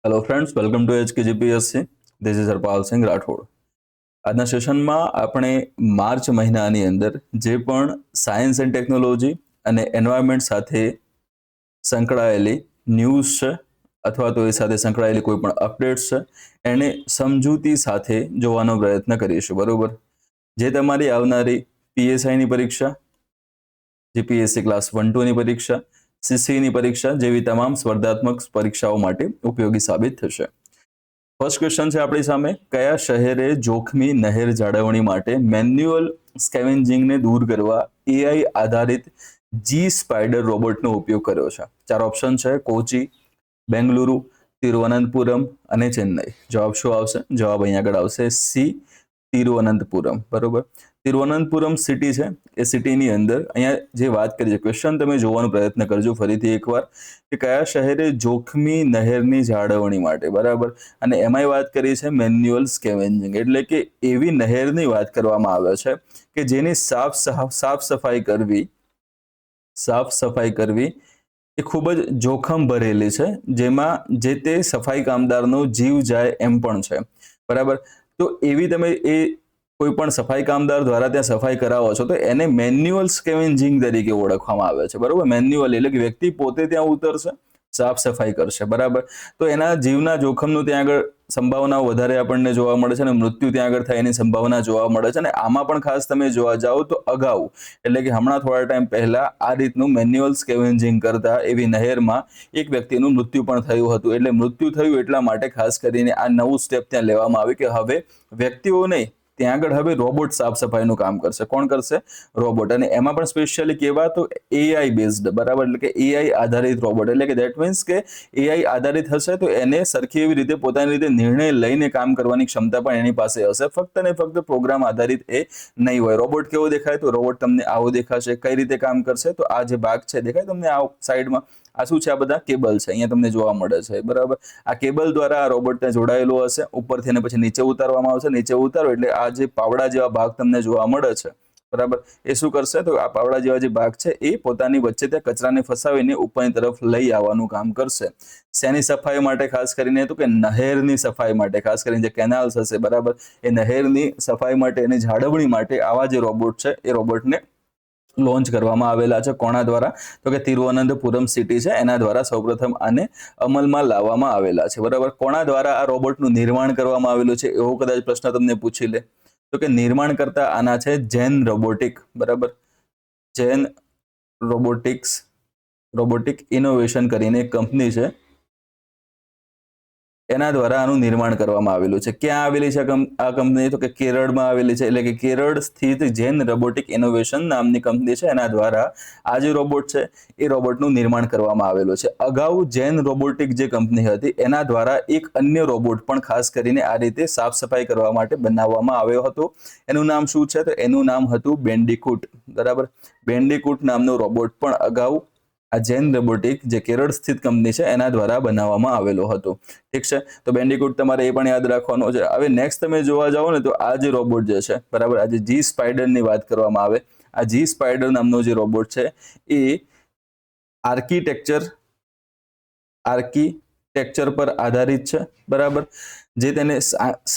Hello friends, welcome to HKGPSC. This is Harpal Singh Rathod. આજના સેશનમાં આપણે માર્ચ મહિનાની અંદર જે પણ સાયન્સ એન્ડ ટેકનોલોજી અને એન્વાયરમેન્ટ સાથે સંકળાયેલી ન્યૂઝ છે અથવા તો એ સાથે સંકળાયેલી કોઈ પણ અપડેટ્સ છે એને સમજૂતી સાથે જોવાનો પ્રયત્ન કરીશું. બરોબર? જે તમારી આવનારી PSIની પરીક્ષા, GPSC ક્લાસ 1-2ની પરીક્ષા, CCની પરીક્ષા જેવી તમામ સ્પર્ધાત્મક પરીક્ષાઓ માટે ઉપયોગી સાબિત થશે. ફર્સ્ટ ક્વેશ્ચન છે આપણી સામે, કયા શહેરે જોખમી નહેર જાળવણી માટે મેન્યુઅલ સ્કેવેન્જિંગને દૂર કરવા AI આધારિત જી સ્પાઈડર રોબોટનો ઉપયોગ કર્યો છે? ચાર ઓપ્શન છે: કોચી, બેંગલુરુ, તિરુવનંતપુરમ અને ચેન્નઈ. જવાબ શું આવશે? જવાબ અહીંયા આગળ આવશે સી, તિરુવનંતપુરમ. બરોબર? તિરુવનંતપુરમ સિટી છે, એ સિટીની અંદર અહીંયા જે વાત કરી છે, ક્વેશ્ચન તમે જોવાનો પ્રયત્ન કરજો ફરીથી એકવાર, કે કયા શહેરે જોખમી નહેરની જાળવણી માટે, બરાબર, અને એમાંય વાત કરી છે મેન્યુઅલ સ્કેવેન્જિંગ, એટલે કે એવી નહેરની વાત કરવામાં આવે છે કે જેની સાફ સફાઈ કરવી એ ખૂબ જ જોખમ ભરેલી છે, જેમાં જે તે સફાઈ કામદારનો જીવ જાય એમ પણ છે. બરાબર? તો એવી તમે એ કોઈ પણ સફાઈ કામદાર દ્વારા ત્યાં સફાઈ કરાવો છો તો એને મેન્યુઅલ સ્કેવેન્જિંગ તરીકે ઓળખવામાં આવે છે. બરોબર? મેન્યુઅલ એટલે કે વ્યક્તિ પોતે ત્યાં ઉતરશે, સાફ સફાઈ કરશે. બરાબર? તો એના જીવના જોખમનું ત્યાં આગળ સંભાવનાઓ વધારે આપણને જોવા મળે છે અને મૃત્યુ ત્યાં આગળ થાય એની સંભાવના જોવા મળે છે. અને આમાં પણ ખાસ તમે જોવા જાઓ તો અગાઉ, એટલે કે હમણાં થોડા ટાઈમ પહેલા આ રીતનું મેન્યુઅલ સ્કેવેન્જિંગ કરતા એવી નહેરમાં એક વ્યક્તિનું મૃત્યુ પણ થયું હતું. એટલે મૃત્યુ થયું એટલા માટે ખાસ કરીને આ નવું સ્ટેપ ત્યાં લેવામાં આવ્યું કે હવે વ્યક્તિઓ નહીં, ત્યાં આગળ હવે રોબોટ સાફ સફાઈનું કામ કરશે. કોણ કરશે? રોબોટ. અને એમાં પણ સ્પેશિયલી કહેવા તો AI બેઝડ, બરાબર, એટલે કે AI આધારિત રોબોટ, એટલે કે દેટ મીન્સ કે AI આધારિત હશે તો એને સરખી એવી રીતે પોતાની રીતે નિર્ણય લઈને કામ કરવાની ક્ષમતા પણ એની પાસે હશે. ફક્ત ને ફક્ત પ્રોગ્રામ આધારિત એ નહીં હોય. રોબોટ કેવો દેખાય? તો રોબોટ તમને આવો દેખાશે. કઈ રીતે કામ કરશે? તો આ જે ભાગ છે દેખાય તમને આ સાઈડમાં, આ શું છે? આ બધા કેબલ છે, અહીંયા તમને જોવા મળે છે. બરાબર? આ કેબલ દ્વારા આ રોબોટ ત્યાં જોડાયેલો હશે. ઉપરથી અને પછી નીચે ઉતારવામાં આવશે. નીચે ઉતારો એટલે આ જે પાવડા જેવા ભાગ તમને જોવા મળે છે, બરાબર, એ શું કરશે? તો આ પાવડા જેવા જે ભાગ છે એ પોતાની વચ્ચે ત્યાં કચરાને ફસાવીને ઉપરની તરફ લઈ આવવાનું કામ કરશે. શેની સફાઈ માટે? ખાસ કરીને તો કે નહેરની સફાઈ માટે, ખાસ કરીને જે કેનાલ્સ હશે, બરાબર, એ નહેરની સફાઈ માટે, એની જાળવણી માટે આવા જે રોબોટ છે એ રોબોટને લોન્ચ કરવામાં આવેલા છે. કોના દ્વારા? તો કે તિરુવનંતપુરમ સિટી છે એના દ્વારા સૌપ્રથમ આને અમલમાં લાવવામાં આવેલા છે. બરાબર? કોના દ્વારા આ રોબોટનું નિર્માણ કરવામાં આવેલું છે એવો કદાચ પ્રશ્ન તમને પૂછી લે તો કે નિર્માણ કરતા આના છે જેન રોબોટિક. બરાબર? જેન રોબોટિક ઇનોવેશન કરીને એક કંપની છે, એના દ્વારા આનું નિર્માણ કરવામાં આવેલું છે. ક્યાં આવેલી છે આ કંપની? તો કે કેરળમાં આવેલી છે. એટલે કે કેરળ સ્થિત જેન રોબોટિક ઇનોવેશન નામની કંપની છે, એના દ્વારા આ જે રોબોટ છે એ રોબોટનું નિર્માણ કરવામાં આવેલું છે. અગાઉ જેન રોબોટિક જે કંપની હતી એના દ્વારા એક અન્ય રોબોટ પણ ખાસ કરીને આ રીતે સાફ સફાઈ કરવા માટે બનાવવામાં આવ્યો હતો. એનું નામ શું છે? તો એનું નામ હતું બેન્ડિકૂટ. બરાબર? બેન્ડિકૂટ નામનો રોબોટ પણ અગાઉ આ જેન રોબોટિક જે કેરળ સ્થિત કંપની છે એના દ્વારા બનાવવામાં આવેલો હતો. ઠીક છે? તો બેન્ડિકૂટ તમારે એ પણ યાદ રાખવાનો છે. હવે નેક્સ્ટ તમે જોવા જાઓ ને તો આ જે રોબોટ જે છે, બરાબર, આ જે જી સ્પાઈડરની વાત કરવામાં આવે, આ જી સ્પાઈડર નામનો જે રોબોટ છે એ આર્કિટેક્ચર પર આધારિત છે. બરાબર? જે તેને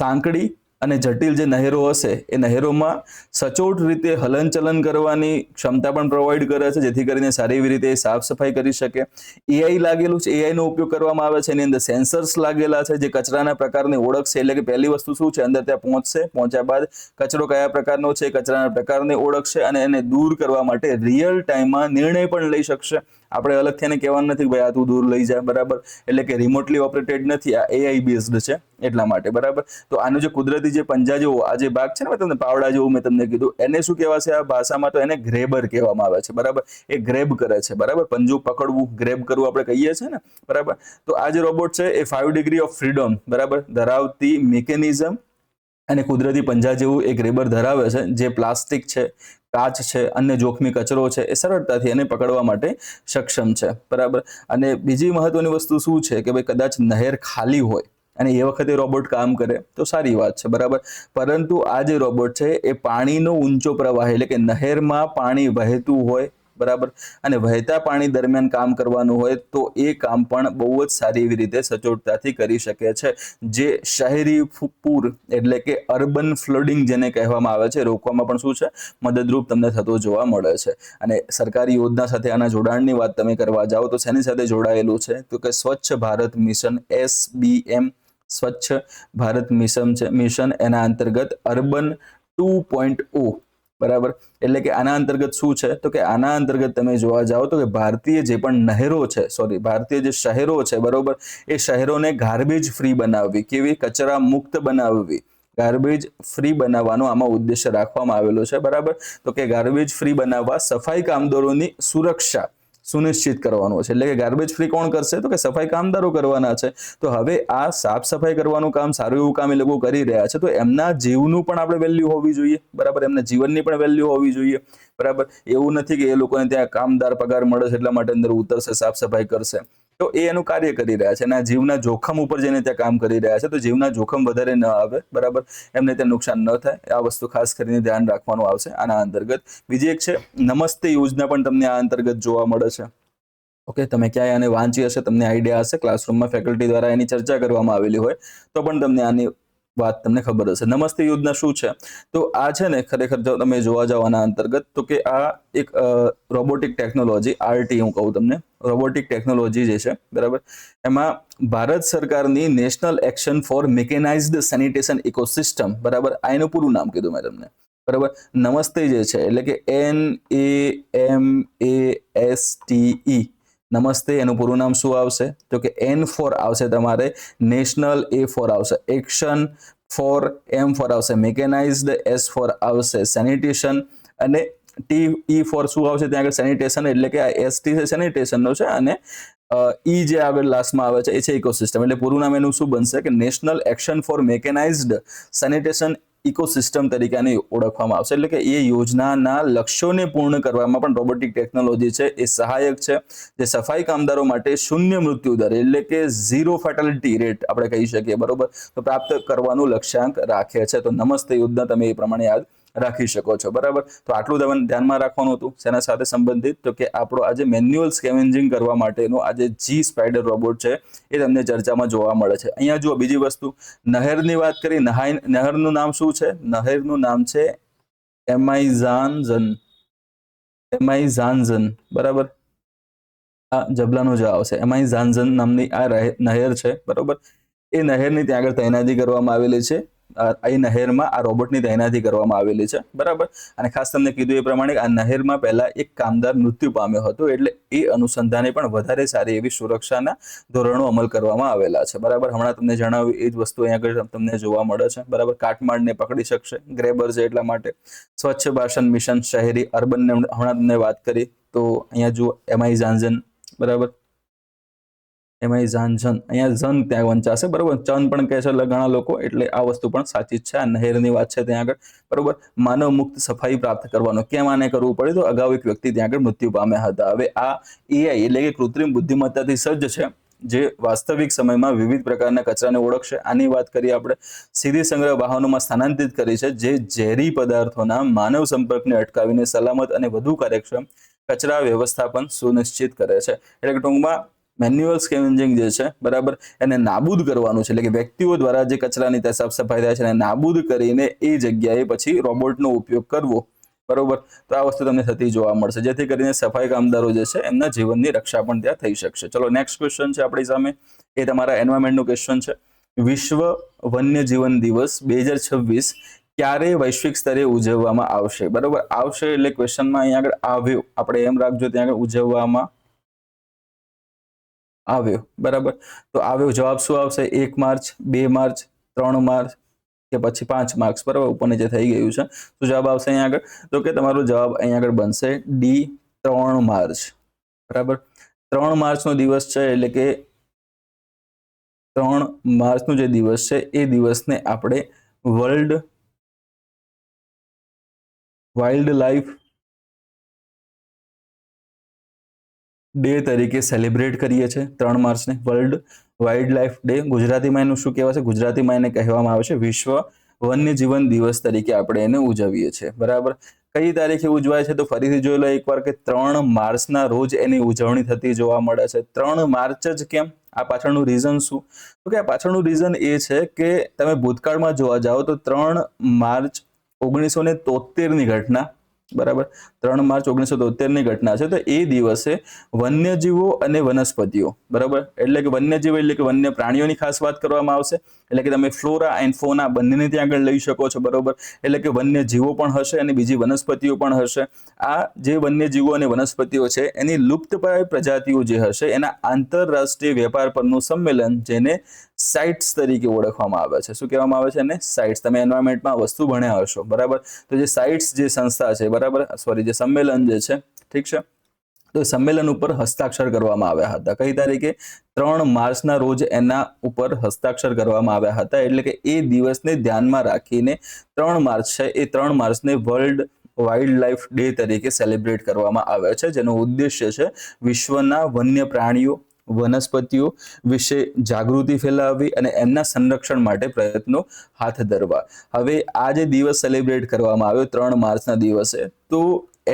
સાંકડી અને જટિલ જે નહેરો હશે એ નહેરોમાં સચોટ રીતે હલનચલન કરવાની ક્ષમતા પણ પ્રોવાઈડ કરે છે, જેથી કરીને સારી એવી રીતે સાફ સફાઈ કરી શકે. AI લાગેલું છે, AI નો ઉપયોગ કરવામાં આવે છે. એની અંદર સેન્સર્સ લાગેલા છે જે કચરાના પ્રકારની ઓળખશે. એટલે કે પહેલી વસ્તુ શું છે, અંદર ત્યાં પહોંચશે, પહોંચ્યા બાદ કચરો કયા પ્રકારનો છે, કચરાના પ્રકારને ઓળખશે અને એને દૂર કરવા માટે રિયલ ટાઈમમાં નિર્ણય પણ લઈ શકશે. આપણે અલગથી એને કહેવાનું નથી કે ભાઈ આ તું દૂર લઈ જા. બરાબર? એટલે કે રિમોટલી ઓપરેટેડ નથી, આ AI બેઝડ છે એટલા માટે. બરાબર? તો આનું જે કુદરતી જે પંજા જેવો આ જે ભાગ છે ને, તમને પાવડા જેવું મેં તમને કીધું, એને શું કહેવાશે આ ભાષામાં? તો એને ગ્રેબર કહેવામાં આવે છે. બરાબર? એ ગ્રેબ કરે છે. બરાબર? પંજું પકડવું, ગ્રેબ કરવું આપણે કહીએ છીએ ને. બરાબર? તો આ જે રોબોટ છે એ 5 ડિગ્રી ઓફ ફ્રીડમ, બરાબર, ધરાવતી મિકેનિઝમ અને કુદરતી પંજા જેવું એક ગ્રેબર ધરાવે છે, જે પ્લાસ્ટિક છે, કાચ છે, અન્ય જોખમી કચરો છે એ સરળતાથી એને પકડવા માટે સક્ષમ છે. બરાબર? અને બીજી મહત્વની વસ્તુ શું છે કે ભાઈ કદાચ નહેર ખાલી હોય અને એ વખતે રોબોટ કામ કરે તો સારી વાત છે. બરાબર? પરંતુ આ જે રોબોટ છે એ પાણીનો ઊંચો પ્રવાહ, એટલે કે નહેરમાં પાણી વહેતું હોય, બરાબર, અને વહેતા પાણી દરમિયાન કામ કરવાનું હોય તો એ કામ પણ બહુ જ સારી એવી રીતે સચોટતાથી કરી શકે છે, જે શહેરી પૂર એટલે કે અર્બન ફ્લડિંગ જેને કહેવામાં આવે છે રોકવામાં પણ શું છે મદદરૂપ તમને થતો જોવા મળે છે. અને સરકારી યોજના સાથે આના જોડાણની વાત તમે કરવા જાઓ તો શેની સાથે જોડાયેલું છે તો કે સ્વચ્છ ભારત મિશન SBM, સ્વચ્છ ભારત મિશન એના અંતર્ગત અર્બન 2.0, બરાબર. એટલે કે આના અંતર્ગત શું છે તો કે આના અંતર્ગત તમે જોવા જાઓ તો કે ભારતીય જે પણ નહેરો છે, ભારતીય જે શહેરો છે, બરોબર, એ શહેરોને ગાર્બેજ ફ્રી બનાવવી, કેવી કચરા મુક્ત બનાવવી, ગાર્બેજ ફ્રી બનાવવાનો આમાં ઉદ્દેશ્ય રાખવામાં આવેલો છે, બરાબર. તો કે ગાર્બેજ ફ્રી બનાવવા સફાઈ કામદારોની સુરક્ષા સુનિશ્ચિત કરવાનું છે. એટલે કે ગાર્બેજ ફ્રી કોણ કરશે તો કે સફાઈ કામદારો કરવાના છે. તો હવે આ સાફ સફાઈ કરવાનું કામ, સારું એવું કામ એ લોકો કરી રહ્યા છે, તો એમના જીવનું પણ આપણે વેલ્યુ હોવી જોઈએ, બરાબર, એમના જીવનની પણ વેલ્યુ હોવી જોઈએ, બરાબર. એવું નથી કે એ લોકોને ત્યાં કામદાર પગાર મળે છે એટલા માટે અંદર ઉતરશે, સાફ સફાઈ કરશે, તો એ એનું કાર્ય કરી રહ્યા છે અને જીવના જોખમ ઉપર જઈને ત્યાં કામ કરી રહ્યા છે, તો જીવના જોખમ વધારે ન આવે, બરાબર, એમને ત્યાં નુકસાન ન થાય, આ વસ્તુ ખાસ કરીને ધ્યાન રાખવાનું આવશે આના અંતર્ગત. બીજી એક છે નમસ્તે યોજના, પણ તમને આ અંતર્ગત જોવા મળે છે. ઓકે, તમે ક્યાંય આને વાંચી હશે, તમને આઈડિયા હશે, ક્લાસરૂમમાં ફેકલ્ટી દ્વારા એની ચર્ચા કરવામાં આવેલી હોય તો પણ તમને આની વાત તમને ખબર હશે. નમસ્તે યોજના શું છે તો આ છે ને ખરેખર જો તમે જોવા જાઓ આના અંતર્ગત તો કે આ એક રોબોટિક ટેકનોલોજી, RT હું કહું તમને, રોબોટિક ટેકનોલોજી જે છે, બરાબર, એમાં ભારત સરકારની national action for mechanised sanitation ecosystem, બરાબર, આ એનું પૂરું નામ કીધું મેં તમને, બરાબર. નમસ્તે જે છે એટલે કે NAMASTE, નમસ્તે, એનું પૂરું નામ શું આવશે તો કે N ફોર આવશે તમારે નેશનલ, A ફોર આવશે એક્શન, ફોર M ફોર આવશે મેકેનાઇઝ્ડ, S ફોર આવશે સેનિટેશન, અને TE ફોર શું આવશે ત્યાં આગળ સેનિટેશન, એટલે કે આ ST છે સેનિટેશનનો છે, અને E જે આગળ લાસ્ટમાં આવે છે એ છે ઇકોસિસ્ટમ. એટલે પૂરું નામ એનું શું બનશે કે national action for mechanised sanitation ecosystem તરીકે આને ઓળખવામાં આવશે. એટલે કે એ યોજનાના લક્ષ્યોને પૂર્ણ કરવામાં પણ રોબોટિક ટેકનોલોજી છે એ સહાયક છે, જે સફાઈ કામદારો માટે શૂન્ય મૃત્યુ દર એટલે કે 0 ફેટાલિટી રેટ આપણે કહી શકીએ, બરોબર, તો પ્રાપ્ત કરવાનું લક્ષ્યાંક રાખે છે. તો નમસ્તે યોજના તમે એ પ્રમાણે યાદ રાખી શકો છો, બરાબર. તો આટલું તમને ધ્યાનમાં રાખવાનું હતું. શેના સાથે સંબંધિત તો કે આપણો આજે મેન્યુઅલ સ્કેવેન્જિંગ કરવા માટેનો આજે જી સ્પાઈડર રોબોટ છે એ તમને ચર્ચામાં જોવા મળે છે. અહીંયા જુઓ બીજી વસ્તુ, નહેરની વાત કરી, નહેરનું નામ શું છે, નહેરનું નામ છે એમાઇઝાનઝન, બરાબર, આ જબલાનો જ આવશે, એમાઇઝાનઝન નામની આ નહેર છે, બરોબર. એ નહેરની ત્યાં આગળ તૈનાતી કરવામાં આવેલી છે, એ નહેરમાં આ રોબોટની તૈનાતી કરવામાં આવેલી છે, બરાબર. અને ખાસ તમને કીધું એ પ્રમાણે આ નહેરમાં પહેલા એક કામદાર મૃત્યુ પામ્યો હતો, એટલે એ અનુસંધાને પણ વધારે સારી એવી સુરક્ષાના ધોરણો અમલ કરવામાં આવેલા છે, બરાબર. હમણાં તમને જણાવ્યું એ જ વસ્તુ અહીંયા આગળ તમને જોવા મળે છે, બરાબર. કાટમાળને પકડી શકશે, ગ્રેબર છે એટલા માટે. સ્વચ્છ ભાષણ મિશન શહેરી અર્બનને હમણાં તમને વાત કરી, તો અહીંયા જુઓ એમાઇઝાનઝન, બરાબર, એમાઇઝાનઝન, અહીંયા ઝન ત્યાં વંચાશે, બરોબર, ચન પણ કહે છે ઘણા લોકો, એટલે આ વસ્તુ પણ સાચી જ છે. આ નહેરની વાત છે ત્યાં આગળ, બરોબર. માનવ મુક્ત સફાઈ પ્રાપ્ત કરવાનો કેમ આને કરવું પડે તો અગાઉ એક વ્યક્તિ ત્યાં આગળ મૃત્યુ પામ્યા હતા. હવે આ AI એટલે કે કૃત્રિમ બુદ્ધિમત્તાથી સજ્જ છે, જે વાસ્તવિક સમયમાં વિવિધ પ્રકારના કચરાને ઓળખશે. આની વાત કરીએ આપણે, સીધી સંગ્રહ વાહનોમાં સ્થાનાંતરિત કરી છે, જે ઝેરી પદાર્થોના માનવ સંપર્કને અટકાવીને સલામત અને વધુ કાર્યક્ષમ કચરા વ્યવસ્થાપન સુનિશ્ચિત કરે છે. એટલે કે ટૂંકમાં મેન્યુઅલ સ્કેવેન્જિંગ જે છે, બરાબર, એને નાબૂદ કરવાનું છે. એટલે કે વ્યક્તિઓ દ્વારા જે કચરાની ત્યાં સાફ સફાઈ થાય છે એને નાબૂદ કરીને એ જગ્યાએ પછી રોબોટનો ઉપયોગ કરવો, બરોબર. તો આ વસ્તુ તમને થતી જોવા મળશે, જેથી કરીને સફાઈ કામદારો જે છે એમના જીવનની રક્ષા પણ ત્યાં થઈ શકશે. ચલો નેક્સ્ટ ક્વેશ્ચન છે આપણી સામે, એ તમારા એન્વાયરમેન્ટનું ક્વેશ્ચન છે. વિશ્વ વન્યજીવન દિવસ 2026 ક્યારે વૈશ્વિક સ્તરે ઉજવવામાં આવશે, બરોબર. આવશે એટલે ક્વેશ્ચનમાં અહીંયા આગળ આવ્યો, આપણે એમ રાખજો ત્યાં આગળ ઉજવવામાં આવ્યો, બરાબર. તો આવ્યો જવાબ શું આવશે, 1 માર્ચ, 2 માર્ચ, 3 માર્ચ કે પછી 5 માર્ચ, બરાબર, ઉપર નીચે થઈ ગયું છે. શું જવાબ આવશે અહીંયા આગળ તો કે તમારો જવાબ અહીંયા આગળ બનશે ડી, 3 માર્ચ, બરાબર. 3 માર્ચનો દિવસ છે, એટલે કે 3 માર્ચનો જે દિવસ છે એ દિવસને આપણે વર્લ્ડ વાઇલ્ડ લાઈફ ડે તરીકે સેલિબ્રેટ કરીએ છીએ. 3 માર્ચને વર્લ્ડ વાઇલ્ડ લાઈફ ડે, ગુજરાતીમાં એનું શું કહેવાય છે, ગુજરાતીમાં એને કહેવામાં આવે છે વિશ્વ વન્યજીવન દિવસ તરીકે આપણે એને ઉજવીએ છીએ, બરાબર. કઈ તારીખે ઉજવાય છે? તો ફરીથી જોઈ લો એકવાર કે 3 માર્ચના રોજ એની ઉજવણી થતી જોવા મળે છે. 3 માર્ચ જ કેમ? આ પાછળનું રીઝન શું? તો કે આ પાછળનું રીઝન એ છે કે તમે ભૂતકાળમાં જોવા જાઓ તો 3 માર્ચ 1973ની ઘટના, બરાબર, 3 માર્ચ 1973ની ઘટના છે. તો એ દિવસે વન્યજીવો અને વનસ્પતિઓ, બરાબર, એટલે કે વન્યજીવો એટલે કે વન્ય પ્રાણીઓની ખાસ વાત કરવામાં આવશે, એટલે કે તમે ફ્લોરા એન્ડ ફોના બંનેને ત્યાં આગળ લઈ શકો છો, બરાબર, એટલે કે વન્યજીવો પણ હશે અને બીજી વનસ્પતિઓ પણ હશે. આ જે વન્યજીવો અને વનસ્પતિઓ છે એની લુપ્તપ્રાય પ્રજાતિઓ જે હશે એના આંતરરાષ્ટ્રીય વેપાર પરનું સંમેલન, જેને સાઇટ્સ તરીકે ઓળખવામાં આવે છે. શું કહેવામાં આવે છે? એને સાઇટ્સ. તમે એન્વાયરમેન્ટમાં વસ્તુ ભણ્યા હશો, બરાબર. તો જે સાઇટ્સ જે સંસ્થા છે, બરાબર, સોરી, જે સંમેલન જે છે, ઠીક છે, તો સંમેલન ઉપર હસ્તાક્ષર કરવામાં આવ્યા હતા. કઈ તારીખે? 3 માર્ચના રોજ એના ઉપર હસ્તાક્ષર કરવામાં આવ્યા હતા. એટલે કે એ દિવસને ધ્યાનમાં રાખીને 3 માર્ચ છે એ 3 માર્ચને વર્લ્ડ વાઇલ્ડ લાઇફ ડે તરીકે સેલિબ્રેટ કરવામાં આવે છે, જેનો ઉદ્દેશ્ય છે વિશ્વના વન્ય પ્રાણીઓ, વનસ્પતિઓ વિશે જાગૃતિ ફેલાવવી અને એમના સંરક્ષણ માટે પ્રયત્નો હાથ ધરવા. હવે આ જે દિવસ સેલિબ્રેટ કરવામાં આવ્યો 3 માર્ચના દિવસે, તો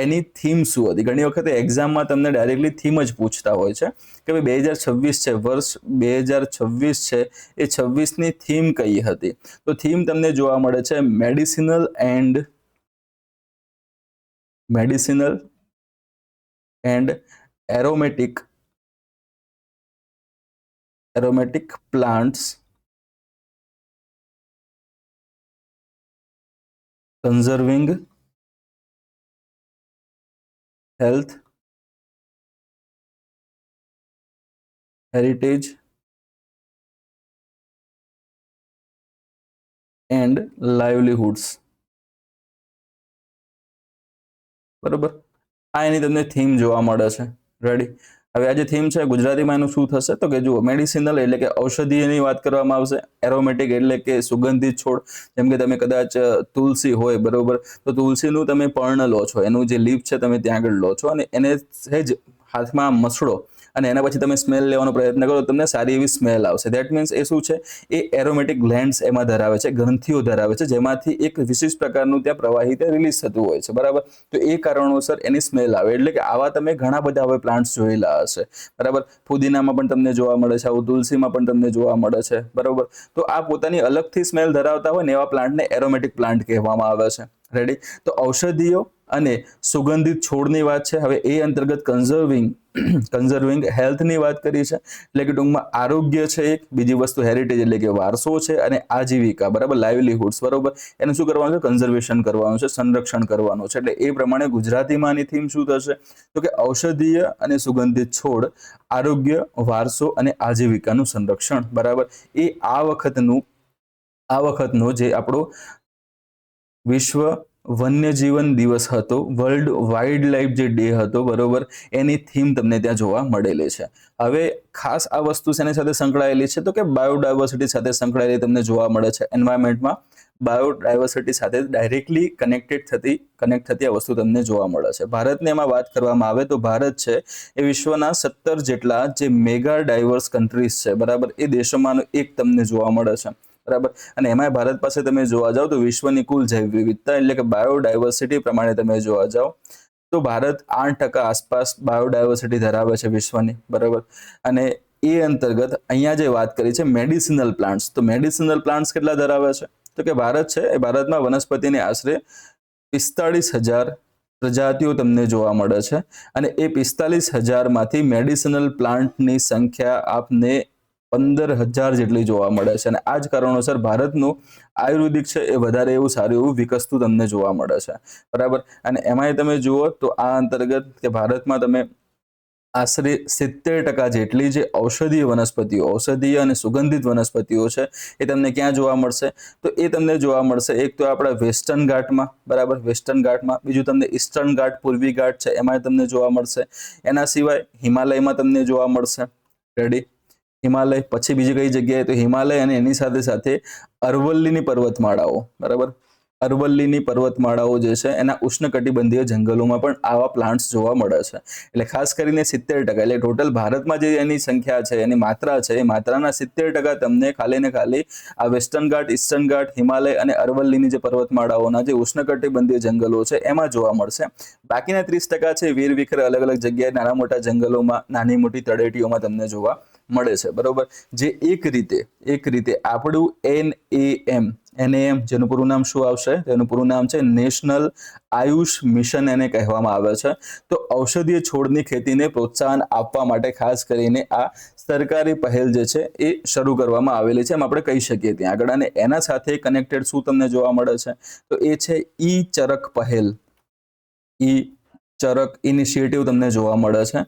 એની થીમ શું હતી? ઘણી વખત એક્ઝામમાં તમને ડાયરેક્ટલી થીમ જ પૂછતા હોય છે કે ભાઈ 2026 છે, વર્ષ 2026 છે, એ 26ની થીમ કઈ હતી? તો થીમ તમને જોવા મળે છે medicinal and aromatic plants conserving health, heritage and livelihoods, બરોબર. આ એની તમને થીમ જોવા મળે છે. રેડી? હવે આ જે થીમ છે ગુજરાતીમાં એનું શું થશે? તો કે જુઓ, મેડિસિનલ એટલે કે ઔષધીયની વાત કરવામાં આવશે, એરોમેટિક એટલે કે સુગંધિત છોડ, જેમ કે તમે કદાચ તુલસી હોય, બરોબર, તો તુલસીનું તમે પર્ણ લો છો, એનું જે લીફ છે તમે ત્યાં આગળ લો છો અને એને સહેજ હાથમાં મસળો અને એના પછી તમે સ્મેલ લેવાનો પ્રયત્ન કરો, તમને સારી એવી સ્મેલ આવશે. ધેટ મીન્સ એ શું છે? એ એરોમેટિક ગ્લેન્ડ્સ એમાં ધરાવે છે, ગ્રંથિઓ ધરાવે છે, જેમાંથી એક વિશિષ્ટ પ્રકારનું ત્યાં પ્રવાહી રિલીઝ થતું હોય છે, બરાબર. તો એ કારણોસર એની સ્મેલ આવે. એટલે કે આવા તમે ઘણા બધા હવે પ્લાન્ટ્સ જોયેલા હશે, બરાબર. ફુદીનામાં પણ તમને જોવા મળે છે, આવું તુલસીમાં પણ તમને જોવા મળે છે, બરાબર. તો આ પોતાની અલગથી સ્મેલ ધરાવતા હોય ને એવા પ્લાન્ટને એરોમેટિક પ્લાન્ટ કહેવામાં આવે છે. રેડી? તો ઔષધિઓ અને સુગંધિત છોડની વાત છે. હવે એ અંતર્ગત કન્ઝર્વિંગ હેલ્થની વાત કરી છે, એટલે કે ટૂંકમાં આરોગ્ય છે એક, બીજી વસ્તુ હેરિટેજ એટલે કે વારસો છે, અને આજીવિકા, બરાબર, લાઇવલીહુડ્સ, બરાબર, એનું શું કરવાનું છે? કન્ઝર્વેશન કરવાનું છે, સંરક્ષણ કરવાનું છે. એટલે એ પ્રમાણે ગુજરાતીમાં આની થીમ શું થશે? તો કે ઔષધીય અને સુગંધિત છોડ, આરોગ્ય, વારસો અને આજીવિકાનું સંરક્ષણ, બરાબર. એ આ વખતનો જે આપણો વિશ્વ વન્યજીવન દિવસ હતો, વર્લ્ડ વાઇલ્ડ લાઇફ જે ડે હતો, બરોબર, એની થીમ તમને ત્યાં જોવા મળેલી છે. હવે ખાસ આ વસ્તુ શેની સાથે સંકળાયેલી છે? તો કે બાયોડાયવર્સિટી સાથે સંકળાયેલી તમને જોવા મળે છે. એન્વાયરમેન્ટમાં બાયોડાયવર્સિટી સાથે ડાયરેક્ટલી કનેક્ટ થતી આ વસ્તુ તમને જોવા મળે છે. ભારતની એમાં વાત કરવામાં આવે તો ભારત છે એ વિશ્વના 17 જેટલા જે મેગા ડાયવર્સ કન્ટ્રીઝ છે, બરાબર, એ દેશોમાંનો એક તમને જોવા મળે છે, બરાબર. અને એમાં ભારત પાસે તમે જોવા જાઓ તો વિશ્વની કુલ જૈવ વિવિધતા એટલે કે બાયોડાયવર્સિટી પ્રમાણે તમે જોવા જાઓ તો ભારત 8% આસપાસ બાયોડાયવર્સિટી ધરાવે છે વિશ્વની, બરાબર. અને એ અંતર્ગત અહીંયા જે વાત કરી છે મેડિસિનલ પ્લાન્ટ્સ, તો મેડિસિનલ પ્લાન્ટ્સ કેટલા ધરાવે છે? તો કે ભારત છે એ ભારતમાં વનસ્પતિની આશરે 45,000 પ્રજાતિઓ તમને જોવા મળે છે અને એ 45,000માંથી મેડિસિનલ પ્લાન્ટની સંખ્યા આપને 15,000 જેટલી જોવા મળે છે. અને આ જ કારણોસર ભારતનું આયુર્વેદિક છે એ વધારે એવું સારું એવું વિકસતું તમને જોવા મળે છે, બરાબર. અને એમાંય તમે જુઓ તો આ અંતર્ગત કે ભારતમાં તમે આશરે 70% જેટલી જે ઔષધીય અને સુગંધિત વનસ્પતિઓ છે એ તમને ક્યાં જોવા મળશે? તો એ તમને જોવા મળશે એક તો આપણા વેસ્ટર્ન ઘાટમાં, બરાબર, વેસ્ટર્ન ઘાટમાં. બીજું તમને ઈસ્ટર્ન ઘાટ, પૂર્વી ઘાટ છે એમાં તમને જોવા મળશે. એના સિવાય હિમાલયમાં તમને જોવા મળશે. રેડી? હિમાલય પછી બીજી કઈ જગ્યાએ? તો હિમાલય અને એની સાથે સાથે અરવલ્લીની પર્વતમાળાઓ, બરાબર, અરવલ્લીની પર્વતમાળાઓ જે છે એના ઉષ્ણકટિબંધીય જંગલોમાં પણ આવા પ્લાન્ટ્સ જોવા મળે છે. એટલે ખાસ કરીને 70%, એટલે ટોટલ ભારતમાં જે એની સંખ્યા છે, એની માત્રા છે, એ માત્રાના 70% તમને ખાલી ને ખાલી આ વેસ્ટર્ન ઘાટ, ઈસ્ટર્ન ઘાટ, હિમાલય અને અરવલ્લીની જે પર્વતમાળાઓના જે ઉષ્ણકટિબંધીય જંગલો છે એમાં જોવા મળશે. બાકીના 30% છે વીર વિખેર અલગ અલગ જગ્યાએ નાના મોટા જંગલોમાં, નાની મોટી તળેટીઓમાં તમને જોવા મળે છે. બરોબર, જે એક રીતે આપણું NAM જેનું પૂરું નામ શું આવશે? તેનું પૂરું નામ છે નેશનલ આયુષ મિશન એને કહેવામાં આવે છે. તો ઔષધીય છોડની ખેતીને પ્રોત્સાહન આપવા માટે ખાસ કરીને આ સરકારી પહેલ જે છે એ શરૂ કરવામાં આવેલી છે, એમ આપણે કહી શકીએ ત્યાં આગળ. અને એના સાથે કનેક્ટેડ શું તમને જોવા મળે છે? તો એ છે ઈ ચરક પહેલ, ઈ ચરક ઇનિશિયેટિવ તમને જોવા મળે છે,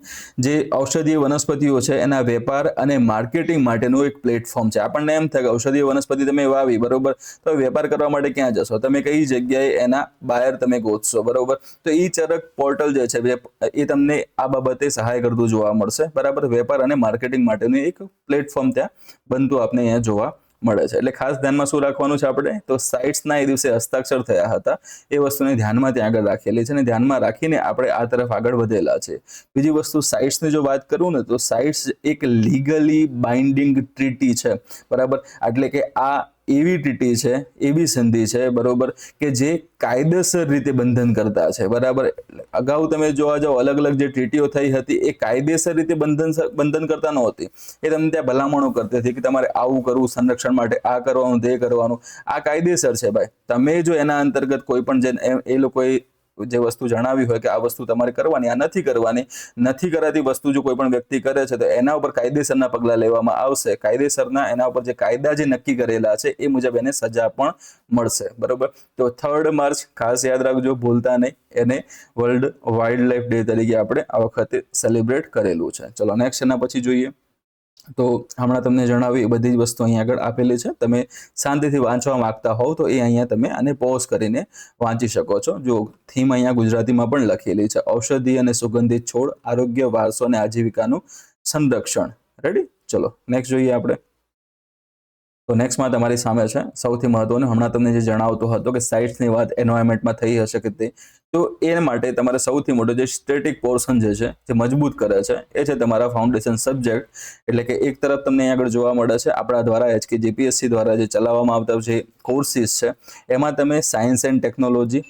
જે ઔષધીય વનસ્પતિઓ છે એના વેપાર અને માર્કેટિંગ માટેનું એક પ્લેટફોર્મ છે. આપણને એમ થાય કે ઔષધીય વનસ્પતિ તમે વાવી, બરોબર, તો વેપાર કરવા માટે ક્યાં જશો? તમે કઈ જગ્યાએ એના બાયર તમે ગોતશો? બરોબર, તો ઈ ચરક પોર્ટલ જે છે એ તમને આ બાબતે સહાય કરતું જોવા મળશે. બરાબર, વેપાર અને માર્કેટિંગ માટેનું એક પ્લેટફોર્મ ત્યાં બનતું આપણે અહીંયા જોવા મળે છે. એટલે ખાસ ધ્યાનમાં શું રાખવાનું છે આપણે? તો સાઇટ્સના એ દિવસે હસ્તાક્ષર થયા હતા, એ વસ્તુને ધ્યાનમાં ત્યાં આગળ રાખેલી છે અને ધ્યાનમાં રાખીને આપણે આ તરફ આગળ વધેલા છે. બીજી વસ્તુ, સાઇટ્સની જો વાત કરું ને, તો સાઇટ્સ એક લીગલી બાઇન્ડિંગ ટ્રીટી છે. બરાબર, એટલે કે આ એવી ટ્રીટી છે, એવી સંધિ છે, બરોબર, કે જે કાયદેસર રીતે બંધન કરતા છે. બરાબર, અગાઉ તમે જોવા જાઓ અલગ અલગ જે ટ્રીટીઓ થઈ હતી એ કાયદેસર રીતે બંધન કરતા નહોતી. એ તમને ત્યાં ભલામણો કરતી હતી કે તમારે આવું કરવું, સંરક્ષણ માટે આ કરવાનું, તે કરવાનું. આ કાયદેસર છે ભાઈ. તમે જો એના અંતર્ગત કોઈ પણ જે એ લોકોએ જે વસ્તુ જણાવી હોય કે આ વસ્તુ તમારે કરવાની, આ નથી કરવાની, નથી કરાતી વસ્તુ જો કોઈ પણ વ્યક્તિ કરે છે તો એના ઉપર કાયદેસરના પગલાં લેવામાં આવશે. કાયદેસરના એના ઉપર જે કાયદા જે નક્કી કરેલા છે એ મુજબ એને સજા પણ મળશે. બરોબર, તો 3 માર્ચ ખાસ યાદ રાખજો, ભૂલતા નહીં. એને વર્લ્ડ વાઇલ્ડ લાઈફ ડે તરીકે આપણે આ વખતે સેલિબ્રેટ કરેલું છે. ચલો નેક્સ્ટ એના પછી જોઈએ. તો હમણાં તમને જણાવી એ બધી જ વસ્તુ અહીંયા આગળ આપેલી છે. તમે શાંતિથી વાંચવા માંગતા હોવ તો એ અહીંયા તમે આને પોઝ કરીને વાંચી શકો છો. જો થીમ અહીંયા ગુજરાતીમાં પણ લખેલી છે, ઔષધિ અને સુગંધિત છોડ, આરોગ્ય, વારસો અને આજીવિકાનું સંરક્ષણ. રેડી? ચલો નેક્સ્ટ જોઈએ આપણે. તો નેક્સ્ટમાં તમારી સામે છે સૌથી મહત્વનું, હમણાં તમને જે જણાવતો હતો કે સાઇટ્સની વાત એન્વાયરમેન્ટમાં થઈ હશે કે તે, તો એ માટે તમારે સૌથી મોટો જે સ્ટેટિક પોર્શન જે છે જે મજબૂત કરે છે એ છે તમારા ફાઉન્ડેશન સબ્જેક્ટ. એટલે કે એક તરફ તમને આગળ જોવા મળે છે આપણા દ્વારા HKGPSC દ્વારા જે ચલાવવામાં આવતા જે કોર્સિસ છે એમાં તમે સાયન્સ એન્ડ ટેકનોલોજી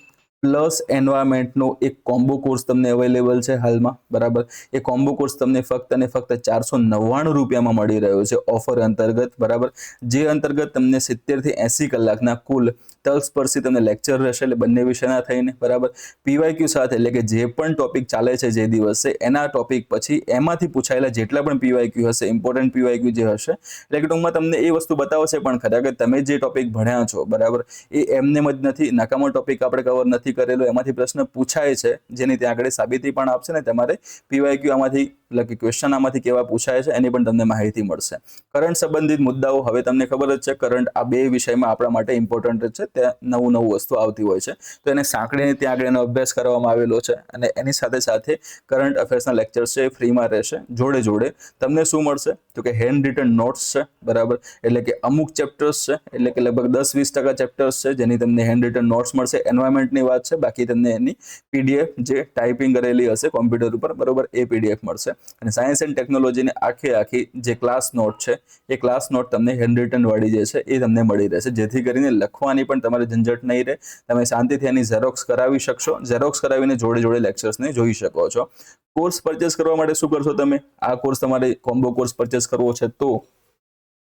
પ્લસ એન્વાયરમેન્ટનો એક કોમ્બો કોર્સ તમને અવેલેબલ છે હાલમાં. બરાબર, એ કોમ્બો કોર્સ તમને ફક્ત અને ફક્ત 499 રૂપિયામાં મળી રહ્યો છે ઓફર અંતર્ગત. બરાબર, જે અંતર્ગત તમને 70 થી 80 કલાકના કુલ તલસ્પર્શી તમને લેક્ચર રહેશે, એટલે બંને વિષયના થઈને. બરાબર, PYQ સાથે, એટલે કે જે પણ ટોપિક ચાલે છે જે દિવસે એના ટોપિક પછી એમાંથી પૂછાયેલા જેટલા પણ PYQ હશે, ઇમ્પોર્ટન્ટ PYQ જે હશે, એટલે કે ટૂંકમાં તમને એ વસ્તુ બતાવશે પણ ખરા કે તમે જે ટોપિક ભણ્યા છો, બરાબર, એ એમને જ નથી, નકામો ટોપિક આપણે કવર નથી કરેલો, એમાંથી પ્રશ્ન પૂછાય છે જેની ત્યાં આગળ સાબિતી પણ આપશે ને તમારે PYQ આમાંથી, એટલે કે ક્વેશ્ચન આમાંથી કેવા પૂછાય છે એની પણ તમને માહિતી મળશે. કરંટ સંબંધિત મુદ્દાઓ હવે તમને ખબર જ છે, કરંટ આ બે વિષયમાં આપણા માટે ઇમ્પોર્ટન્ટ છે, ત્યાં નવું વસ્તુ આવતી હોય છે, તો એને સાંકળીને ત્યાં આગળ એનો અભ્યાસ કરવામાં આવેલો છે. અને એની સાથે સાથે કરંટ અફેર્સના લેક્ચર્સ છે એ ફ્રીમાં રહેશે. જોડે જોડે તમને શું મળશે તો કે હેન્ડ રિટન નોટ્સ છે. બરાબર, એટલે કે અમુક ચેપ્ટર્સ છે, એટલે કે લગભગ 10-20% ચેપ્ટર્સ છે જેની તમને હેન્ડ રિટન નોટ્સ મળશે. એન્વાયરમેન્ટની વાત છે, બાકી તમને એની PDF જે ટાઈપિંગ કરેલી હશે કોમ્પ્યુટર ઉપર, બરોબર, એ PDF મળશે. અને સાયન્સ એન્ડ ટેકનોલોજીની આખી જે ક્લાસ નોટ છે એ ક્લાસ નોટ તમને હેન્ડ રિટન વાળી જે છે એ તમને મળી રહેશે, જેથી કરીને લખવાની પણ તમારે ઝંઝટ નહીં રહે. તમે શાંતિથી એની ઝેરોક્સ કરાવી શકશો. ઝેરોક્સ કરાવીને જોડે જોડે લેક્ચર્સને જોઈ શકો છો. કોર્સ પરચેસ કરવા માટે શું કરશો તમે? આ કોર્સ તમારે કોમ્બો કોર્સ પરચેસ કરવો છે તો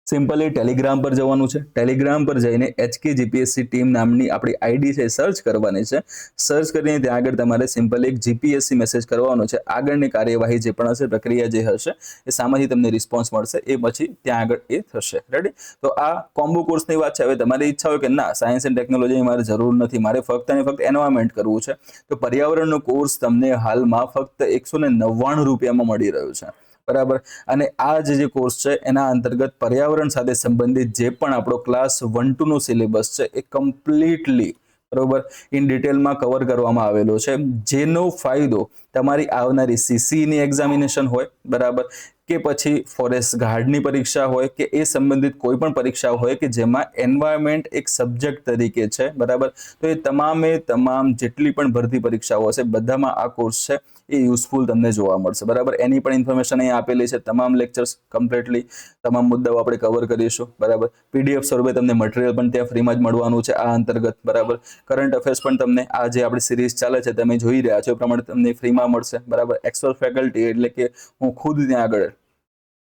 સિમ્પલી ટેલિગ્રામ પર જવાનું છે. ટેલિગ્રામ પર જઈને HKGPSC ટીમ નામની આપણી ID છે સર્ચ કરવાની છે. સર્ચ કરીને ત્યાં આગળ તમારે સિમ્પલી એક GPSC મેસેજ કરવાનો છે. આગળની કાર્યવાહી જે પણ હશે, પ્રક્રિયા જે હશે એ સામેથી તમને રિસ્પોન્સ મળશે, એ પછી ત્યાં આગળ એ થશે. રેડી? તો આ કોમ્બો કોર્સની વાત છે. હવે તમારી ઈચ્છા હોય કે ના, સાયન્સ એન્ડ ટેકનોલોજીની મારે જરૂર નથી, મારે ફક્ત અને ફક્ત એન્વાયરમેન્ટ કરવું છે, તો પર્યાવરણનો કોર્સ તમને હાલમાં ફક્ત 199 રૂપિયામાં મળી રહ્યો છે. બરાબર, અને આ જે કોર્સ છે એના અંતર્ગત પર્યાવરણ સાથે સંબંધિત જે પણ આપણો ક્લાસ 1-2 નો સિલેબસ છે એ કમ્પ્લીટલી, બરોબર, ઇન ડિટેલમાં કવર કરવામાં આવેલો છે, જેનો ફાયદો તમારી આવનારી CCની એક્ઝામિનેશન હોય, બરાબર, કે પછી ફોરેસ્ટ ગાર્ડની પરીક્ષા હોય કે એ સંબંધિત કોઈ પણ પરીક્ષા હોય કે જેમાં એન્વાયરમેન્ટ એક સબ્જેક્ટ તરીકે છે, બરાબર, તો એ તમામ જેટલી પણ ભરતી પરીક્ષાઓ હશે બધામાં આ કોર્સ છે એ યુઝફુલ તમને જોવા મળશે, બરાબર. એની પણ ઇન્ફોર્મેશન અહીં આપેલી છે, તમામ લેક્ચર્સ કમ્પ્લીટલી તમામ મુદ્દાઓ આપણે કવર કરીશું, બરાબર. PDF સ્વરૂપે તમને મટીરિયલ પણ ત્યાં ફ્રીમાં જ મળવાનું છે આ અંતર્ગત, બરાબર. કરંટ અફેર્સ પણ તમને આ જે આપણી સિરીઝ ચાલે છે તમે જોઈ રહ્યા છો એ પ્રમાણે તમને ફ્રીમાં મળશે, બરાબર. એક્સપર્ટ ફેકલ્ટી એટલે કે હું ખુદ ત્યાં આગળ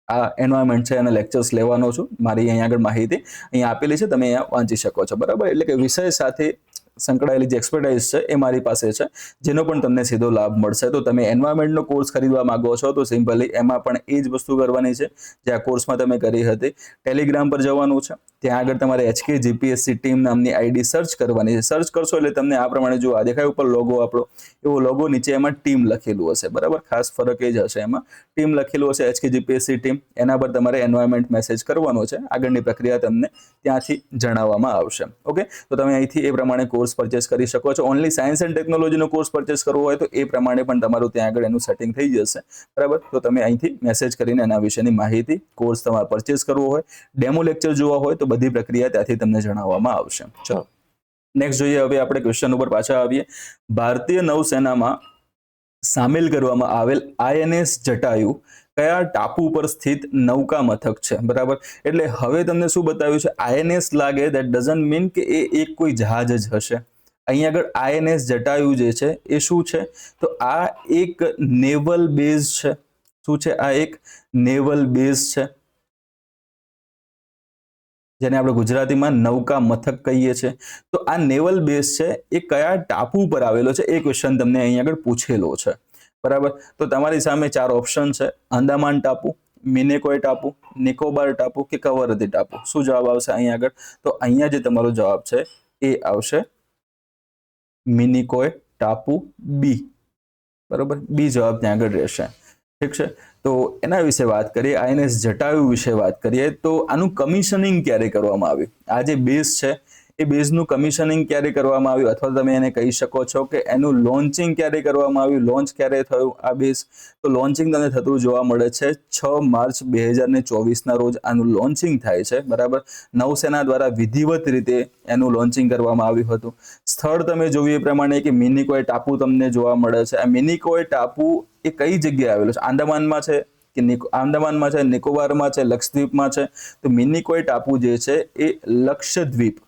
આ એન્વાયરમેન્ટ છે એના લેક્ચર્સ લેવાનો છું, મારી અહીંયા આગળ માહિતી અહીંયા આપેલી છે, તમે અહીંયા વાંચી શકો છો, બરાબર. એટલે કે વિષય સાથે સંકળાયેલી જે એક્સપર્ટાઇઝ છે એ મારી પાસે છે, જેનો પણ તમને સીધો લાભ મળશે. તો તમે એન્વાયરમેન્ટનો કોર્સ ખરીદવા માંગો છો તો સિમ્પલી એમાં પણ એ જ વસ્તુ કરવાની છે જે આ કોર્સમાં તમે કરી હતી. ટેલિગ્રામ પર જવાનું છે, ત્યાં આગળ તમારે HK GPSC ટીમ નામની આઈડી સર્ચ કરવાની છે. સર્ચ કરશો એટલે તમને આ પ્રમાણે જો આ દેખાય ઉપર લોગો આપણો, એવો લોગો નીચે એમાં ટીમ લખેલું હશે, બરાબર. ખાસ ફરક એ જ હશે, એમાં ટીમ લખેલું હશે HK GPSC ટીમ, એના પર તમારે એન્વાયરમેન્ટ મેસેજ કરવાનો છે. આગળની પ્રક્રિયા તમને ત્યાંથી જણાવવામાં આવશે. ઓકે, તો તમે અહીંથી એ પ્રમાણે કોર્સ પરચેસ કરી શકો છો. ઓનલી સાયન્સ એન્ડ ટેકનોલોજીનો કોર્સ પરચેસ કરવો હોય તો એ પ્રમાણે પણ તમારું ત્યાં આગળ એનું સેટિંગ થઈ જશે, બરાબર. તો તમે અહીંથી મેસેજ કરીને એના વિશેની માહિતી, કોર્સ તમારે પરચેસ કરવો હોય, ડેમો લેક્ચર જોવા હોય તો બધી પ્રક્રિયા ત્યાંથી તમને જણાવવામાં આવશે. ચલો નેક્સ્ટ જોઈએ. હવે આપણે ક્વેશ્ચન ઉપર પાછા આવીએ. ભારતીય નૌસેનામાં સામેલ કરવામાં આવેલ INS જટાયુ કયા ટાપુ પર સ્થિત નૌકા મથક છે, બરાબર. એટલે હવે તમને શું બતાવ્યું છે, INS લાગે દેટ ડઝન્ટ મીન કે એ એક કોઈ જહાજ જ હશે. અહીંયા આગળ INS જટાયુ જે છે એ શું છે, તો આ એક નેવલ બેઝ છે. શું છે? આ એક નેવલ બેઝ છે, જેને આપણે ગુજરાતીમાં નૌકા મથક કહીએ છીએ. તો આ નેવલ બેઝ છે એ કયા ટાપુ પર આવેલો છે એ ક્વેશ્ચન તમને અહીં આગળ પૂછેલો છે, બરાબર. તો તમારી સામે 4 ઓપ્શન છે: અંદામાન ટાપુ, મિનિકોય ટાપુ, નિકોબાર ટાપુ કે કવરત્તી ટાપુ. શું જવાબ આવશે અહીં આગળ? તો અહીંયા જે તમારો જવાબ છે એ આવશે મિનિકોય ટાપુ, બી, બરાબર. બી જવાબ ત્યાં આગળ રહેશે, ઠીક છે. તો એના વિશે વાત કરીએ, INS જટાયુ વિશે વાત કરીએ તો આનું કમિશનિંગ ક્યારે કરવામાં આવ્યું? આ જે બેઝ છે એ બેઝનું કમિશનિંગ ક્યારે કરવામાં આવ્યું, અથવા તમે એને કહી શકો છો કે એનું લોન્ચિંગ ક્યારે કરવામાં આવ્યું? લોન્ચ ક્યારે થયું આ બેઝ? તો લોન્ચિંગ તમને થતું જોવા મળે છે 6 માર્ચ 2024ના રોજ આનું લોન્ચિંગ થાય છે, બરાબર. નૌસેના દ્વારા વિધિવત રીતે એનું લોન્ચિંગ કરવામાં આવ્યું હતું. સ્થળ તમે જોયું એ પ્રમાણે કે મિનિકોય ટાપુ તમને જોવા મળે છે. આ મિનિકોય ટાપુ એ કઈ જગ્યાએ આવેલું છે? આંદામાનમાં છે કે આંદામાનમાં છે, નિકોબારમાં છે, લક્ષદ્વીપમાં છે? તો મિનિકોય ટાપુ જે છે એ લક્ષદ્વીપ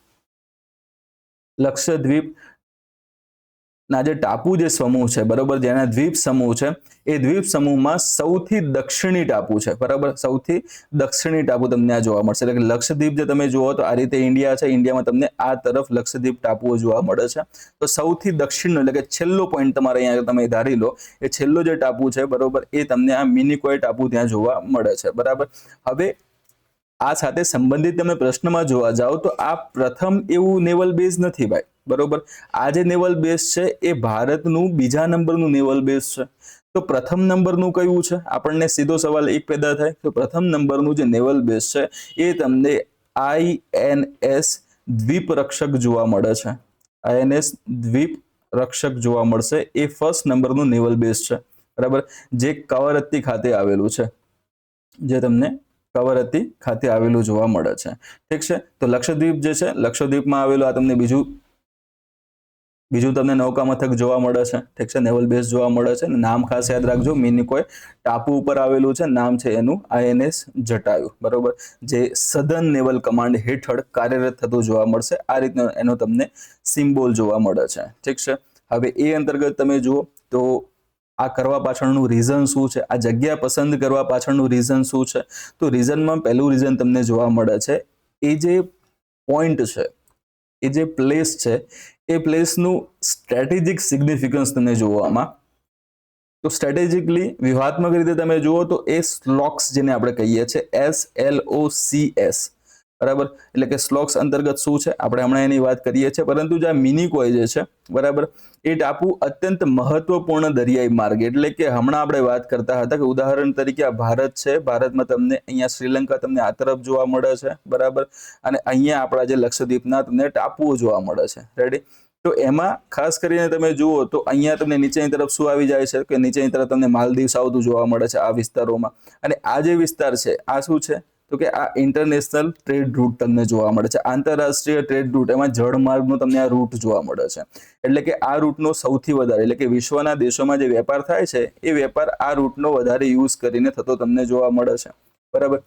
ના જે ટાપુ જે સમૂહ છે, બરાબર, જેના દ્વીપ સમૂહ છે એ દ્વીપ સમૂહમાં સૌથી દક્ષિણી ટાપુ છે, બરાબર. સૌથી દક્ષિણી ટાપુ તમને આ જોવા મળશે. એટલે કે લક્ષદ્વીપ જે તમે જુઓ તો આ રીતે ઇન્ડિયા છે, ઇન્ડિયામાં તમને આ તરફ લક્ષદ્વીપ ટાપુઓ જોવા મળે છે. તો સૌથી દક્ષિણ એટલે કે છેલ્લો પોઈન્ટ તમારે અહીંયા તમે ધારી લો, એ છેલ્લો જે ટાપુ છે, બરોબર, એ તમને આ મિનિકોય ટાપુ ત્યાં જોવા મળે છે, બરાબર. હવે આ સાથે સંબંધિત તમે પ્રશ્નમાં જોવા જાઓ તો આ પ્રથમ એવું નેવલ બેઝ નથી ભાઈ, બરોબર. આ જે નેવલ બેઝ છે એ ભારતનું બીજા નંબરનું નેવલ બેઝ છે. તો પ્રથમ નંબરનું કયું છે? આપણને સીધો સવાલ એક પેદા થાય. તો પ્રથમ નંબરનું જે નેવલ બેઝ છે એ તમને INS દ્વીપ રક્ષક જોવા મળે છે. INS દ્વીપ રક્ષક જોવા મળશે. એ ફર્સ્ટ નંબરનું નેવલ બેઝ છે, બરાબર, જે કવરત્તી ખાતે આવેલું છે, જે તમને કવરત્તી ખાતે આવેલું જોવા મળે છે, ઠીક છે. તો લક્ષદ્વીપ જે છે, લક્ષદ્વીપમાં આવેલું આ તમને બીજું તમને નૌકા મથક જોવા મળે છે, ઠીક છે, નેવલ બેઝ જોવા મળે છે. નામ ખાસ યાદ રાખજો, મિનિકોય ટાપુ ઉપર આવેલું છે, નામ છે એનું INS જટાયુ, બરોબર, જે સધર્ન નેવલ કમાન્ડ હેઠળ કાર્યરત થતું જોવા મળશે. આ રીતનો એનો તમને સિમ્બોલ જોવા મળે છે, ઠીક છે. હવે એ અંતર્ગત તમે જુઓ તો આ કરવા પાછળનું રીઝન શું છે? આ જગ્યા પસંદ કરવા પાછળનું રીઝન શું છે? તો રીઝનમાં પહેલું રીઝન તમને જોવા મળે છે એ જે પોઈન્ટ છે, એ જે પ્લેસ છે, એ પ્લેસનું સ્ટ્રેટેજિક સિગ્નિફિકન્સ તમને જોવામાં. તો સ્ટ્રેટેજિકલી વ્યૂહાત્મક રીતે તમે જુઓ તો એ સ્લોક્સ જેને આપણે કહીએ છીએ SLOCS, બરાબર. એટલે કે સ્લોક્સ અંતર્ગત શું છે આપણે હમણાં એની વાત કરીએ છીએ. પરંતુ જે આ મિનિકોય જે છે, બરાબર, એ ટાપુ અત્યંત મહત્વપૂર્ણ દરિયાઈ માર્ગ, એટલે કે હમણાં આપણે વાત કરતા હતા કે ઉદાહરણ તરીકે આ ભારત છે, ભારતમાં તમને અહીંયા શ્રીલંકા તમને આ તરફ જોવા મળે છે, બરાબર, અને અહીંયા આપણા જે લક્ષદ્વીપના તમને ટાપુઓ જોવા મળે છે, રેડી. તો એમાં ખાસ કરીને તમે જુઓ તો અહીંયા તમને નીચેની તરફ શું આવી જાય છે કે નીચેની તરફ તમને માલદીવ્સ આવતું જોવા મળે છે આ વિસ્તારોમાં. અને આ જે વિસ્તાર છે આ શું છે તો કે આ ઇન્ટરનેશનલ ટ્રેડ રૂટ તમને જોવા મળે છે, આંતરરાષ્ટ્રીય ટ્રેડ રૂટ. એમાં જળમાર્ગનો તમને આ રૂટ જોવા મળે છે. એટલે કે આ રૂટનો સૌથી વધારે એટલે કે વિશ્વના દેશોમાં જે વેપાર થાય છે એ વેપાર આ રૂટનો વધારે યુઝ કરીને થતો તમને જોવા મળે છે. બરાબર.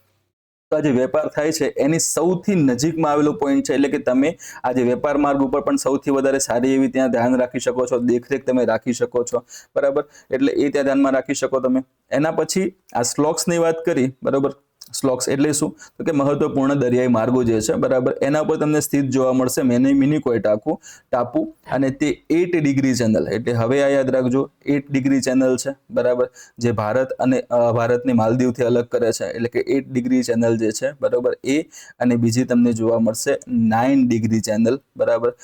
તો આ જે વેપાર થાય છે એની સૌથી નજીકમાં આવેલો પોઈન્ટ છે. એટલે કે તમે આ જે વેપાર માર્ગ ઉપર પણ સૌથી વધારે સારી એવી ત્યાં ધ્યાન રાખી શકો છો, દેખરેખ તમે રાખી શકો છો. બરાબર. એટલે એ ત્યાં ધ્યાનમાં રાખી શકો તમે. એના પછી આ સ્લોક્સની વાત કરી. બરાબર. સ્લોક્સ એટલે શું તો કે મહત્વપૂર્ણ દરિયાઈ માર્ગો જે છે. બરાબર. એના ઉપર તમને સ્થિત જોવા મળશે મિનિકોય ટાપુ અને તે 8 ડિગ્રી ચેનલ. એટલે હવે આ યાદ રાખજો 8 ડિગ્રી ચેનલ છે. બરાબર. જે ભારત અને ભારતને માલદીવથી અલગ કરે છે. એટલે કે 8 ડિગ્રી ચેનલ જે છે. બરાબર. એ અને બીજી તમને જોવા મળશે 9 ડિગ્રી ચેનલ. બરાબર.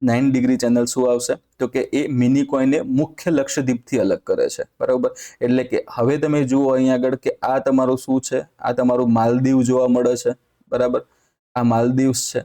9 ડિગ્રી ચેનલ શું આવશે તો કે એ મિનિકોયને મુખ્ય લક્ષદ્વીપથી અલગ કરે છે. બરાબર. એટલે કે હવે તમે જુઓ અહીંયા આગળ કે આ તમારું શું છે, આ તમારું માલદીવ જોવા મળે છે. બરાબર. આ માલદીવ્સ છે.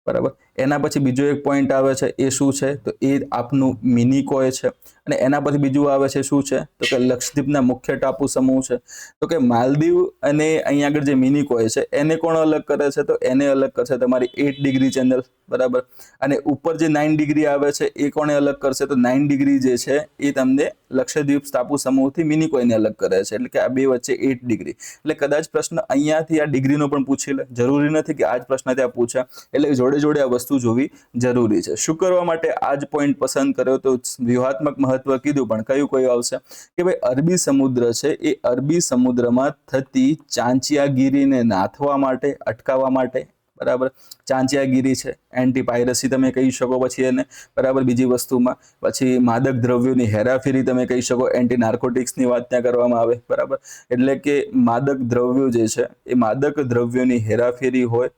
બરાબર. એના પછી બીજો એક પોઈન્ટ આવે છે એ શું છે તો એ આપનું મિનિકોય છે. અને એના પછી બીજું આવે છે શું છે તો કે લક્ષદ્વીપના મુખ્ય ટાપુ સમૂહ છે. તો કે માલદીવ અને અહીંયા આગળ જે મિનિકોય છે એને કોણ અલગ કરે છે તો એને અલગ કરશે તમારી 8 ડિગ્રી ચેનલ. બરાબર. અને ઉપર જે 9 ડિગ્રી આવે છે એ કોને અલગ કરશે તો 9 ડિગ્રી જે છે એ તમને લક્ષદ્વીપ ટાપુ સમૂહથી મિનિકોયને અલગ કરે છે. એટલે કે આ બે વચ્ચે 8 ડિગ્રી. એટલે કદાચ પ્રશ્ન અહીંયાથી આ ડિગ્રીનો પણ પૂછી લે, જરૂરી નથી કે આ જ પ્રશ્ન ત્યાં પૂછે. એટલે જોડે જોડે આ વસ્તુ જોવી જરૂરી છે. શું કરવા માટે આ જ પોઈન્ટ પસંદ કર્યો તો વ્યૂહાત્મક મહત્વ કીધું, પણ કયું આવશે કે ભાઈ અરબી સમુદ્ર છે એ અરબી સમુદ્રમાં થતી ચાંચિયાગીરીને નાથવા માટે, અટકાવવા માટે. બરાબર. ચાંચિયાગીરી છે, એન્ટી પાયરસી તમે કહી શકો પછી એને. બરાબર. બીજી વસ્તુમાં પછી માદક દ્રવ્યોની હેરાફેરી તમે કહી શકો, એન્ટી નાર્કોટિક્સની વાત ત્યાં કરવામાં આવે. બરાબર. એટલે કે માદક દ્રવ્યો જે છે એ માદક દ્રવ્યોની હેરાફેરી હોય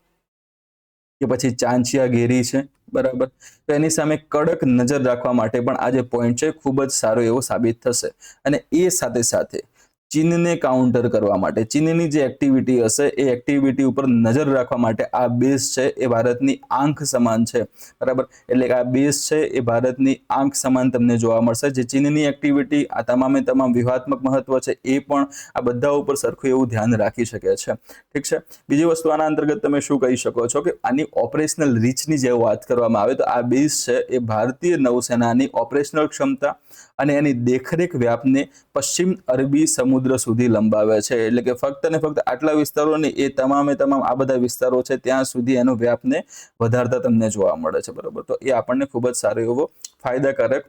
કે પછી ચાંચિયાગીરી છે. બરાબર. તો એની સામે કડક નજર રાખવા માટે પણ આ જે પોઈન્ટ છે ખૂબ જ સારો એવો સાબિત થશે. અને એ સાથે સાથે ચીનને કાઉન્ટર કરવા માટે, ચીનની જે એક્ટિવિટી હશે એ એક્ટિવિટી ઉપર નજર રાખવા માટે આ બેઝ છે એ ભારતની આંખ સમાન છે. બરાબર. એટલે કે આ બેઝ છે એ ભારતની આંખ સમાન તમને જોવા મળશે. જે ચીનની એક્ટિવિટી આ તમામે તમામ વ્યૂહાત્મક મહત્વ છે એ પણ આ બધા ઉપર સરખું એવું ધ્યાન રાખી શકે છે. ઠીક છે. બીજી વસ્તુ આના અંતર્ગત તમે શું કહી શકો છો કે આની ઓપરેશનલ રીચની જે વાત કરવામાં આવે તો આ બેઝ છે એ ભારતીય નૌસેનાની ઓપરેશનલ ક્ષમતા અને એની દેખરેખ વ્યાપને પશ્ચિમ અરબી સમુદ્ર સુધી લંબાવે છે. એટલે કે ફક્ત ને ફક્ત આટલા વિસ્તારો નહીં, એ તમામે તમામ આ બધા વિસ્તારો છે ત્યાં સુધી એનો વ્યાપને વધારતા તમને જોવા મળે છે. બરોબર. તો એ આપણને ખૂબ જ સારો એવો ફાયદાકારક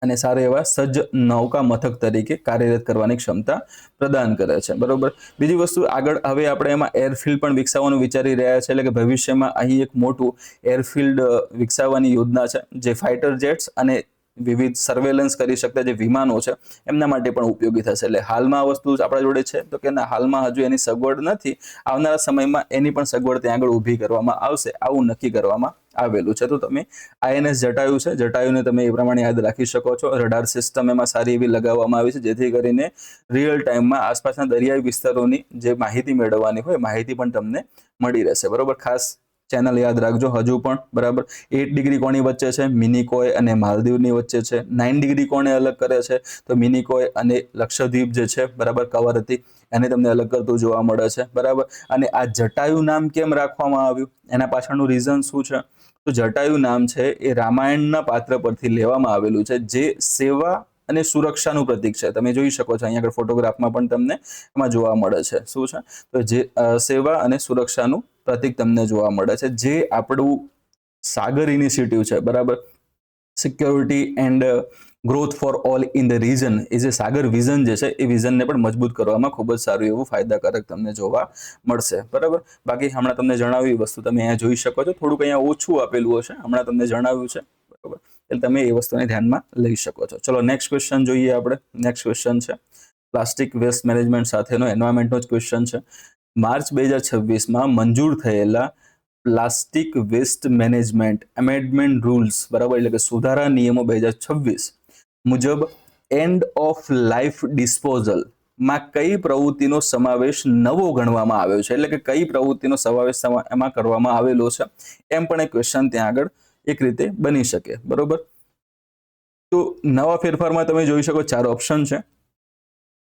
અને સારા એવા સજ્જ નૌકા મથક તરીકે કાર્યરત કરવાની ક્ષમતા પ્રદાન કરે છે. બરોબર. બીજી વસ્તુ આગળ હવે આપણે એમાં એરફિલ્ડ પણ વિકસાવવાનું વિચારી રહ્યા છે. એટલે કે ભવિષ્યમાં અહીં એક મોટું એરફિલ્ડ વિકસાવવાની યોજના છે જે ફાઇટર જેટ્સ અને વિવિધ સર્વેલન્સ કરી શકતા જે વિમાનો છે એમના માટે પણ ઉપયોગી થશે. એટલે હાલમાં આ વસ્તુ આપણા જોડે છે તો કે હાલમાં હજુ એની સગવડ નથી, આવનારા સમયમાં એની પણ સગવડ ત્યાં આગળ ઊભી કરવામાં આવશે, આવું નક્કી કરવામાં આવેલું છે. તો તમે INS જટાયુ છે, જટાયુને તમે એ પ્રમાણે યાદ રાખી શકો છો. રડાર સિસ્ટમ એમાં સારી એવી લગાવવામાં આવી છે જેથી કરીને રિયલ ટાઈમમાં આસપાસના દરિયાઈ વિસ્તારોની જે માહિતી મેળવવાની હોય માહિતી પણ તમને મળી રહેશે. બરોબર. ખાસ ચેનલ યાદ રાખજો હજુ પણ. બરાબર. 8 ડિગ્રી કોની વચ્ચે છે? મિનિકોય અને માલદીવની વચ્ચે છે. 9 ડિગ્રી કોને અલગ કરે છે તો મિનિકોય અને લક્ષદ્વીપ જે છે બરાબર કવરતી એને તમને અલગ કરતું જોવા મળે છે. બરાબર. અને આ જટાયુ નામ કેમ રાખવામાં આવ્યું એના પાછળનું રીઝન શું છે તો જટાયુ નામ છે એ રામાયણના પાત્ર પરથી લેવામાં આવેલું છે જે સેવા અને સુરક્ષાનું પ્રતીક છે. તમે જોઈ શકો છો અહીંયા આગળ ફોટોગ્રાફમાં પણ તમને એમાં જોવા મળે છે. શું છે તો જે સેવા અને સુરક્ષાનું પ્રતીક તમને જોવા મળે છે. જે આપણું સાગર ઇનિશિયેટિવ છે. બરાબર. Security and growth for all in the region એ જે સાગર વિઝન જે છે એ વિઝનને પણ મજબૂત કરવામાં ખૂબ જ સારું એવું ફાયદાકારક તમને જોવા મળશે. બરાબર. બાકી હમણાં તમને જણાવ્યું વસ્તુ તમે અહીંયા જોઈ શકો છો. થોડુંક અહીંયા ઓછું આપેલું હશે, હમણાં તમને જણાવ્યું છે. બરાબર. એટલે તમે એ વસ્તુને ધ્યાનમાં લઈ શકો છો. ચલો નેક્સ્ટ ક્વેશ્ચન જોઈએ આપણે. નેક્સ્ટ ક્વેશ્ચન છે પ્લાસ્ટિક વેસ્ટ મેનેજમેન્ટ સાથેનો એન્વાયરમેન્ટનો જ ક્વેશ્ચન છે. માર્ચ 2026માં મંજૂર થયેલા plastic waste management amendment rules બરાબર એટલે કે સુધારા નિયમો 2026 મુજબ એન્ડ ઓફ લાઈફ ડિસ્પોઝલ માં કઈ પ્રવૃત્તિનો સમાવેશ નવો ગણવામાં આવ્યો છે? એટલે કે કઈ પ્રવૃત્તિનો સમાવેશ એમાં કરવામાં આવેલો છે એમ પણ એક ક્વેશ્ચન ત્યાં આગળ એક રીતે બની શકે, બરોબર. તો નવા ફેરફારમાં તમે જોઈ શકો 4 ઓપ્શન છે.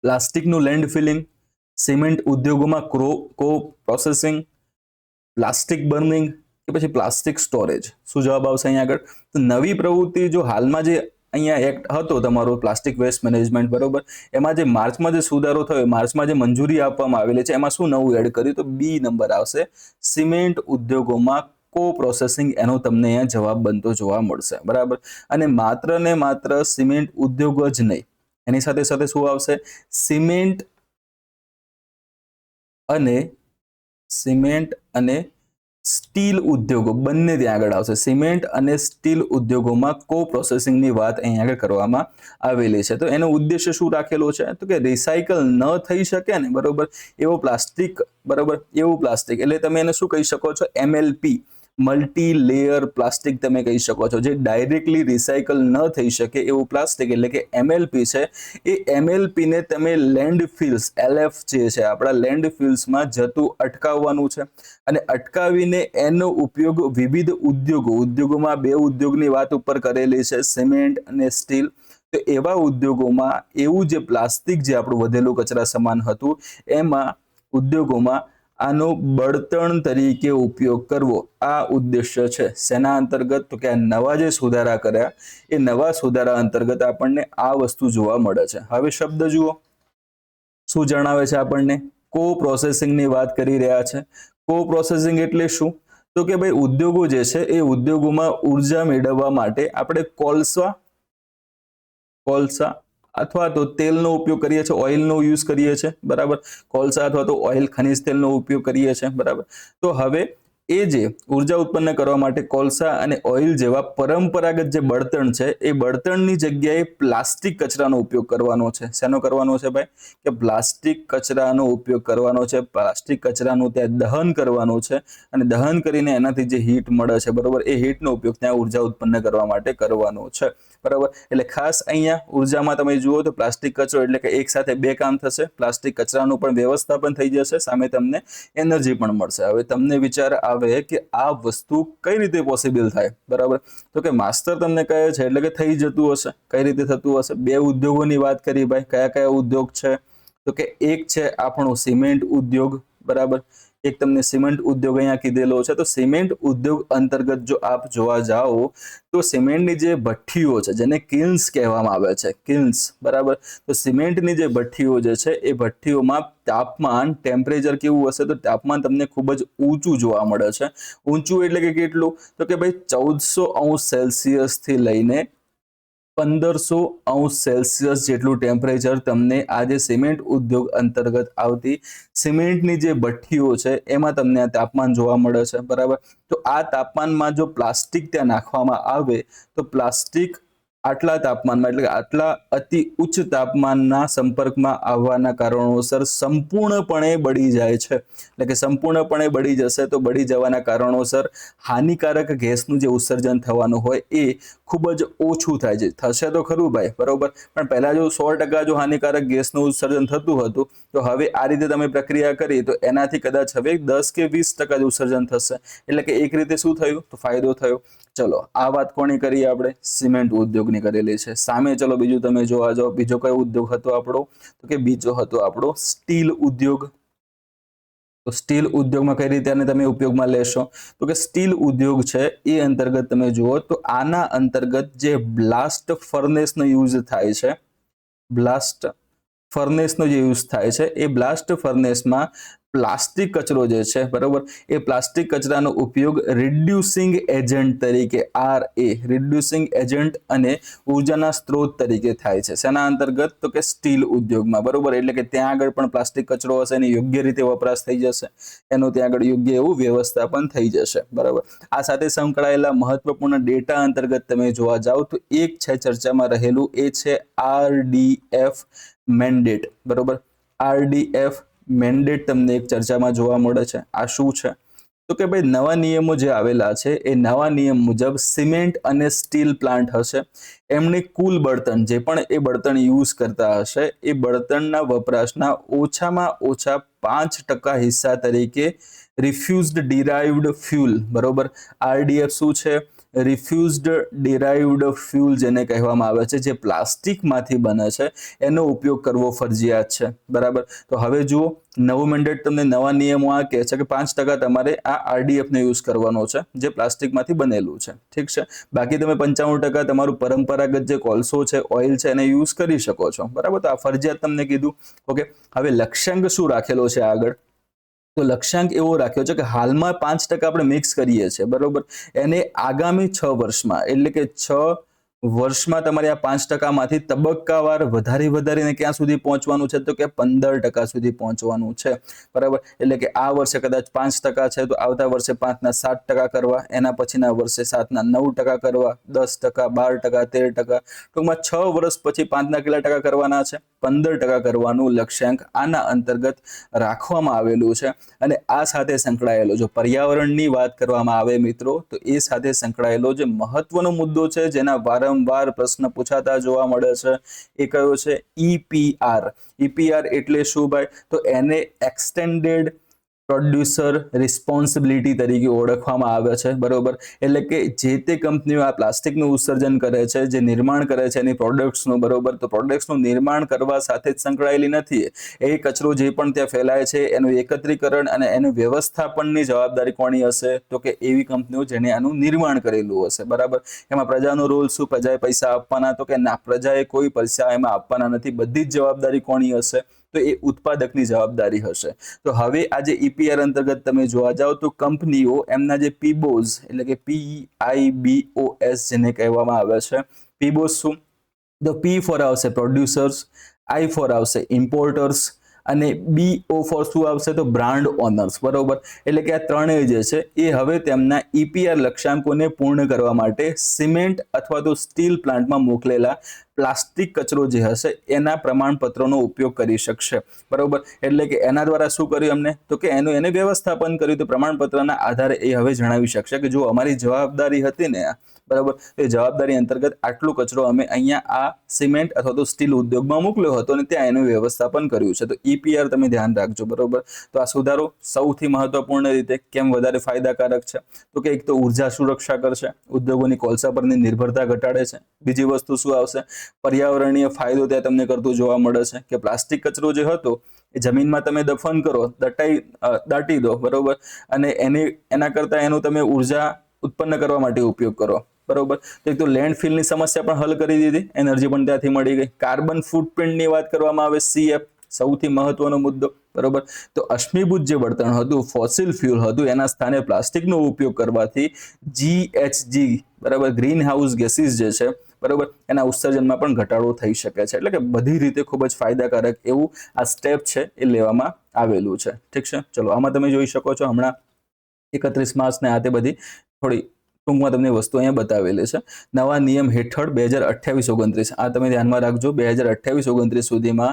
પ્લાસ્ટિકનું લેન્ડ ફિલિંગ, સિમેન્ટ ઉદ્યોગોમાં કો પ્રોસેસિંગ, પ્લાસ્ટિક બર્નિંગ કે પછી પ્લાસ્ટિક સ્ટોરેજ. શું જવાબ આવશે અહીંયા આગળ? તો નવી પ્રવૃત્તિ જો હાલમાં જે અહીંયા એક્ટ હતો તમારો પ્લાસ્ટિક વેસ્ટ મેનેજમેન્ટ, બરોબર, એમાં જે માર્ચમાં જે સુધારો થયો, માર્ચમાં જે મંજૂરી આપવામાં આવેલી છે, એમાં શું નવું એડ કર્યું? તો બી નંબર આવશે, સિમેન્ટ ઉદ્યોગોમાં કો પ્રોસેસિંગ. એનો તમને અહીંયા જવાબ બનતો જોવા મળશે, બરાબર. અને માત્ર ને માત્ર સિમેન્ટ ઉદ્યોગ જ નહીં, એની સાથે સાથે શું આવશે? સિમેન્ટ અને સ્ટીલ ઉદ્યોગો બંને ત્યાં આગળ આવશે. સિમેન્ટ અને સ્ટીલ ઉદ્યોગોમાં કો પ્રોસેસિંગની વાત અહીંયા આગળ કરવામાં આવેલી છે. તો એનો ઉદ્દેશ્ય શું રાખેલો છે? તો કે રિસાયકલ ન થઈ શકે ને, બરોબર, એવો પ્લાસ્ટિક, બરોબર, એવું પ્લાસ્ટિક એટલે તમે એને શું કહી શકો છો? MLP, મલ્ટી લેયર પ્લાસ્ટિક તમે કહી શકો છો. જે ડાયરેક્ટલી રિસાયકલ ન થઈ શકે એવું પ્લાસ્ટિક એટલે કે MLP છે. એ MLP ને તમે લેન્ડફિલ્સ, LF જે છે આપણા લેન્ડફિલ્સમાં જતું અટકાવવાનું છે. અને અટકાવીને એનો ઉપયોગ વિવિધ ઉદ્યોગોમાં 2 ઉદ્યોગની વાત ઉપર કરેલી છે, સિમેન્ટ અને સ્ટીલ. તો એવા ઉદ્યોગોમાં એવું જે પ્લાસ્ટિક જે આપણું વધેલું કચરા સમાન હતું, એમાં ઉદ્યોગોમાં આનો બળતણ તરીકે ઉપયોગ કરવો, આ ઉદ્દેશ્ય છે. શેના અંતર્ગત? તો કે આ નવા જે સુધારા કર્યા, એ નવા સુધારા અંતર્ગત આપણને આ વસ્તુ જોવા મળે છે. હવે શબ્દ જુઓ, શું જણાવે છે આપણને? કો પ્રોસેસિંગની વાત કરી રહ્યા છે. કો પ્રોસેસિંગ એટલે શું? તો કે ભાઈ ઉદ્યોગો જે છે એ ઉદ્યોગોમાં ઉર્જા મેળવવા માટે આપણે કોલસા અથવા તો તેલનો ઉપયોગ કરીએ છીએ, ઓઇલનો યુઝ કરીએ છીએ, બરાબર. કોલસા અથવા તો ઓઇલ, ખનિજ તેલનો ઉપયોગ કરીએ છીએ, બરાબર. તો હવે એ જે ઉર્જા ઉત્પન્ન કરવા માટે કોલસા અને ઓઇલ જેવા પરંપરાગત જે બળતણ છે, એ બળતણની જગ્યાએ પ્લાસ્ટિક કચરાનો ઉપયોગ કરવાનો છે. શેનો કરવાનો છે ભાઈ? કે પ્લાસ્ટિક કચરાનો ઉપયોગ કરવાનો છે. પ્લાસ્ટિક કચરાનું ત્યાં દહન કરવાનું છે અને દહન કરીને એનાથી જે હીટ મળે છે, બરોબર, એ હીટનો ઉપયોગ ત્યાં ઉર્જા ઉત્પન્ન કરવા માટે કરવાનો છે, બરાબર. એટલે ખાસ અહીંયા ઉર્જામાં તમે જુઓ તો પ્લાસ્ટિક કચરો એટલે કે એક સાથે 2 કામ થશે. પ્લાસ્ટિક કચરાનું પણ વ્યવસ્થાપન થઈ જશે, સામે તમને એનર્જી પણ મળશે. હવે તમને વિચાર આવે કે આ વસ્તુ કઈ રીતે પોસિબલ થાય, બરાબર. તો કે માસ્ટર તમને કહે છે એટલે કે થઈ જતું હશે. કઈ રીતે થતું હશે? 2 ઉદ્યોગોની વાત કરી ભાઈ. કયા કયા ઉદ્યોગ છે? તો કે એક છે આપણો સિમેન્ટ ઉદ્યોગ, બરાબર. એક તમને સિમેન્ટ ઉદ્યોગ અહીંયા કીધેલો છે. તો સિમેન્ટ ઉદ્યોગ અંતર્ગત જો આપ જોવા જાઓ તો સિમેન્ટની જે ભઠ્ઠીઓ છે, જેને કિલ્ન્સ કહેવામાં આવે છે, કિલ્ન્સ, બરાબર. તો સિમેન્ટની જે ભઠ્ઠીઓ જે છે એ ભઠ્ઠીઓમાં તાપમાન, ટેમ્પરેચર કેવું હશે? તો તાપમાન તમને ખૂબ જ ઊંચું જોવા મળે છે. ઊંચું એટલે કે કેટલું? તો કે ભાઈ 1400°C થી લઈને 1500°C જેટલું ટેમ્પરેચર તમને આ જે સિમેન્ટ ઉદ્યોગ અંતર્ગત આવતી સિમેન્ટની જે ભઠ્ઠીઓ છે એમાં તમને આ તાપમાન જોવા મળે છે, બરાબર. તો આ તાપમાનમાં જો પ્લાસ્ટિક ત્યાં નાખવામાં આવે તો પ્લાસ્ટિક આટલા તાપમાનમાં એટલે કે આટલા અતિ ઉચ્ચ તાપમાનના સંપર્કમાં આવવાના કારણોસર સંપૂર્ણપણે બળી જાય છે. એટલે કે સંપૂર્ણપણે બળી જશે. તો બળી જવાના કારણોસર હાનિકારક ગેસનું જે ઉત્સર્જન થવાનું હોય એ ખૂબ જ ઓછું થાય છે. થશે તો ખરું ભાઈ, બરોબર, પણ પહેલા જો 100% જો હાનિકારક ગેસનું ઉત્સર્જન થતું હતું, તો હવે આ રીતે તમે પ્રક્રિયા કરી તો એનાથી કદાચ હવે 10 કે 20% જ ઉત્સર્જન થશે. એટલે કે એક રીતે શું થયું? તો ફાયદો થયો. ચલો, આ વાત કોની કરી આપણે? સિમેન્ટ ઉદ્યોગની કરેલી છે. સામે ચલો બીજું તમે જોવા જાઓ. બીજો કયો ઉદ્યોગ હતો આપણો? તો કે બીજો હતો આપણો સ્ટીલ ઉદ્યોગ. તો સ્ટીલ ઉદ્યોગમાં કઈ રીતે આને તમે ઉપયોગમાં લેશો? તો કે સ્ટીલ ઉદ્યોગ છે એ અંતર્ગત તમે જુઓ તો આના અંતર્ગત જે બ્લાસ્ટ ફર્નેસનો યુઝ થાય છે, બ્લાસ્ટ ફર્નેસનો જે યુઝ થાય છે, એ બ્લાસ્ટ ફર્નેસમાં પ્લાસ્ટિક કચરો જે છે, બરોબર, એ પ્લાસ્ટિક કચરાનો ઉપયોગ રિડ્યુસિંગ એજન્ટ તરીકે, રિડ્યુસિંગ એજન્ટ અને ઉર્જાના સ્ત્રોત તરીકે થાય છે. શેના અંતર્ગત? તો કે સ્ટીલ ઉદ્યોગમાં, બરોબર. એટલે કે ત્યાં આગળ પણ પ્લાસ્ટિક કચરો હશે અને યોગ્ય રીતે વપરાશ થઈ જશે, એનો ત્યાં આગળ યોગ્ય એવું વ્યવસ્થાપન થઈ જશે, બરોબર. આ સાથે સંકળાયેલા મહત્વપૂર્ણ ડેટા અંતર્ગત તમે જોવા જાઓ તો એક છે ચર્ચામાં રહેલું, એ છે RDF મેન્ડેટ, બરોબર. RDF મેન્ડેટ તમને એક ચર્ચામાં જોવા મળે છે. આ શું છે? તો કે ભાઈ નવા નિયમો જે આવેલા છે એ નવા નિયમ મુજબ સિમેન્ટ અને સ્ટીલ પ્લાન્ટ હશે, એમણે કુલ બળતણ જે પણ એ બળતણ યુઝ કરતા હશે એ બળતણના વપરાશના ઓછામાં ઓછા 5% હિસ્સા તરીકે રિફ્યુઝડ ડિરાઇવ્ડ ફ્યુલ, બરોબર. RDF શું છે? રિફ્યુઝડ ડિરાઇવ્ડ ફ્યુલ જેને કહેવામાં આવે છે, જે પ્લાસ્ટિકમાંથી બને છે, એનો ઉપયોગ કરવો ફરજિયાત છે, બરાબર. તો હવે જુઓ, નવું મેન્ડેટ તમને નવા નિયમો આ કહે છે કે 5% તમારે આ RDFને યુઝ કરવાનો છે, જે પ્લાસ્ટિકમાંથી બનેલું છે, ઠીક છે. બાકી તમે 95% તમારું પરંપરાગત જે કોલસો છે, ઓઇલ છે, એને યુઝ કરી શકો છો, બરાબર. તો આ ફરજિયાત તમને કીધું. ઓકે, હવે લક્ષ્યાંક શું રાખેલો છે આગળ? તો લક્ષ્યાંક એવો રાખ્યો છે કે હાલમાં 5% આપણે મિક્સ કરીએ છીએ, બરોબર. એને આગામી 6 વર્ષમાં, એટલે કે 6 વર્ષમાં તમારે આ 5% માંથી તબક્કાવાર વધારીને ક્યાં સુધી પહોંચવાનું છે? તો કે 15% સુધી પહોંચવાનું છે, બરાબર. એટલે કે આ વર્ષે કદાચ 5% છે, તો આવતા વર્ષે 5 ના 7% કરવા, એના પછીના વર્ષે 7 ના 9% કરવા, 10%, 12%, 13%, ટૂંકમાં 6 વર્ષ પછી 5 ના કેટલા ટકા કરવાના છે? 15% કરવાનું લક્ષ્યાંક આના અંતર્ગત રાખવામાં આવેલું છે. અને આ સાથે સંકળાયેલો, જો પર્યાવરણની વાત કરવામાં આવે મિત્રો, તો એ સાથે સંકળાયેલો જે મહત્વનો મુદ્દો છે, જેના વારંવાર પ્રશ્ન પૂછાતા જોવા મળે છે, એ કયો છે? EPR. EPR એટલે શું ભાઈ? તો એને એક્સટેન્ડેડ પ્રોડ્યુસર રિસ્પોન્સિબિલિટી તરીકે ઓળખવામાં આવે છે, બરોબર. એટલે કે જે તે કંપનીઓ આ પ્લાસ્ટિકનું ઉત્સર્જન કરે છે, જે નિર્માણ કરે છે એની પ્રોડક્ટ્સનું, બરોબર. તો પ્રોડક્ટ્સનું નિર્માણ કરવા સાથે જ સંકળાયેલી નથી. એ કચરો જે પણ ત્યાં ફેલાય છે, એનું એકત્રીકરણ અને એનું વ્યવસ્થાપનની જવાબદારી કોની હશે? તો કે એવી કંપનીઓ જેને આનું નિર્માણ કરેલું હશે, બરાબર. એમાં પ્રજાનો રોલ શું? પ્રજાએ પૈસા આપવાના? તો કે ના, પ્રજાએ કોઈ પૈસા એમાં આપવાના નથી. બધી જ જવાબદારી કોની હશે? તો એ ઉત્પાદકની જવાબદારી હશે. તો હવે આ જે EPR અંતર્ગત તમે જોવા જાઓ તો કંપનીઓ એમના જે PIBOS, એટલે કે PIBOS જેને કહેવામાં આવે છે, PIBOS શું? તો P ફોર આવશે પ્રોડ્યુસર્સ, I ફોર આવશે ઇમ્પોર્ટર્સ, અને BO ફોર શું આવશે? તો બ્રાન્ડ ઓનર્સ, બરોબર. એટલે કે આ ત્રણેય જે છે એ હવે તેમના EPR લક્ષ્યાંકોને પૂર્ણ કરવા માટે સિમેન્ટ અથવા તો સ્ટીલ પ્લાન્ટમાં મોકલેલા પ્લાસ્ટિક કચરો જે હશે એના પ્રમાણપત્રોનો ઉપયોગ કરી શકશે, બરોબર. એટલે કે એના દ્વારા શું કર્યું એમને? તો કે એને વ્યવસ્થાપન કર્યું. તો પ્રમાણપત્રના આધારે એ હવે જણાવી શકશે કે જો અમારી જવાબદારી હતી ને, બરાબર, એ જવાબદારી અંતર્ગત આટલો કચરો અમે અહીંયા આ સિમેન્ટ અથવા તો સ્ટીલ ઉદ્યોગમાં મોકલ્યો હતો અને ત્યાં એનું વ્યવસ્થાપન કર્યું છે. તો EPR તમે ધ્યાન રાખજો, બરોબર. તો આ સુધારો સૌથી મહત્વપૂર્ણ રીતે કેમ વધારે ફાયદાકારક છે? તો કે એક તો ઉર્જા સુરક્ષા કરશે, ઉદ્યોગોની કોલસા પરની નિર્ભરતા ઘટાડે છે. બીજી વસ્તુ શું આવશે? પર્યાવરણીય ફાયદો ત્યાં તમને કરતું જોવા મળે છે કે પ્લાસ્ટિક કચરો જે હતો એ જમીનમાં તમે દફન કરો, દાટી દો, બરોબર, અને એના કરતાં એનું તમે ઉર્જા ઉત્પન્ન કરવા માટે ઉપયોગ કરો, બરોબર. તો એક તો લેન્ડફિલની સમસ્યા પણ હલ કરી દીધી, એનર્જી પણ ત્યાંથી મળી ગઈ. કાર્બન ફૂટપ્રિન્ટની વાત કરવામાં આવે, CF સૌથી મહત્વનો મુદ્દો, બરોબર. તો અશ્મિભૂત જે બળતણ હતું, ફોસિલ ફ્યુલ હતું, એના સ્થાને પ્લાસ્ટિકનો ઉપયોગ કરવાથી GHG, બરાબર, ગ્રીન હાઉસ ગેસીસ જે છે, બરોબર, એના ઉત્સર્જનમાં પણ ઘટાડો થઈ શકે છે. એટલે કે બધી રીતે ખૂબ જ ફાયદાકારક એવું આ સ્ટેપ છે એ લેવામાં આવેલું છે, ઠીક છે. ચલો, આમાં તમે જોઈ શકો છો હમણાં 31 માર્ચ ને આ તે બધી થોડી ટૂંકમાં તમને વસ્તુ અહીંયા બતાવેલી છે. નવા નિયમ હેઠળ 2028-29 આ તમે ધ્યાનમાં રાખજો, 2028-29 સુધીમાં